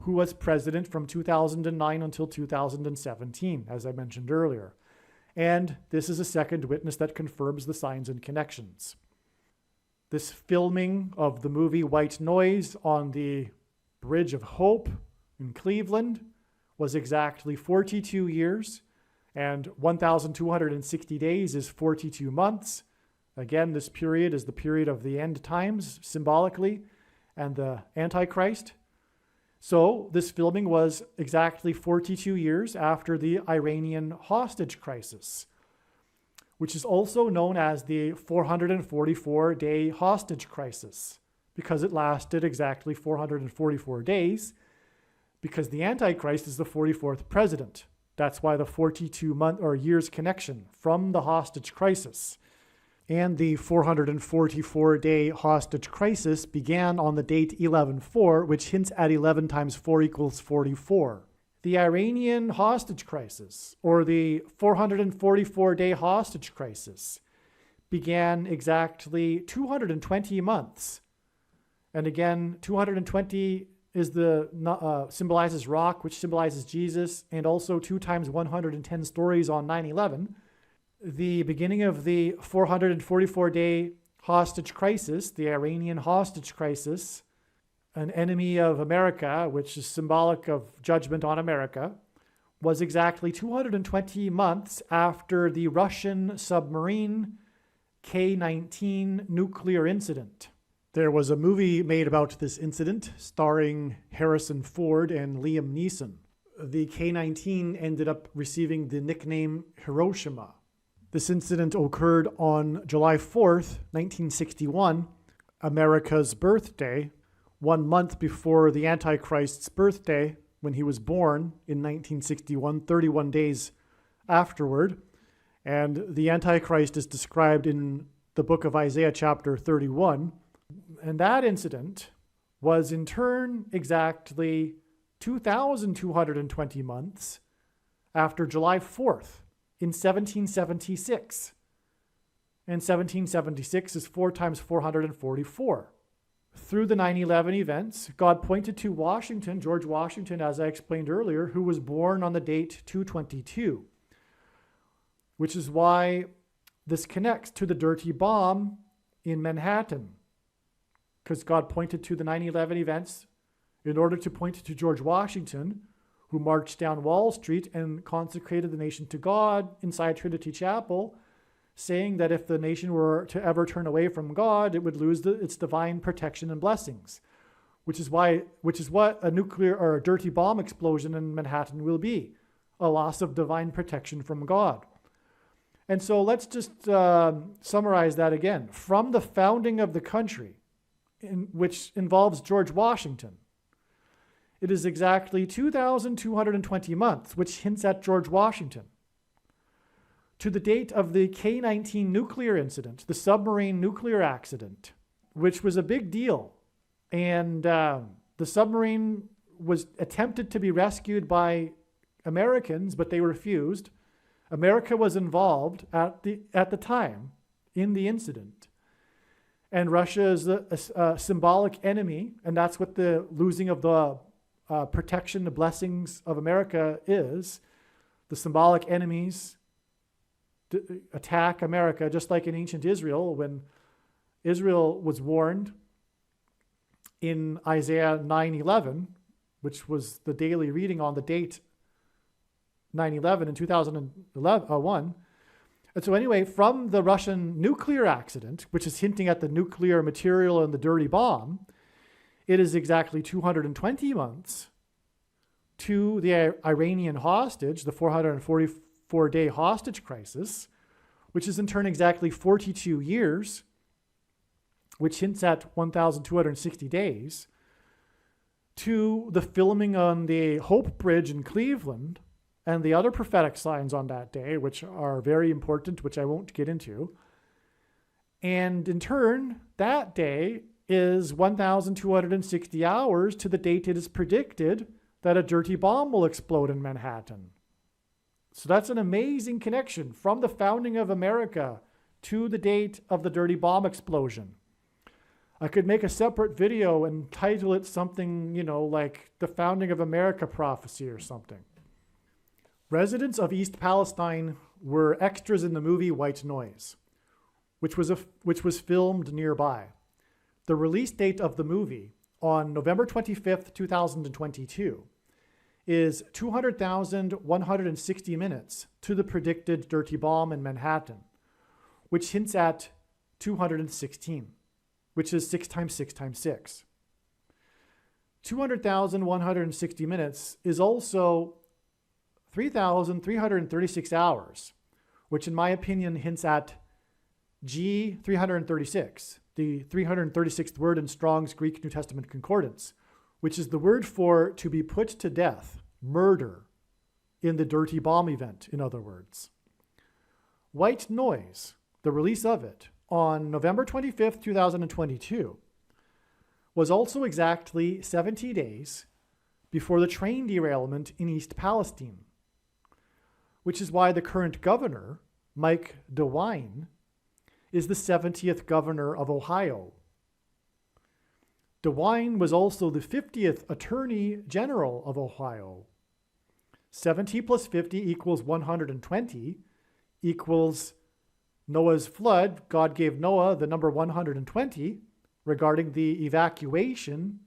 who was president from 2009 until 2017, as I mentioned earlier. And this is a second witness that confirms the signs and connections. This filming of the movie White Noise on the Bridge of Hope in Cleveland was exactly 42 years, and 1,260 days is 42 months. Again, this period is the period of the end times, symbolically, and the Antichrist. So this filming was exactly 42 years after the Iranian hostage crisis, which is also known as the 444-day hostage crisis, because it lasted exactly 444 days, because the Antichrist is the 44th president. That's why the 42-month or years connection from the hostage crisis. And the 444-day hostage crisis began on the date 11/4, which hints at 11 times 4 equals 44. The Iranian hostage crisis, or the 444-day hostage crisis, began exactly 220 months. And again, 220 is symbolizes rock, which symbolizes Jesus, and also 2 times 110 stories on 9/11. The beginning of the 444-day hostage crisis, the Iranian hostage crisis, an enemy of America, which is symbolic of judgment on America, was exactly 220 months after the Russian submarine K-19 nuclear incident. There was a movie made about this incident starring Harrison Ford and Liam Neeson. The K-19 ended up receiving the nickname Hiroshima. This incident occurred on July 4th, 1961, America's birthday, 1 month before the Antichrist's birthday, when he was born in 1961, 31 days afterward. And the Antichrist is described in the book of Isaiah chapter 31. And that incident was in turn exactly 2,220 months after July 4th in 1776. And 1776 is 4 times 444. Through the 9/11 events, God pointed to Washington, George Washington, as I explained earlier, who was born on the date 2/22, which is why this connects to the dirty bomb in Manhattan, because God pointed to the 9/11 events in order to point to George Washington, who marched down Wall Street and consecrated the nation to God inside Trinity Chapel, saying that if the nation were to ever turn away from God, it would lose its divine protection and blessings, which is what a nuclear or a dirty bomb explosion in Manhattan will be, a loss of divine protection from God. And so let's just summarize that again. From the founding of the country, which involves George Washington, it is exactly 2,220 months, which hints at George Washington, to the date of the K-19 nuclear incident, the submarine nuclear accident, which was a big deal. And the submarine was attempted to be rescued by Americans, but they refused. America was involved at the time in the incident. And Russia is a symbolic enemy, and that's what the losing of the protection, the blessings of America is. The symbolic enemies attack America, just like in ancient Israel, when Israel was warned in Isaiah 9:11, which was the daily reading on the date 9/11 in 2001. And so anyway, from the Russian nuclear accident, which is hinting at the nuclear material and the dirty bomb, it is exactly 220 months to the Iranian hostage, the 444-day hostage crisis, which is in turn exactly 42 years, which hints at 1,260 days, to the filming on the Hope Bridge in Cleveland and the other prophetic signs on that day, which are very important, which I won't get into. And in turn, that day is 1,260 hours to the date it is predicted that a dirty bomb will explode in Manhattan. So that's an amazing connection from the founding of America to the date of the dirty bomb explosion. I could make a separate video and title it something, like the founding of America prophecy or something. Residents of East Palestine were extras in the movie White Noise, which was filmed nearby. The release date of the movie on November 25th, 2022 is 200,160 minutes to the predicted dirty bomb in Manhattan, which hints at 216, which is 6 times 6 times 6. 200,160 minutes is also 3,336 hours, which in my opinion hints at G336, the 336th word in Strong's Greek New Testament Concordance, which is the word for to be put to death, murder, in the dirty bomb event, in other words. White Noise, the release of it on November 25th, 2022, was also exactly 70 days before the train derailment in East Palestine, which is why the current governor, Mike DeWine, is the 70th governor of Ohio. DeWine was also the 50th Attorney General of Ohio. 70 plus 50 equals 120 equals Noah's flood. God gave Noah the number 120 regarding the evacuation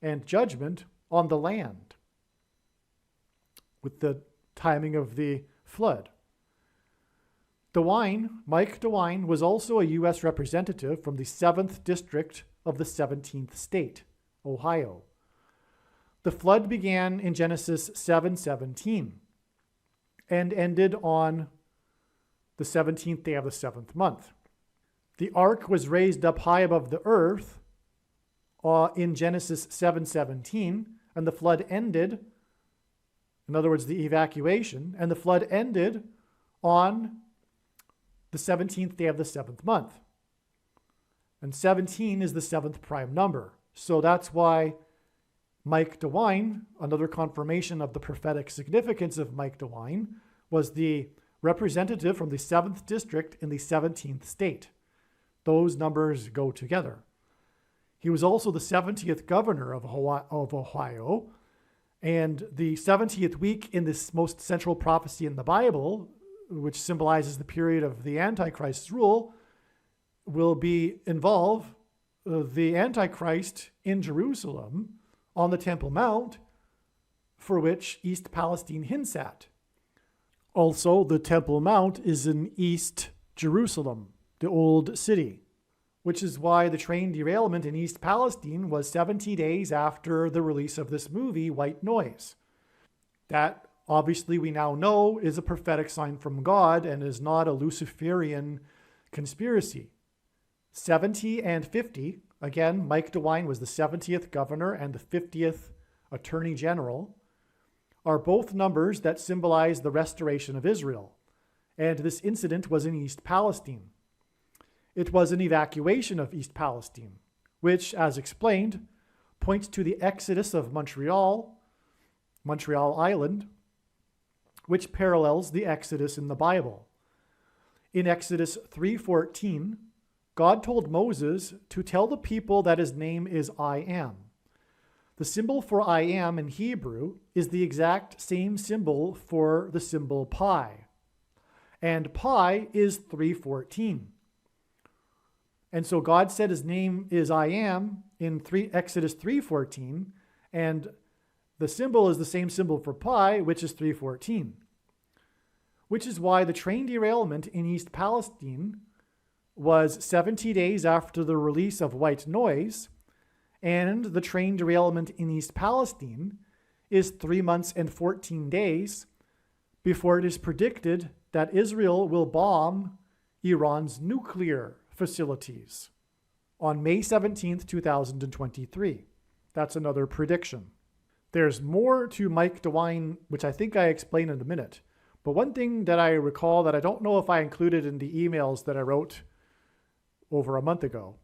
and judgment on the land with the timing of the flood. Mike DeWine, was also a U.S. representative from the 7th District of the 17th state, Ohio. The flood began in Genesis 7:17 and ended on the 17th day of the 7th month. The ark was raised up high above the earth in Genesis 7:17, and the flood ended, in other words, the evacuation, and the flood ended on the 17th day of the 7th month. And 17 is the 7th prime number. So that's why Mike DeWine, another confirmation of the prophetic significance of Mike DeWine, was the representative from the 7th district in the 17th state. Those numbers go together. He was also the 70th governor of Ohio, and the 70th week in this most central prophecy in the Bible, which symbolizes the period of the Antichrist's rule, will involve the Antichrist in Jerusalem on the Temple Mount, for which East Palestine hints at. Also, the Temple Mount is in East Jerusalem, the old city, which is why the train derailment in East Palestine was 70 days after the release of this movie, White Noise. That, obviously, we now know is a prophetic sign from God and is not a Luciferian conspiracy. 70 and 50, again, Mike DeWine was the 70th governor and the 50th attorney general, are both numbers that symbolize the restoration of Israel. And this incident was in East Palestine. It was an evacuation of East Palestine, which, as explained, points to the exodus of Montreal Island, which parallels the exodus in the Bible. In Exodus 3:14, God told Moses to tell the people that his name is I am. The symbol for I am in Hebrew is the exact same symbol for the symbol pi. And pi is 3:14. And so God said his name is I am in Exodus 3:14, and the symbol is the same symbol for pi, which is 3:14. Which is why the train derailment in East Palestine was 70 days after the release of White Noise, and the train derailment in East Palestine is 3 months and 14 days before it is predicted that Israel will bomb Iran's nuclear facilities on May 17th, 2023. That's another prediction. There's more to Mike DeWine, which I think I explain in a minute. But one thing that I recall that I don't know if I included in the emails that I wrote over a month ago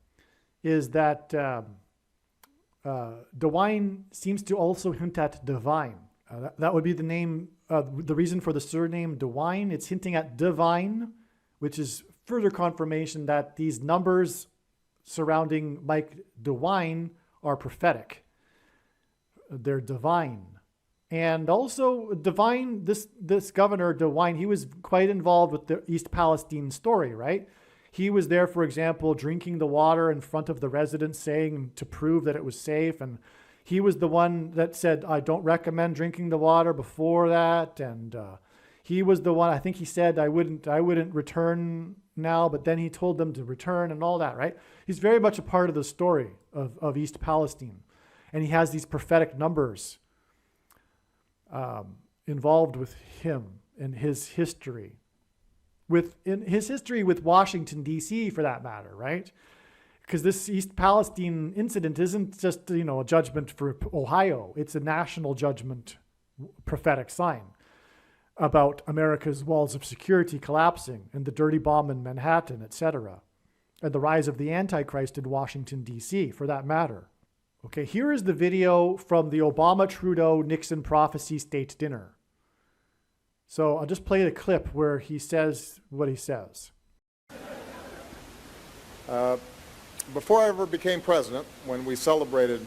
is that DeWine seems to also hint at divine. That would be the name, the reason for the surname DeWine. It's hinting at divine, which is further confirmation that these numbers surrounding Mike DeWine are prophetic. They're divine. And also divine, this governor DeWine, he was quite involved with the East Palestine story, right? He was there, for example, drinking the water in front of the residents, saying to prove that it was safe. And he was the one that said, I don't recommend drinking the water before that. And he was the one, I think he said, I wouldn't return now, but then he told them to return and all that, right? He's very much a part of the story of East Palestine. And he has these prophetic numbers involved with him in his history. In his history with Washington, D.C., for that matter, right? Because this East Palestine incident isn't just, a judgment for Ohio. It's a national judgment, prophetic sign about America's walls of security collapsing and the dirty bomb in Manhattan, etc., and the rise of the Antichrist in Washington, D.C., for that matter. Okay, here is the video from the Obama-Trudeau-Nixon prophecy state dinner. So I'll just play the clip where he says what he says. Before I ever became president, when we celebrated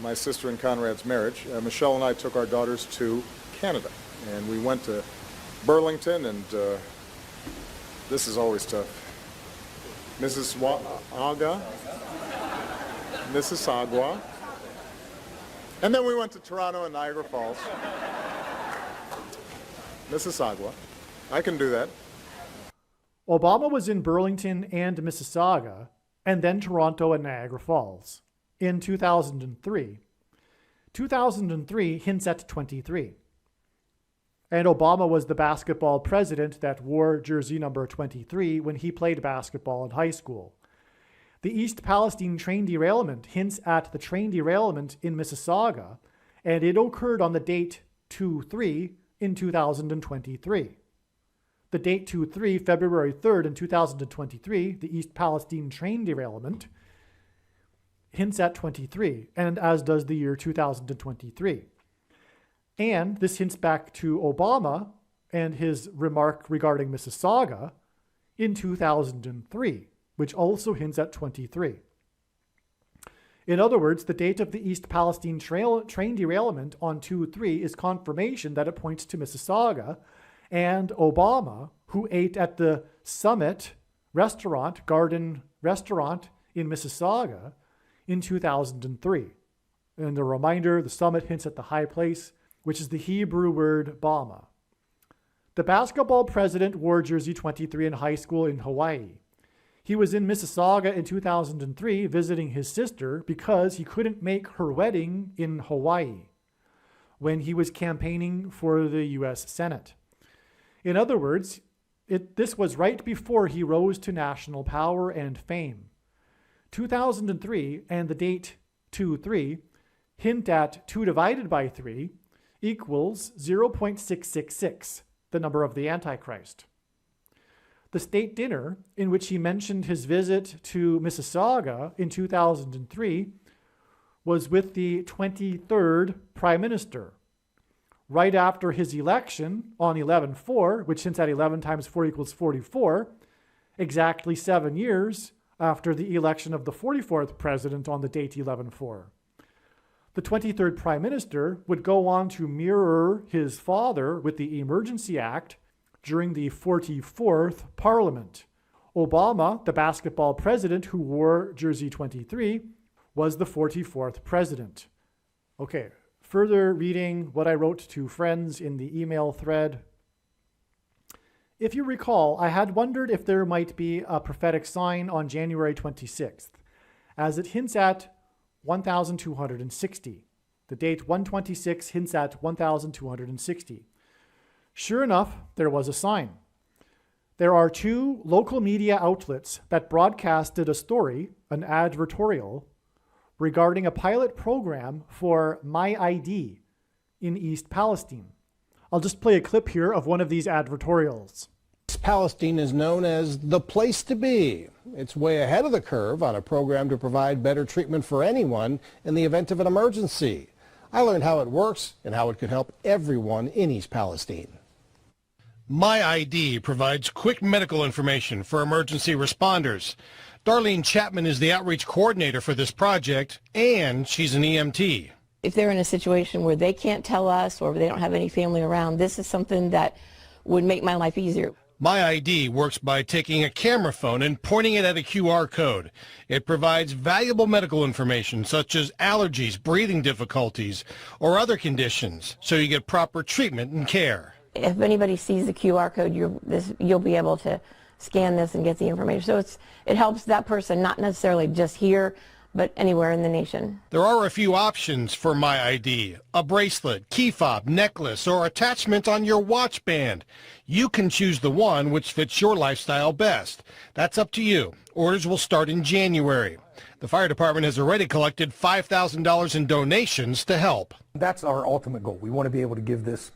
my sister and Conrad's marriage, Michelle and I took our daughters to Canada. And we went to Burlington, and this is always tough. Mississauga. And then we went to Toronto and Niagara Falls. Mississauga. I can do that. Obama was in Burlington and Mississauga, and then Toronto and Niagara Falls in 2003. 2003 hints at 23. And Obama was the basketball president that wore jersey number 23 when he played basketball in high school. The East Palestine train derailment hints at the train derailment in Mississauga, and it occurred on the date 2/3 in 2023. The date 2/3, February 3rd in 2023, the East Palestine train derailment, hints at 23, and as does the year 2023. And this hints back to Obama and his remark regarding Mississauga in 2003, which also hints at 23. In other words, the date of the East Palestine train derailment on 2/3 is confirmation that it points to Mississauga and Obama, who ate at the Summit restaurant, Garden Restaurant in Mississauga in 2003. And a reminder, the Summit hints at the high place, which is the Hebrew word Bama. The basketball president wore jersey 23 in high school in Hawaii. He was in Mississauga in 2003 visiting his sister because he couldn't make her wedding in Hawaii when he was campaigning for the U.S. Senate. In other words, this was right before he rose to national power and fame. 2003 and the date 2/3 hint at 2 divided by 3 equals 0.666, the number of the Antichrist. The state dinner, in which he mentioned his visit to Mississauga in 2003, was with the 23rd Prime Minister, right after his election on 11/4, which hints at 11 times 4 equals 44, exactly 7 years after the election of the 44th president on the date 11/4. The 23rd Prime Minister would go on to mirror his father with the Emergency Act during the 44th Parliament. Obama, the basketball president who wore jersey 23, was the 44th president. Okay, further reading what I wrote to friends in the email thread. If you recall, I had wondered if there might be a prophetic sign on January 26th, as it hints at 1260. The date 126 hints at 1260. Sure enough, there was a sign. There are 2 local media outlets that broadcasted a story, an advertorial, regarding a pilot program for My ID in East Palestine. I'll just play a clip here of one of these advertorials. Palestine is known as the place to be. It's way ahead of the curve on a program to provide better treatment for anyone in the event of an emergency. I learned how it works and how it could help everyone in East Palestine. My ID provides quick medical information for emergency responders. Darlene Chapman is the outreach coordinator for this project, and she's an EMT. If they're in a situation where they can't tell us or they don't have any family around, this is something that would make my life easier. My ID works by taking a camera phone and pointing it at a QR code. It provides valuable medical information such as allergies, breathing difficulties, or other conditions, so you get proper treatment and care. If anybody sees the QR code, you'll be able to scan this and get the information. So it helps that person, not necessarily just here, but anywhere in the nation. There are a few options for My ID: a bracelet, key fob, necklace, or attachment on your watch band. You can choose the one which fits your lifestyle best. That's up to you. Orders will start in January. The fire department has already collected $5,000 in donations to help. That's our ultimate goal. We want to be able to give this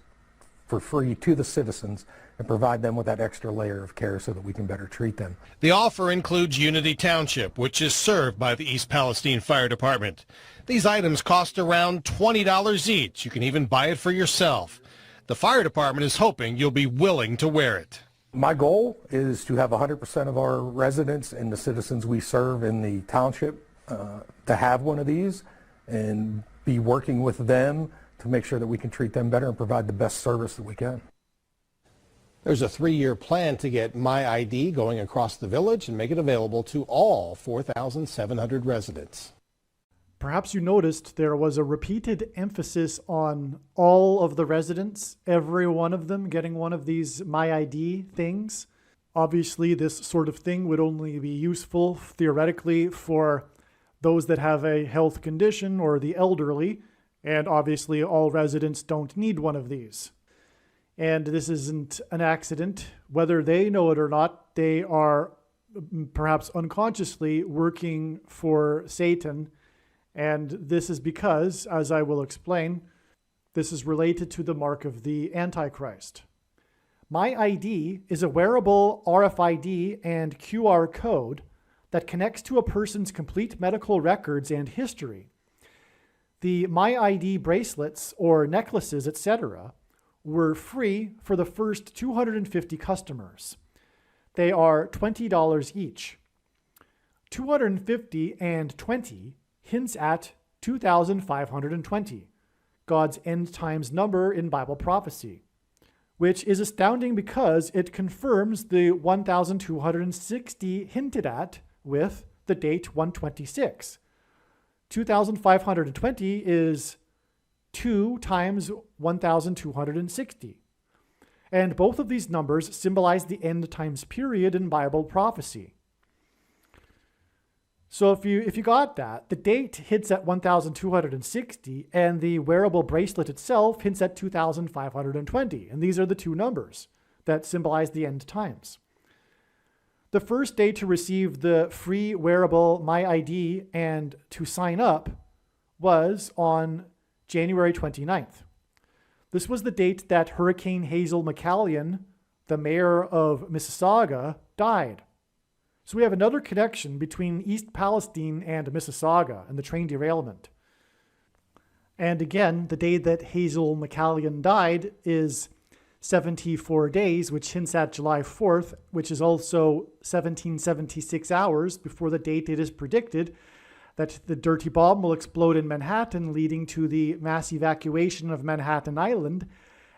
for free to the citizens and provide them with that extra layer of care so that we can better treat them. The offer includes Unity Township, which is served by the East Palestine Fire Department. These items cost around $20 each. You can even buy it for yourself. The fire department is hoping you'll be willing to wear it. My goal is to have 100% of our residents and the citizens we serve in the township to have one of these and be working with them to make sure that we can treat them better and provide the best service that we can. There's a 3-year plan to get My ID going across the village and make it available to all 4,700 residents. Perhaps you noticed there was a repeated emphasis on all of the residents, every one of them getting one of these My ID things. Obviously, this sort of thing would only be useful theoretically for those that have a health condition or the elderly, and obviously all residents don't need one of these. And this isn't an accident. Whether they know it or not, they are perhaps unconsciously working for Satan. And this is because, as I will explain, this is related to the mark of the Antichrist. My ID is a wearable RFID and QR code that connects to a person's complete medical records and history. The My ID bracelets or necklaces, etc., were free for the first 250 customers. They are $20 each. 250 and 20 hints at 2,520, God's end times number in Bible prophecy, which is astounding because it confirms the 1,260 hinted at with the date 126. 2,520 is 2 times 1,260. And both of these numbers symbolize the end times period in Bible prophecy. So if you got that, the date hits at 1,260 and the wearable bracelet itself hints at 2,520. And these are the two numbers that symbolize the end times. The first day to receive the free wearable My ID and to sign up was on January 29th. This was the date that Hurricane Hazel McCallion, the mayor of Mississauga, died. So we have another connection between East Palestine and Mississauga and the train derailment. And again, the day that Hazel McCallion died is 74 days, which hints at July 4th, which is also 1776 hours before the date it is predicted that the dirty bomb will explode in Manhattan, leading to the mass evacuation of Manhattan Island.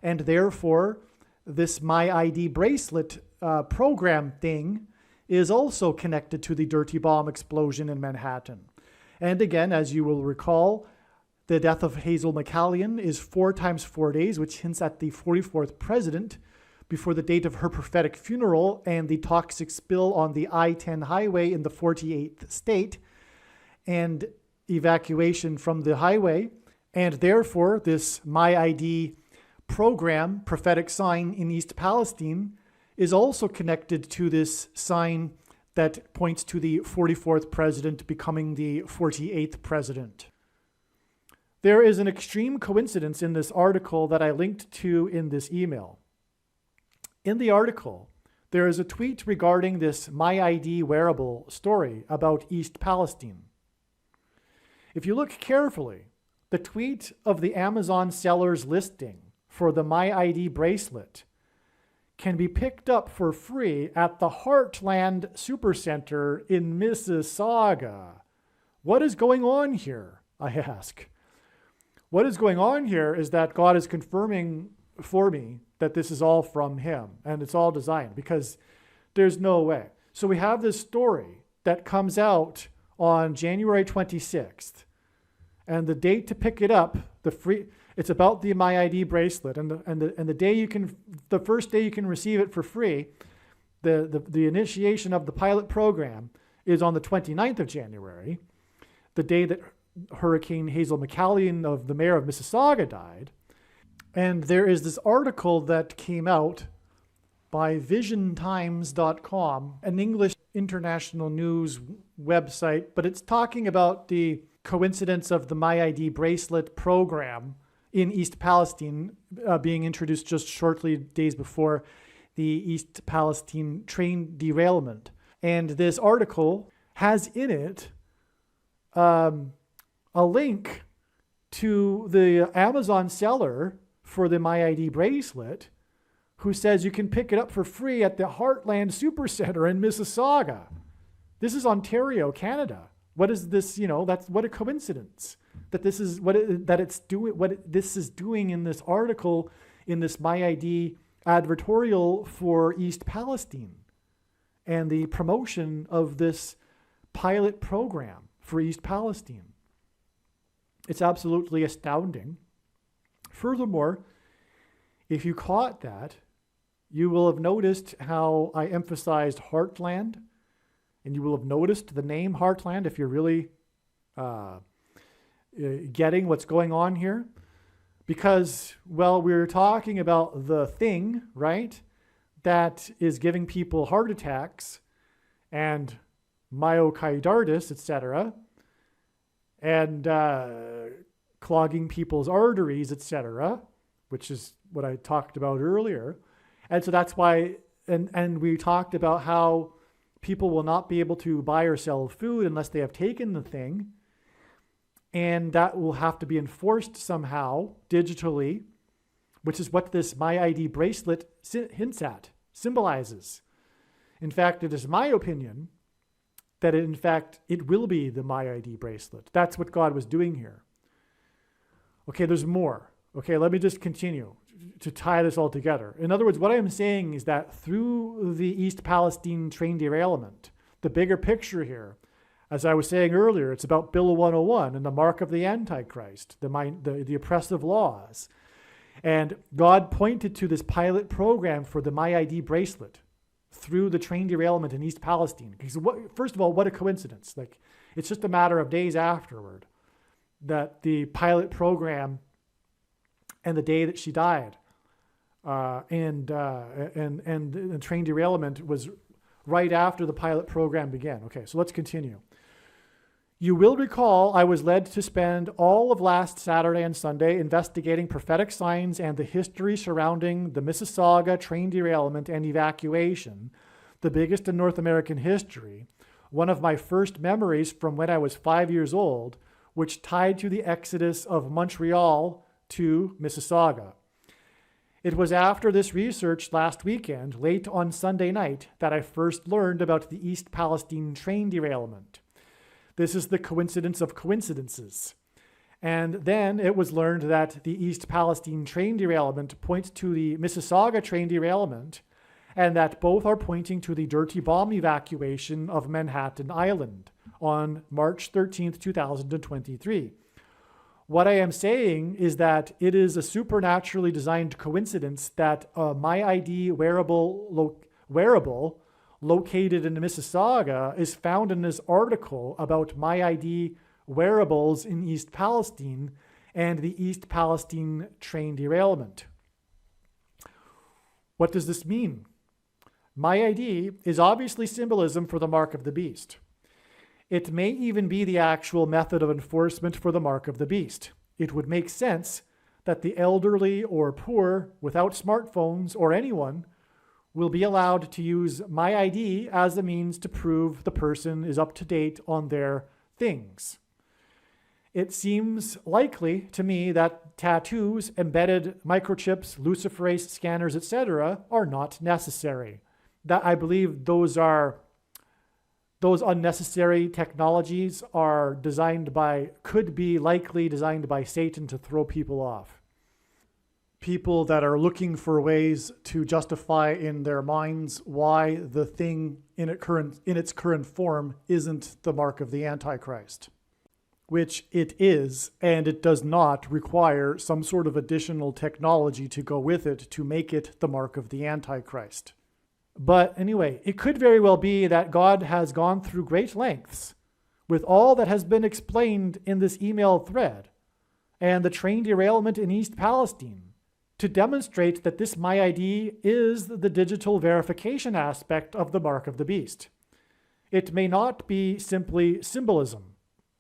And therefore, this My ID bracelet program thing is also connected to the dirty bomb explosion in Manhattan. And again, as you will recall, the death of Hazel McCallion is 4 times 4 days, which hints at the 44th president before the date of her prophetic funeral and the toxic spill on the I-10 highway in the 48th state and evacuation from the highway. And therefore, this My ID program, prophetic sign in East Palestine, is also connected to this sign that points to the 44th president becoming the 48th president. There is an extreme coincidence in this article that I linked to in this email. In the article, there is a tweet regarding this My ID wearable story about East Palestine. If you look carefully, the tweet of the Amazon seller's listing for the My ID bracelet can be picked up for free at the Heartland Supercenter in Mississauga. What is going on here, I ask? What is going on here is that God is confirming for me that this is all from him and it's all designed, because there's no way. So we have this story that comes out on January 26th, and the date to pick it up, it's about the My ID bracelet, and the day the first day you can receive it for free, the initiation of the pilot program is on the 29th of January, the day that Hurricane Hazel McCallion, of the mayor of Mississauga, died. And there is this article that came out by visiontimes.com, an English international news website, but it's talking about the coincidence of the My ID bracelet program in East Palestine being introduced just shortly days before the East Palestine train derailment. And this article has in it a link to the Amazon seller for the My ID bracelet, who says you can pick it up for free at the Heartland Supercenter in Mississauga. This is Ontario, Canada. What is this? That's what a coincidence that this is what this is doing in this article, in this My ID advertorial for East Palestine and the promotion of this pilot program for East Palestine. It's absolutely astounding. Furthermore, if you caught that, you will have noticed how I emphasized Heartland, and you will have noticed the name Heartland if you're really getting what's going on here. Because, well, we're talking about the thing, right, that is giving people heart attacks and myocarditis, etc., and clogging people's arteries, etc., which is what I talked about earlier. And so that's why, and we talked about how people will not be able to buy or sell food unless they have taken the thing. And that will have to be enforced somehow digitally, which is what this My ID bracelet hints at, symbolizes. In fact, it is my opinion that it will be the My ID bracelet. That's what God was doing here. Okay, there's more. Okay, let me just continue to tie this all together. In other words, what I am saying is that through the East Palestine train derailment, the bigger picture here, as I was saying earlier, it's about Bill 101 and the mark of the Antichrist, the oppressive laws. And God pointed to this pilot program for the My ID bracelet through the train derailment in East Palestine. Because first of all, what a coincidence. Like, it's just a matter of days afterward that the pilot program and the day that she died and the train derailment was right after the pilot program began. Okay, so let's continue. You will recall I was led to spend all of last Saturday and Sunday investigating prophetic signs and the history surrounding the Mississauga train derailment and evacuation, the biggest in North American history, one of my first memories from when I was 5 years old, which tied to the exodus of Montreal to Mississauga. It was after this research last weekend, late on Sunday night, that I first learned about the East Palestine train derailment. This is the coincidence of coincidences. And then it was learned that the East Palestine train derailment points to the Mississauga train derailment, and that both are pointing to the dirty bomb evacuation of Manhattan Island on March 13th, 2023. What I am saying is that it is a supernaturally designed coincidence that a My ID wearable located in Mississauga is found in this article about My ID wearables in East Palestine and the East Palestine train derailment. What does this mean? My ID is obviously symbolism for the mark of the beast. It may even be the actual method of enforcement for the mark of the beast. It would make sense that the elderly or poor without smartphones or anyone will be allowed to use My ID as a means to prove the person is up to date on their things. It seems likely to me that tattoos, embedded microchips, luciferase scanners, etc. are not necessary. That I believe those unnecessary technologies are could be likely designed by Satan to throw people off. People that are looking for ways to justify in their minds why the thing in its current form isn't the mark of the Antichrist, which it is, and it does not require some sort of additional technology to go with it to make it the mark of the Antichrist. But anyway, it could very well be that God has gone through great lengths with all that has been explained in this email thread and the train derailment in East Palestine to demonstrate that this My ID is the digital verification aspect of the mark of the beast. It may not be simply symbolism.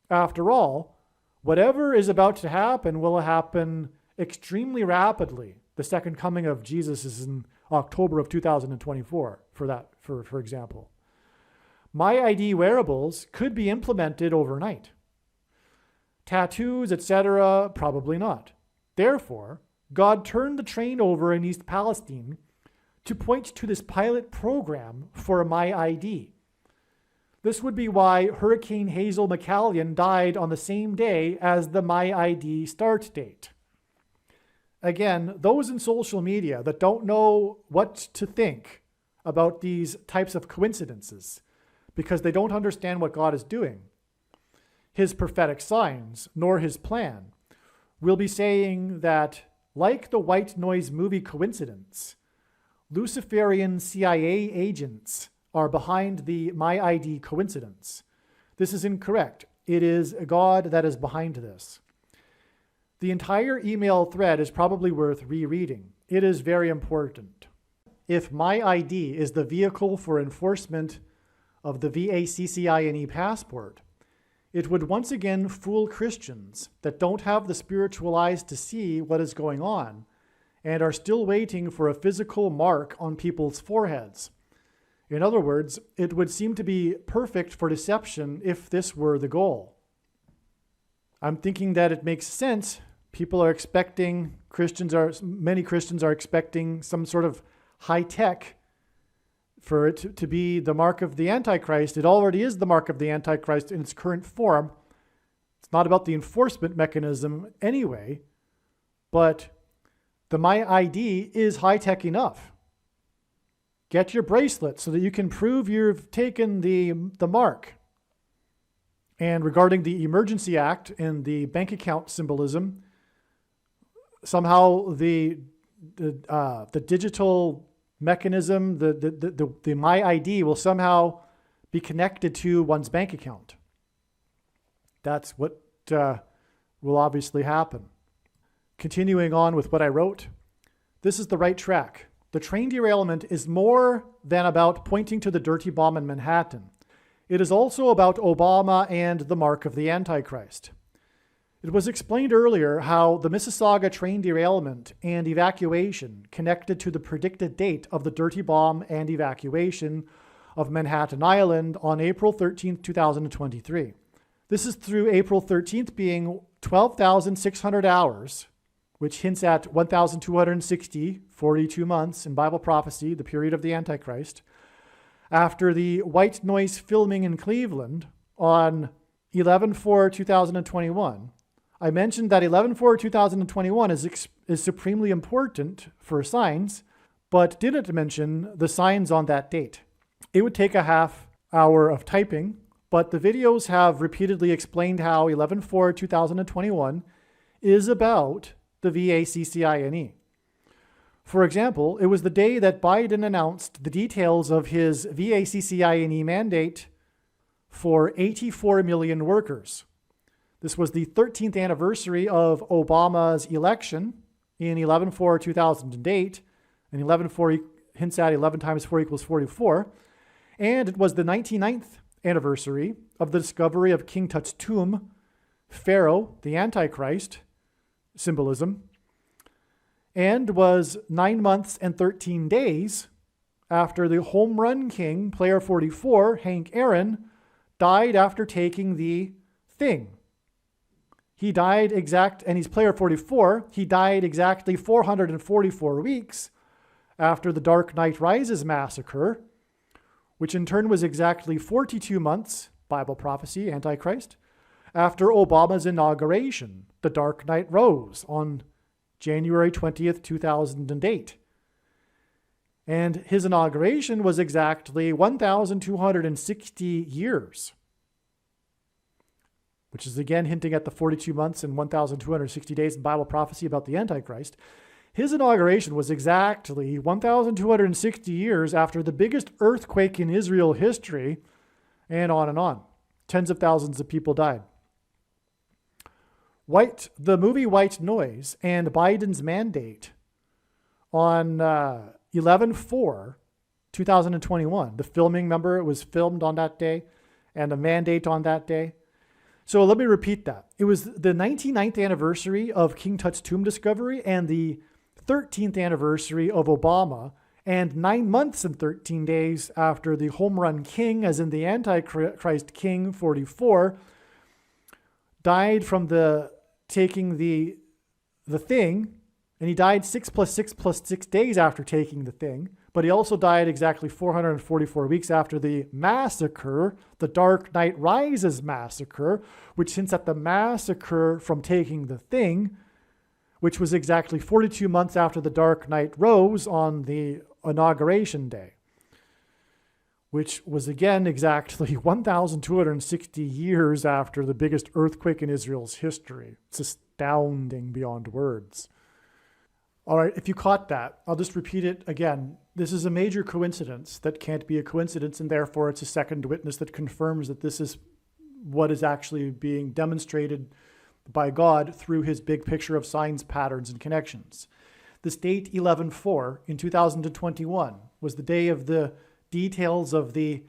After all, whatever is about to happen will happen extremely rapidly. The second coming of Jesus is in October of 2024, for example. My ID wearables could be implemented overnight. Tattoos, etc., probably not. Therefore, God turned the train over in East Palestine to point to this pilot program for My ID. This would be why Hurricane Hazel McCallion died on the same day as the My ID start date. Again, those in social media that don't know what to think about these types of coincidences because they don't understand what God is doing, his prophetic signs, nor his plan, will be saying that, like the white noise movie coincidence, Luciferian CIA agents are behind the My ID coincidence. This is incorrect. It is God that is behind this. The entire email thread is probably worth rereading. It is very important. If My ID is the vehicle for enforcement of the VACCINE passport, it would once again fool Christians that don't have the spiritual eyes to see what is going on and are still waiting for a physical mark on people's foreheads. In other words, it would seem to be perfect for deception if this were the goal. I'm thinking that it makes sense. People are expecting, many Christians are expecting some sort of high tech for it to be the mark of the Antichrist. It already is the mark of the Antichrist in its current form. It's not about the enforcement mechanism anyway, but the My ID is high tech enough. Get your bracelet so that you can prove you've taken the mark. And regarding the Emergency Act and the bank account symbolism, somehow the digital mechanism, the My ID will somehow be connected to one's bank account. That's what will obviously happen. Continuing on with what I wrote, this is the right track. The train derailment is more than about pointing to the dirty bomb in Manhattan. It is also about Obama and the mark of the Antichrist. It was explained earlier how the Mississauga train derailment and evacuation connected to the predicted date of the dirty bomb and evacuation of Manhattan Island on April 13, 2023. This is through April 13th being 12,600 hours, which hints at 1,260, 42 months in Bible prophecy, the period of the Antichrist, after the white noise filming in Cleveland on 11/4/2021. I mentioned that 11/4/2021 is supremely important for signs, but didn't mention the signs on that date. It would take a half hour of typing, but the videos have repeatedly explained how 11/4/2021 is about the VACCINE. For example, it was the day that Biden announced the details of his VACCINE mandate for 84 million workers. This was the 13th anniversary of Obama's election in 11/4/2008, and 11/4 hints at 11 times 4 equals 44, and it was the 99th anniversary of the discovery of King Tut's tomb, Pharaoh, the Antichrist, symbolism, and was 9 months and 13 days after the home run king, player 44, Hank Aaron, died after taking the thing. He died and he's player 44, he died exactly 444 weeks after the Dark Knight Rises massacre, which in turn was exactly 42 months, Bible prophecy, Antichrist, after Obama's inauguration, The Dark Knight Rose, on January 20th, 2008. And his inauguration was exactly 1,260 years, which is again hinting at the 42 months and 1,260 days in Bible prophecy about the Antichrist. His inauguration was exactly 1,260 years after the biggest earthquake in Israel history, and on and on. Tens of thousands of people died. The movie White Noise and Biden's mandate on 11/4/2021. The filming, remember, it was filmed on that day, and a mandate on that day. So let me repeat that. It was the 99th anniversary of King Tut's tomb discovery and the 13th anniversary of Obama, and 9 months and 13 days after the home run king, as in the Antichrist King 44, died from taking the thing, and he died 6 + 6 + 6 days after taking the thing, but he also died exactly 444 weeks after the massacre, the Dark Knight Rises massacre, which hints at the massacre from taking the thing, which was exactly 42 months after the Dark Knight rose on the inauguration day, which was again exactly 1,260 years after the biggest earthquake in Israel's history. It's astounding beyond words. All right, if you caught that, I'll just repeat it again. This is a major coincidence that can't be a coincidence, and therefore it's a second witness that confirms that this is what is actually being demonstrated by God through his big picture of signs, patterns, and connections. This date, 11/4 in 2021, was the day of the details of the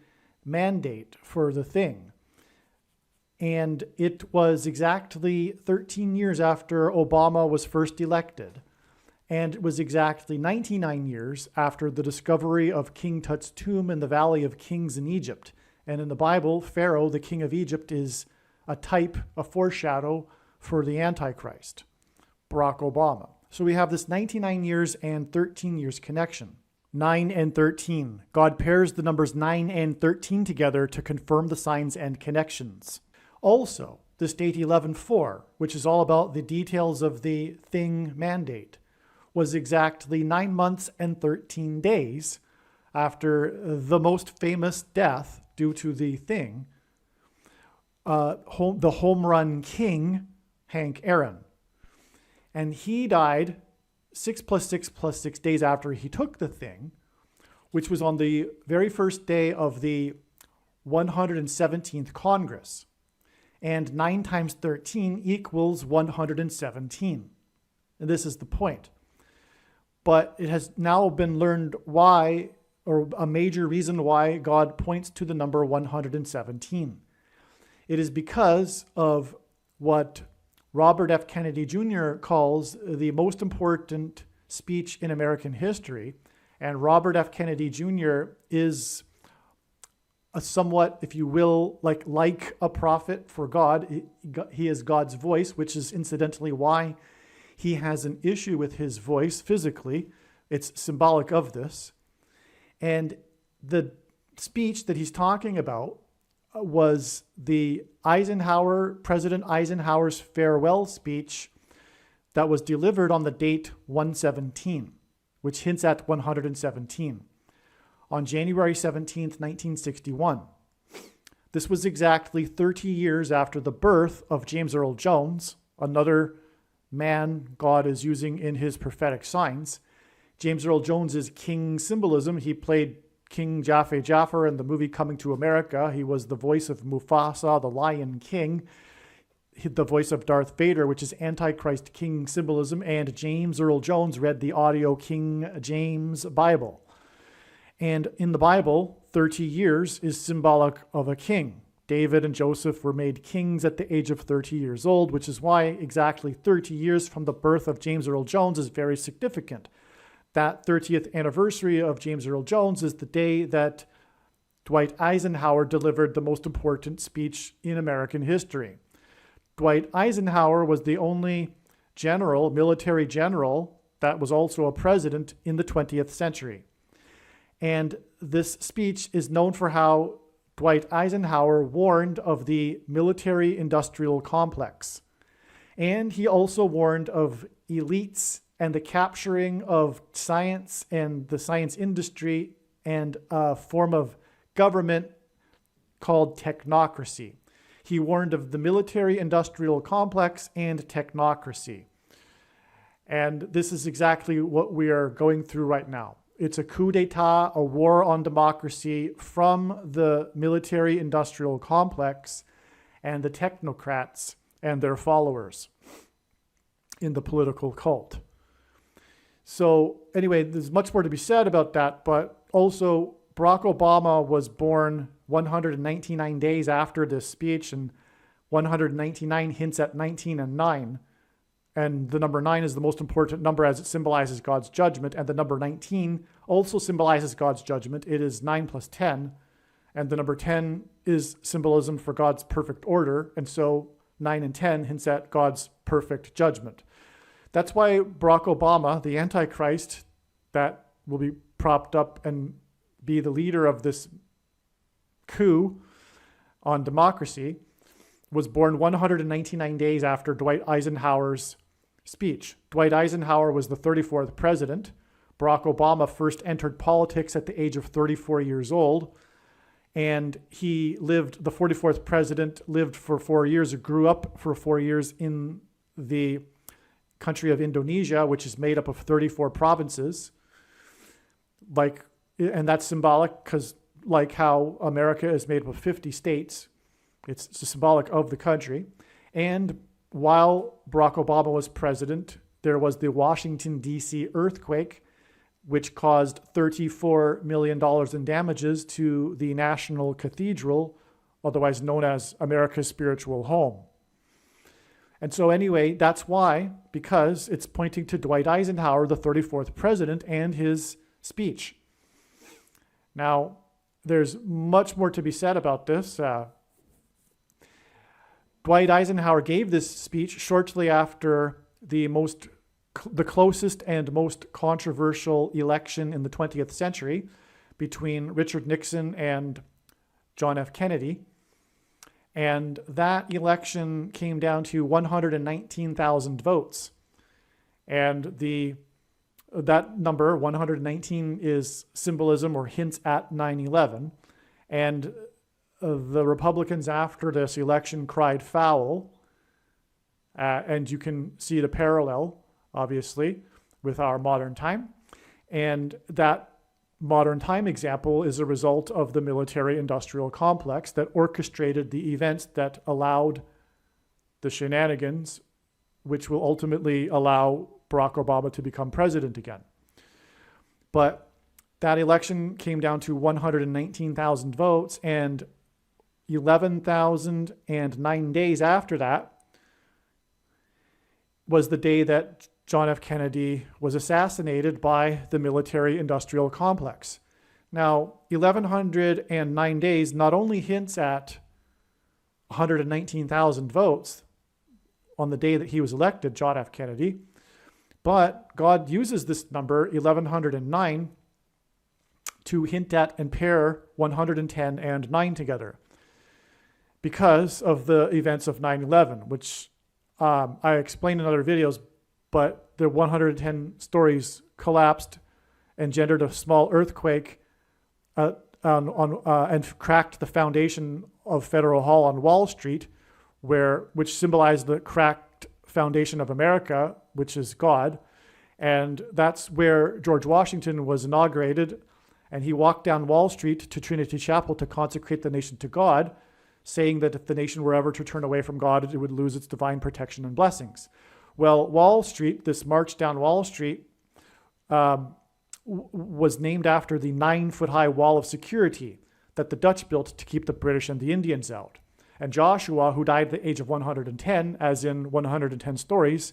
mandate for the thing. And it was exactly 13 years after Obama was first elected. And it was exactly 99 years after the discovery of King Tut's tomb in the Valley of Kings in Egypt. And in the Bible, Pharaoh, the king of Egypt, is a type, a foreshadow for the Antichrist, Barack Obama. So we have this 99 years and 13 years connection. 9 and 13. God pairs the numbers 9 and 13 together to confirm the signs and connections. Also, this date 11/4, which is all about the details of the thing mandate, was exactly 9 months and 13 days after the most famous death due to the thing, the home run king, Hank Aaron. And he died 6 + 6 + 6 days after he took the thing, which was on the very first day of the 117th Congress. And 9 times 13 equals 117. And this is the point. But it has now been learned why, or a major reason why God points to the number 117. It is because of what Robert F. Kennedy Jr. calls the most important speech in American history. And Robert F. Kennedy Jr. is a somewhat, if you will, like a prophet for God. He is God's voice, which is incidentally why he has an issue with his voice physically. It's symbolic of this. And the speech that he's talking about was the President Eisenhower's farewell speech that was delivered on the date 117, which hints at 117, on January 17th, 1961. This was exactly 30 years after the birth of James Earl Jones, another man God is using in his prophetic signs. James Earl Jones is king symbolism. He played King Jafar in the movie Coming to America. He was the voice of Mufasa, the Lion King, the voice of Darth Vader, which is Antichrist king symbolism. And James Earl Jones read the audio King James Bible. And in the Bible, 30 years is symbolic of a king. David and Joseph were made kings at the age of 30 years old, which is why exactly 30 years from the birth of James Earl Jones is very significant. That 30th anniversary of James Earl Jones is the day that Dwight Eisenhower delivered the most important speech in American history. Dwight Eisenhower was the only military general, that was also a president in the 20th century. And this speech is known for how Dwight Eisenhower warned of the military-industrial complex. And he also warned of elites and the capturing of science and the science industry and a form of government called technocracy. He warned of the military-industrial complex and technocracy. And this is exactly what we are going through right now. It's a coup d'etat, a war on democracy from the military-industrial complex and the technocrats and their followers in the political cult. So anyway, there's much more to be said about that, but also Barack Obama was born 199 days after this speech, and 199 hints at 19 and 9. And the number 9 is the most important number as it symbolizes God's judgment. And the number 19 also symbolizes God's judgment. It is 9 + 10. And the number 10 is symbolism for God's perfect order. And so 9 and 10 hints at God's perfect judgment. That's why Barack Obama, the Antichrist, that will be propped up and be the leader of this coup on democracy, was born 199 days after Dwight Eisenhower's speech. Dwight Eisenhower was the 34th president. Barack Obama first entered politics at the age of 34 years old. And the 44th president lived for 4 years, grew up for 4 years in the country of Indonesia, which is made up of 34 provinces. And that's symbolic because like how America is made up of 50 states, it's symbolic of the country. And while Barack Obama was president, there was the Washington, D.C. earthquake which caused $34 million in damages to the National Cathedral, otherwise known as America's spiritual home. And so anyway, that's why, because it's pointing to Dwight Eisenhower, the 34th president, and his speech. Now, there's much more to be said about this. Dwight Eisenhower gave this speech shortly after the closest and most controversial election in the 20th century between Richard Nixon and John F. Kennedy. And that election came down to 119,000 votes. And that number, 119, is symbolism or hints at 9/11. And the Republicans after this election cried foul. And you can see the parallel, obviously, with our modern time. And that modern time example is a result of the military-industrial complex that orchestrated the events that allowed the shenanigans, which will ultimately allow Barack Obama to become president again. But that election came down to 119,000 votes, and 11,009 days after that was the day that John F. Kennedy was assassinated by the military-industrial complex. Now, 1,109 days not only hints at 119,000 votes on the day that he was elected, John F. Kennedy, but God uses this number, 1,109, to hint at and pair 110 and 9 together because of the events of 9/11, which I explained in other videos, but the 110 stories collapsed, engendered a small earthquake, and cracked the foundation of Federal Hall on Wall Street, which symbolized the cracked foundation of America, which is God. And that's where George Washington was inaugurated, and he walked down Wall Street to Trinity Chapel to consecrate the nation to God, saying that if the nation were ever to turn away from God, it would lose its divine protection and blessings. Well, Wall Street, this march down Wall Street, was named after the 9-foot-high wall of security that the Dutch built to keep the British and the Indians out. And Joshua, who died at the age of 110, as in 110 stories,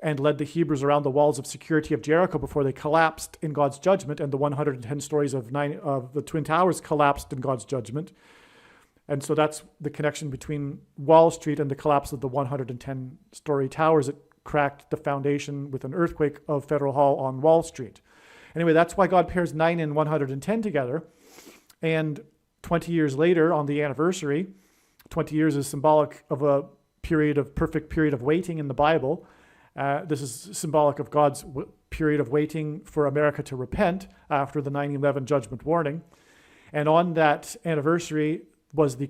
and led the Hebrews around the walls of security of Jericho before they collapsed in God's judgment, and the 110 stories of the Twin Towers collapsed in God's judgment. And so that's the connection between Wall Street and the collapse of the 110-story towers that cracked the foundation with an earthquake of Federal Hall on Wall Street. Anyway, that's why God pairs 9 and 110 together. And 20 years later, on the anniversary, 20 years is symbolic of a perfect period of waiting in the Bible. This is symbolic of God's period of waiting for America to repent after the 9/11 judgment warning. And on that anniversary was the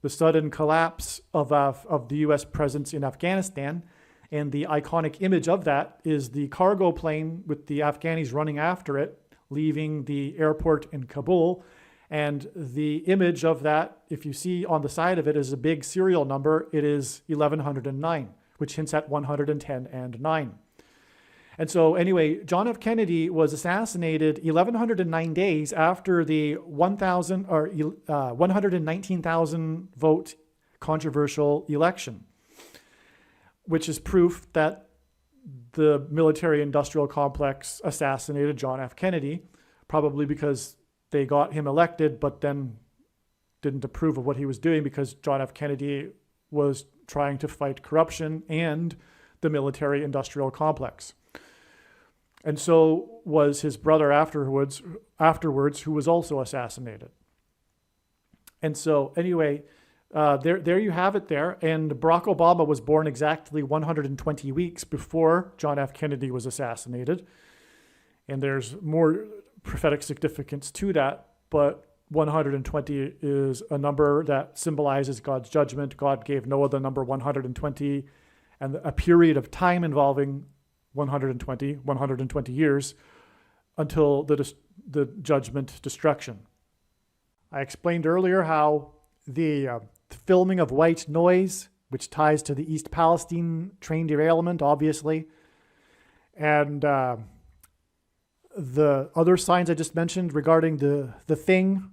sudden collapse of the U.S. presence in Afghanistan. And the iconic image of that is the cargo plane with the Afghanis running after it, leaving the airport in Kabul. And the image of that, if you see on the side of it, is a big serial number. It is 1109, which hints at 110 and 9. And so anyway, John F. Kennedy was assassinated 1,109 days after the 119,000 vote controversial election, which is proof that the military-industrial complex assassinated John F. Kennedy, probably because they got him elected, but then didn't approve of what he was doing because John F. Kennedy was trying to fight corruption and the military-industrial complex. And so was his brother afterwards, who was also assassinated. And so anyway, there you have it there. And Barack Obama was born exactly 120 weeks before John F. Kennedy was assassinated. And there's more prophetic significance to that, but 120 is a number that symbolizes God's judgment. God gave Noah the number 120 and a period of time involving 120 years until the judgment destruction. I explained earlier how the filming of white noise, which ties to the East Palestine train derailment, obviously, and the other signs I just mentioned regarding the thing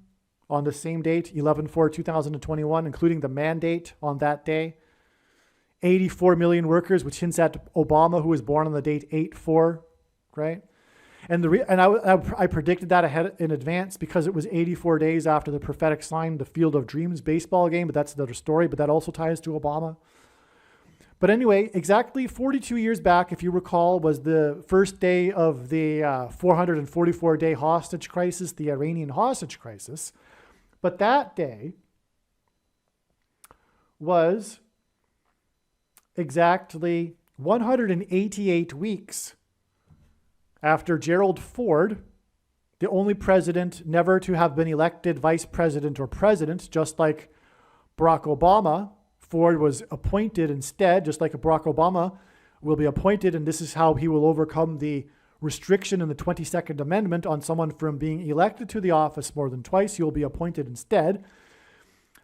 on the same date, 11/4/2021, including the mandate on that day. 84 million workers, which hints at Obama, who was born on the date 8/4, right? And I predicted that ahead in advance because it was 84 days after the prophetic sign, the Field of Dreams baseball game, but that's another story, but that also ties to Obama. But anyway, exactly 42 years back, if you recall, was the first day of the 444-day hostage crisis, the Iranian hostage crisis. But that day was exactly 188 weeks after Gerald Ford, the only president never to have been elected vice president or president, just like Barack Obama. Ford was appointed instead, just like Barack Obama will be appointed, and this is how he will overcome the restriction in the 22nd Amendment on someone from being elected to the office more than twice. He will be appointed instead.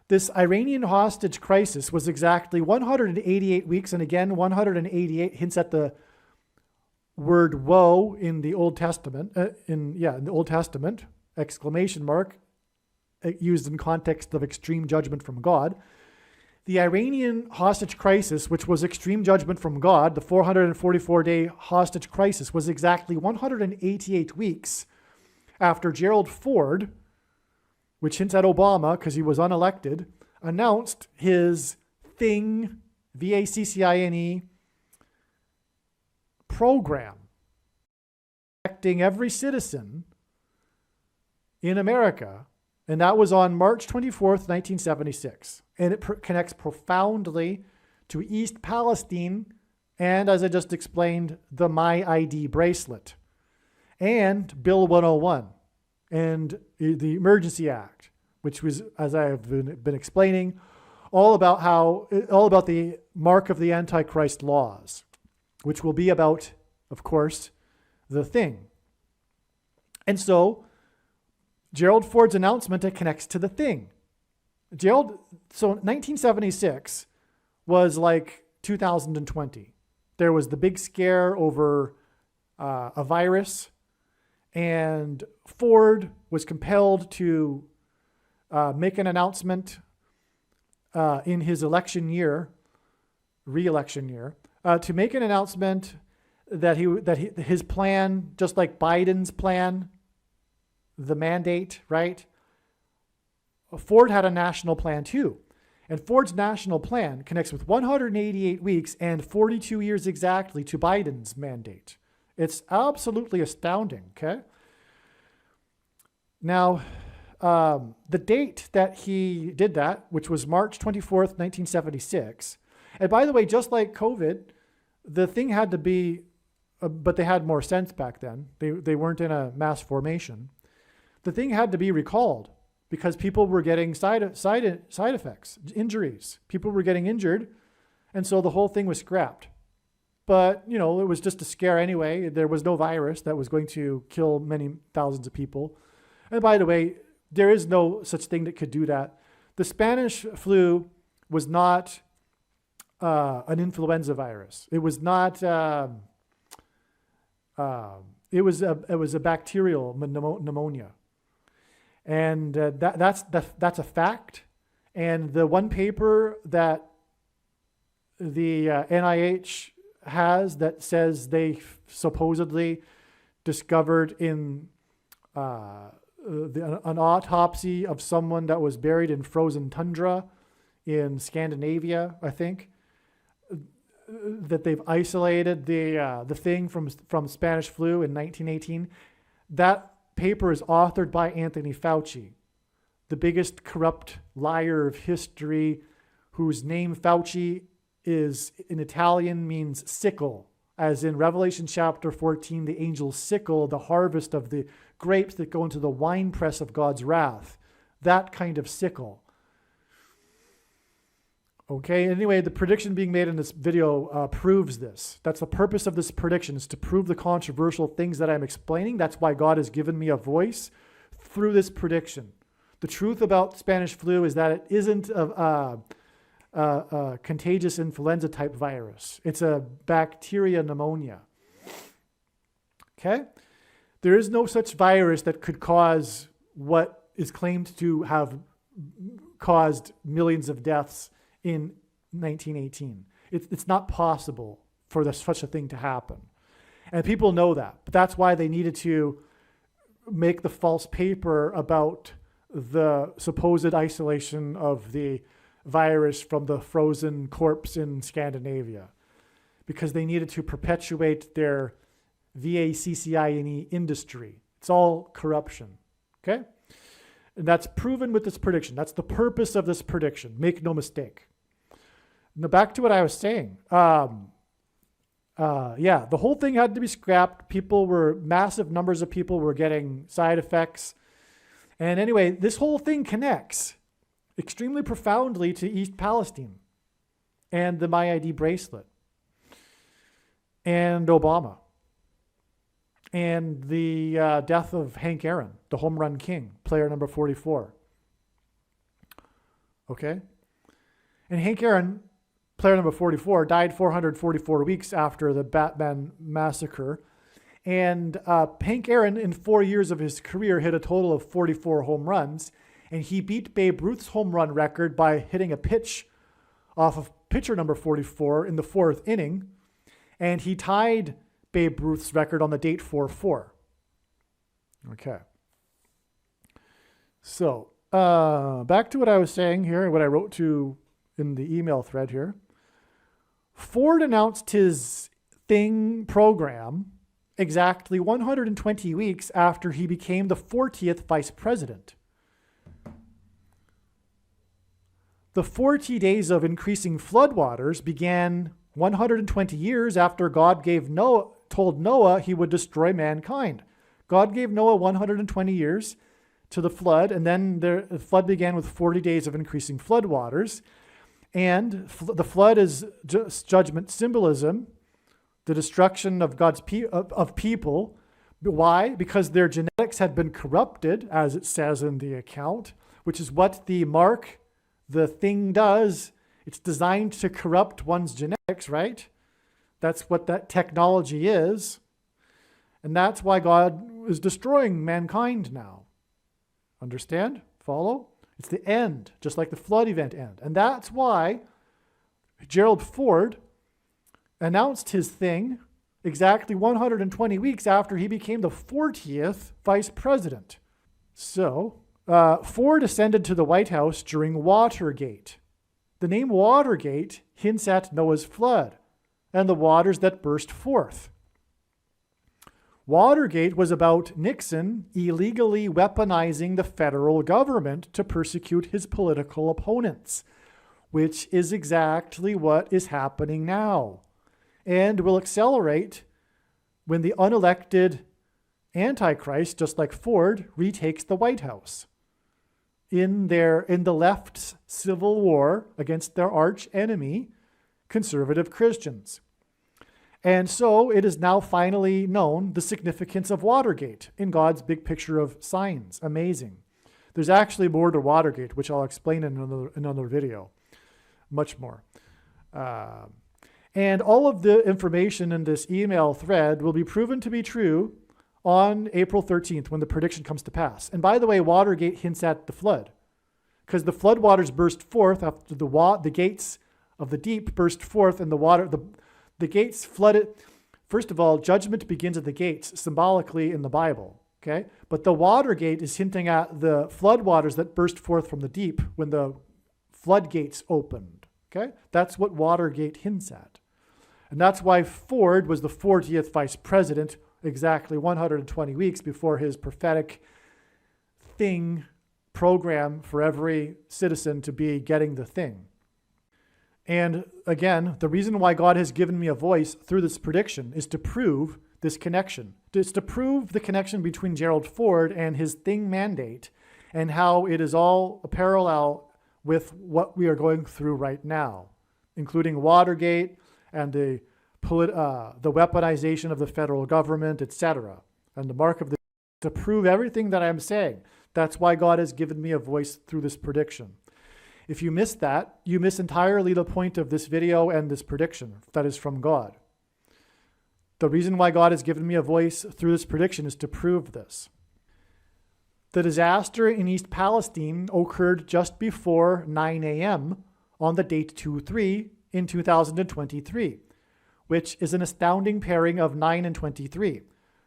This Iranian hostage crisis was exactly 188 weeks, and again, 188 hints at the word woe in the Old Testament, in the Old Testament, exclamation mark, used in context of extreme judgment from God. The Iranian hostage crisis, which was extreme judgment from God, the 444-day hostage crisis, was exactly 188 weeks after Gerald Ford, which hints at Obama because he was unelected, announced his thing, VACCINE, program affecting every citizen in America. And that was on March 24th, 1976. And it connects profoundly to East Palestine and, as I just explained, the My ID bracelet and Bill 101 and the Emergency Act, which was, as I have been explaining, all about the mark of the Antichrist laws, which will be about, of course, the thing. And so Gerald Ford's announcement, it connects to the thing. So 1976 was like 2020. There was the big scare over a virus, and Ford was compelled to make an announcement in his re-election year, to make an announcement that his plan, just like Biden's plan, the mandate, right? Ford had a national plan too. And Ford's national plan connects with 188 weeks and 42 years exactly to Biden's mandate. It's absolutely astounding, okay? Now, the date that he did that, which was March 24th, 1976, and by the way, just like COVID, the thing had to be, but they had more sense back then. They weren't in a mass formation. The thing had to be recalled because people were getting side effects, injuries. People were getting injured, and so the whole thing was scrapped. But, it was just a scare anyway. There was no virus that was going to kill many thousands of people. And by the way, there is no such thing that could do that. The Spanish flu was not an influenza virus. It was not. It was a bacterial pneumonia. And that's a fact. And the one paper that the NIH has that says they supposedly discovered in an autopsy of someone that was buried in frozen tundra in Scandinavia, I think, that they've isolated the thing from Spanish flu in 1918. That paper is authored by Anthony Fauci, the biggest corrupt liar of history, whose name Fauci is in Italian means sickle, as in Revelation chapter 14, the angels sickle the harvest of the grapes that go into the winepress of God's wrath. That kind of sickle. Okay, anyway, the prediction being made in this video proves this. That's the purpose of this prediction, is to prove the controversial things that I'm explaining. That's why God has given me a voice through this prediction. The truth about Spanish flu is that it isn't a contagious influenza type virus. It's a bacteria pneumonia. Okay? There is no such virus that could cause what is claimed to have caused millions of deaths in 1918. It's not possible for such a thing to happen. And people know that. But that's why they needed to make the false paper about the supposed isolation of the virus from the frozen corpse in Scandinavia, because they needed to perpetuate their VACCINE industry. It's all corruption, okay? And that's proven with this prediction. That's the purpose of this prediction. Make no mistake. Now back to what I was saying. Yeah, the whole thing had to be scrapped. Massive numbers of people were getting side effects. And anyway, this whole thing connects extremely profoundly to East Palestine and the My ID bracelet and Obama and the death of Hank Aaron, the home run king, player number 44. Okay? And Hank Aaron, player number 44, died 444 weeks after the Batman massacre. And Hank Aaron, in 4 years of his career, hit a total of 44 home runs. And he beat Babe Ruth's home run record by hitting a pitch off of pitcher number 44 in the fourth inning. And he tied Babe Ruth's record on the date 4-4. Okay. So, back to what I was saying here, what I wrote to in the email thread here. Ford announced his Thing program exactly 120 weeks after he became the 40th vice president. The 40 days of increasing floodwaters began 120 years after God told Noah he would destroy mankind. God gave Noah 120 years to the flood, and then the flood began with 40 days of increasing floodwaters. And the flood is just judgment symbolism, the destruction of God's people. Why? Because their genetics had been corrupted, as it says in the account, which is what the thing does. It's designed to corrupt one's genetics, right? That's what that technology is. And that's why God is destroying mankind now. Understand? Follow? It's the end, just like the flood event end. And that's why Gerald Ford announced his thing exactly 120 weeks after he became the 40th vice president. So, Ford ascended to the White House during Watergate. The name Watergate hints at Noah's flood and the waters that burst forth. Watergate was about Nixon illegally weaponizing the federal government to persecute his political opponents, which is exactly what is happening now and will accelerate when the unelected Antichrist, just like Ford, retakes the White House in the left's civil war against their arch enemy, conservative Christians. And so it is now finally known the significance of Watergate in God's big picture of signs. Amazing. There's actually more to Watergate, which I'll explain in another video. Much more. And all of the information in this email thread will be proven to be true on April 13th when the prediction comes to pass. And by the way, Watergate hints at the flood, because the flood waters burst forth after the gates of the deep burst forth, and the gates flooded. First of all, judgment begins at the gates, symbolically in the Bible, okay? But the Watergate is hinting at the flood waters that burst forth from the deep when the floodgates opened, okay? That's what Watergate hints at. And that's why Ford was the 40th vice president exactly 120 weeks before his prophetic thing program for every citizen to be getting the thing. And again, the reason why God has given me a voice through this prediction is to prove this connection. It's to prove the connection between Gerald Ford and his thing mandate and how it is all a parallel with what we are going through right now, including Watergate and the weaponization of the federal government, etc. And the mark of the to prove everything that I'm saying. That's why God has given me a voice through this prediction. If you miss that, you miss entirely the point of this video and this prediction that is from God. The reason why God has given me a voice through this prediction is to prove this. The disaster in East Palestine occurred just before 9 a.m. on the date 2-3 in 2023, which is an astounding pairing of 9 and 23.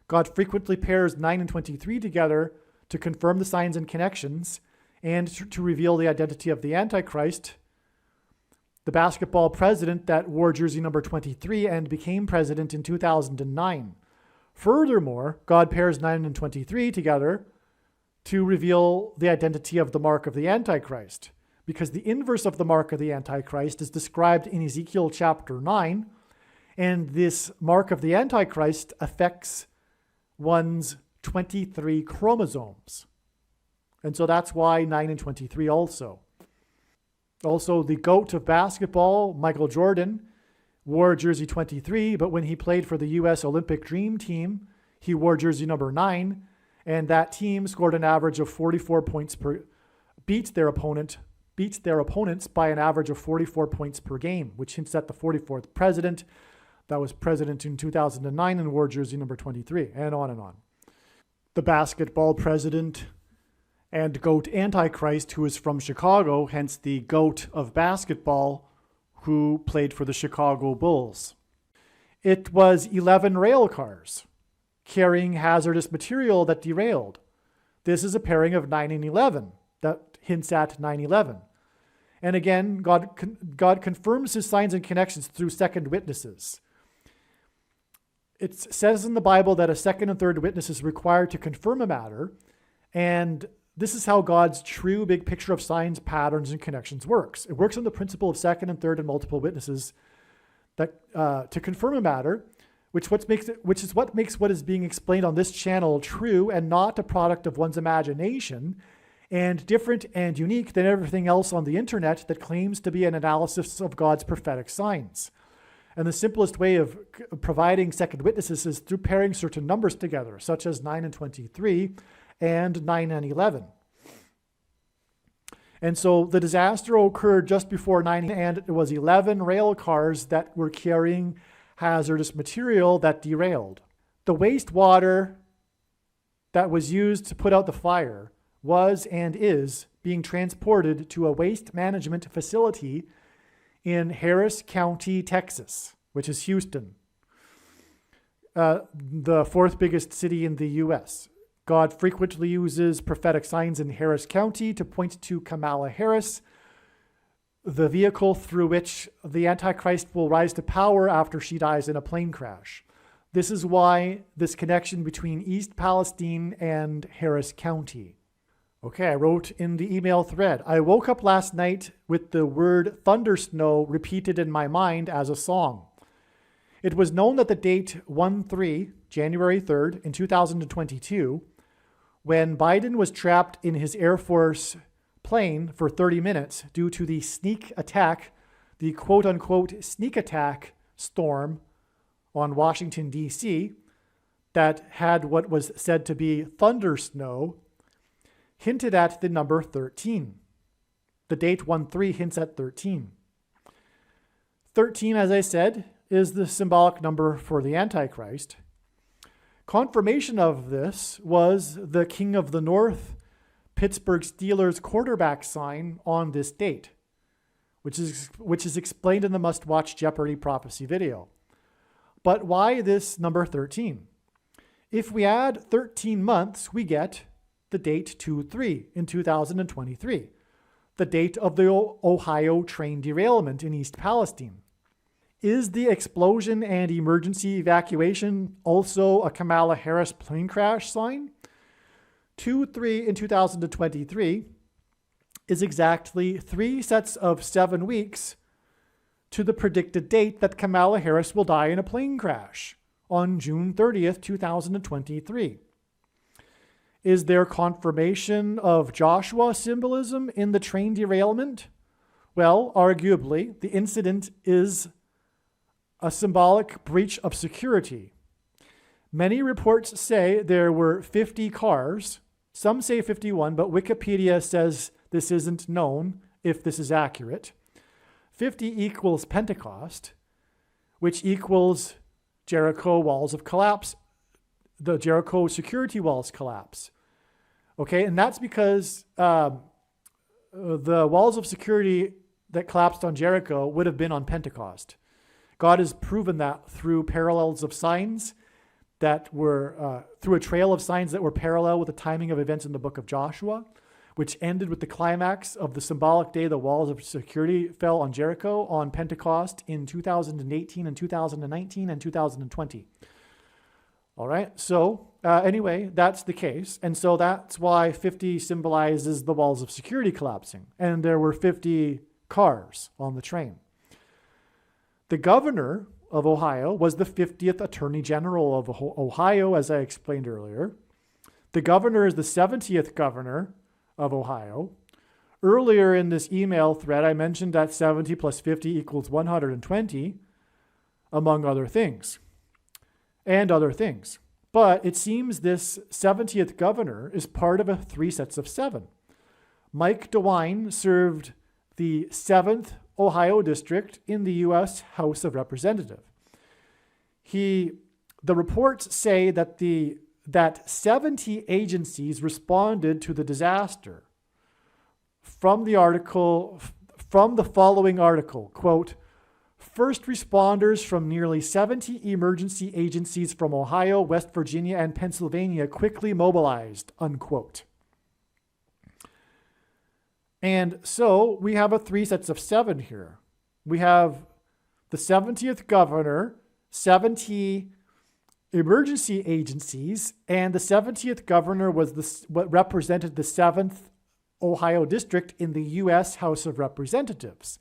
God frequently pairs 9 and 23 together to confirm the signs and connections and to reveal the identity of the Antichrist. The basketball president that wore jersey number 23 and became president in 2009. Furthermore, God pairs 9 and 23 together to reveal the identity of the mark of the Antichrist, because the inverse of the mark of the Antichrist is described in Ezekiel chapter 9, and this mark of the Antichrist affects one's 23 chromosomes. And so that's why 9 and 23 also. Also, the GOAT of basketball, Michael Jordan, wore jersey 23, but when he played for the U.S. Olympic Dream Team, he wore jersey number 9, and that team scored an average of 44 points beats their opponents by an average of 44 points per game, which hints at the 44th president that was president in 2009 and wore jersey number 23, and on and on. The basketball president and GOAT Antichrist, who is from Chicago, hence the GOAT of basketball, who played for the Chicago Bulls. It was 11 rail cars carrying hazardous material that derailed. This is a pairing of 9 and 11 that hints at 9/11. And again, God confirms his signs and connections through second witnesses. It says in the Bible that a second and third witness is required to confirm a matter, and this is how God's true big picture of signs, patterns, and connections works. It works on the principle of second and third and multiple witnesses that to confirm a matter, which is what makes what is being explained on this channel true and not a product of one's imagination, and different and unique than everything else on the internet that claims to be an analysis of God's prophetic signs. And the simplest way of providing second witnesses is through pairing certain numbers together, such as 9 and 23 and 9 and 11. And so the disaster occurred just before 9, and it was 11 rail cars that were carrying hazardous material that derailed. The wastewater that was used to put out the fire was and is being transported to a waste management facility in Harris County, Texas, which is Houston, the fourth biggest city in the U.S. God frequently uses prophetic signs in Harris County to point to Kamala Harris, the vehicle through which the Antichrist will rise to power after she dies in a plane crash. This is why this connection between East Palestine and Harris County. Okay, I wrote in the email thread, I woke up last night with the word thundersnow repeated in my mind as a song. It was known that the date 1-3, January 3rd, in 2022, when Biden was trapped in his Air Force plane for 30 minutes due to the sneak attack, the quote-unquote sneak attack storm on Washington, D.C., that had what was said to be thunder snow, hinted at the number 13. The date 1-3 hints at 13. 13, as I said, is the symbolic number for the Antichrist. Confirmation of this was the King of the North, Pittsburgh Steelers quarterback sign on this date, which is explained in the must-watch Jeopardy prophecy video. But why this number 13? If we add 13 months, we get the date 2-3 in 2023, the date of the Ohio train derailment in East Palestine. Is the explosion and emergency evacuation also a Kamala Harris plane crash sign? 2-3 in 2023 is exactly 3 sets of 7 weeks to the predicted date that Kamala Harris will die in a plane crash on June 30th, 2023. Is there confirmation of Joshua symbolism in the train derailment? Well, arguably, the incident is a symbolic breach of security. Many reports say there were 50 cars. Some say 51, but Wikipedia says this isn't known if this is accurate. 50 equals Pentecost, which equals Jericho walls of collapse, the Jericho security walls collapse. Okay, and that's because the walls of security that collapsed on Jericho would have been on Pentecost. God has proven that through parallels of signs that were, through a trail of signs that were parallel with the timing of events in the book of Joshua, which ended with the climax of the symbolic day the walls of security fell on Jericho on Pentecost in 2018 and 2019 and 2020. All right, so anyway, that's the case. And so that's why 50 symbolizes the walls of security collapsing. And there were 50 cars on the train. The governor of Ohio was the 50th Attorney General of Ohio, as I explained earlier. The governor is the 70th governor of Ohio. Earlier in this email thread, I mentioned that 70 plus 50 equals 120, among other things. And other things. But it seems this 70th governor is part of a 3 sets of 7. Mike DeWine served the 7th Ohio district in the U.S. House of Representatives. The reports say that 70 agencies responded to the disaster. From the following article, quote, first responders from nearly 70 emergency agencies from Ohio, West Virginia, and Pennsylvania quickly mobilized, unquote. And so we have a 3 sets of 7 here. We have the 70th governor, 70 emergency agencies, and the 70th governor was what represented the 7th Ohio district in the U.S. House of Representatives.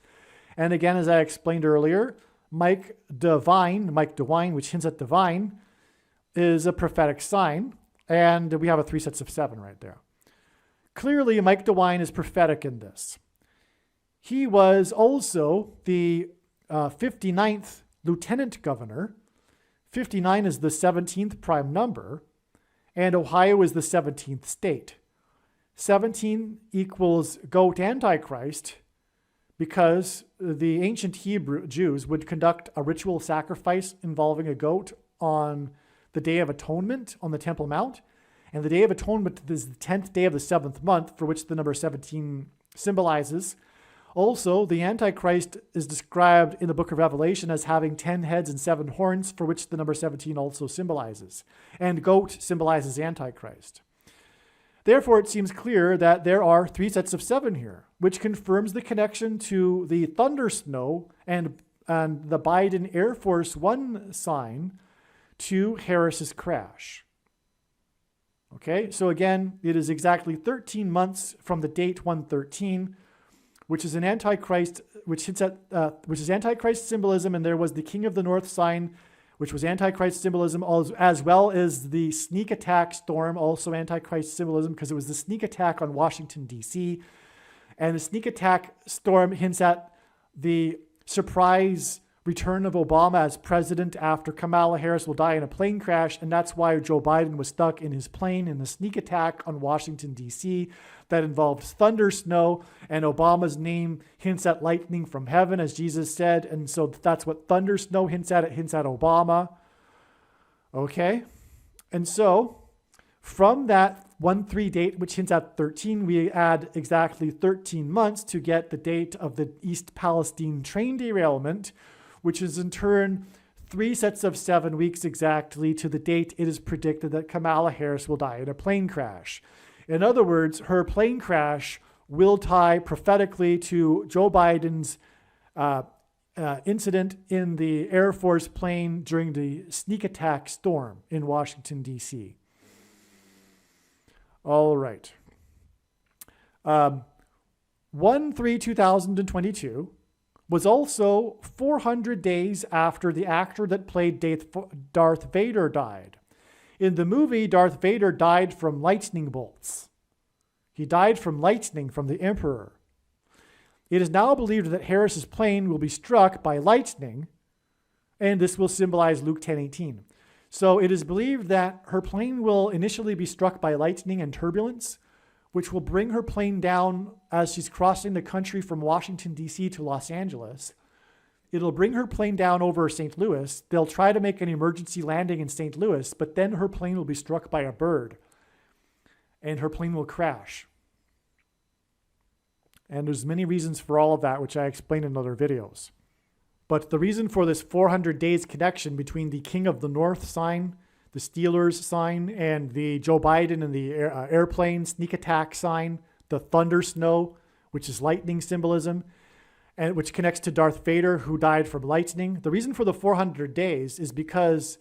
And again, as I explained earlier, Mike DeWine, which hints at divine, is a prophetic sign. And we have a 3 sets of 7 right there. Clearly, Mike DeWine is prophetic in this. He was also the 59th lieutenant governor. 59 is the 17th prime number, and Ohio is the 17th state. 17 equals goat antichrist, because the ancient Hebrew Jews would conduct a ritual sacrifice involving a goat on the Day of Atonement on the Temple Mount. And the Day of Atonement is the 10th day of the 7th month, for which the number 17 symbolizes. Also, the Antichrist is described in the book of Revelation as having 10 heads and 7 horns, for which the number 17 also symbolizes. And goat symbolizes Antichrist. Therefore, it seems clear that there are 3 sets of 7 here, which confirms the connection to the thunder snow and the Biden Air Force One sign to Harris's crash. Okay, so again, it is exactly 13 months from the date 113, which is an Antichrist, which is Antichrist symbolism, and there was the King of the North sign, which was Antichrist symbolism, as well as the sneak attack storm, also Antichrist symbolism, because it was the sneak attack on Washington, D.C. And the sneak attack storm hints at the surprise return of Obama as president after Kamala Harris will die in a plane crash, and that's why Joe Biden was stuck in his plane in the sneak attack on Washington, D.C. that involved thunder, snow, and Obama's name hints at lightning from heaven, as Jesus said, and so that's what thunder, snow hints at. It hints at Obama. Okay? And so, from that 1-3 date, which hints at 13, we add exactly 13 months to get the date of the East Palestine train derailment, which is in turn 3 sets of 7 weeks exactly to the date it is predicted that Kamala Harris will die in a plane crash. In other words, her plane crash will tie prophetically to Joe Biden's incident in the Air Force plane during the sneak attack storm in Washington, D.C. All right. 1/3/2022 was also 400 days after the actor that played Darth Vader died. In the movie, Darth Vader died from lightning bolts. He died from lightning from the Emperor. It is now believed that Harris's plane will be struck by lightning, and this will symbolize Luke 10:18. So it is believed that her plane will initially be struck by lightning and turbulence, which will bring her plane down as she's crossing the country from Washington, D.C. to Los Angeles. It'll bring her plane down over St. Louis. They'll try to make an emergency landing in St. Louis, but then her plane will be struck by a bird and her plane will crash. And there's many reasons for all of that, which I explain in other videos. But the reason for this 400 days connection between the King of the North sign, the Steelers sign, and the Joe Biden and the airplane sneak attack sign, the thunder snow, which is lightning symbolism, and which connects to Darth Vader, who died from lightning. The reason for the 400 days is because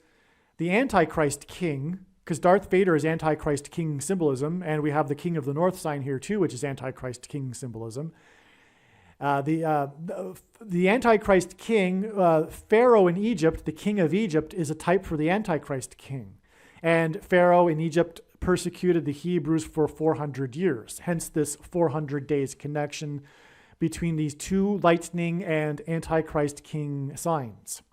the Antichrist king, because Darth Vader is Antichrist king symbolism, and we have the King of the North sign here too, which is Antichrist king symbolism. The Antichrist king, Pharaoh in Egypt, the king of Egypt, is a type for the Antichrist king. And Pharaoh in Egypt persecuted the Hebrews for 400 years, hence this 400 days connection between these two lightning and Antichrist king signs.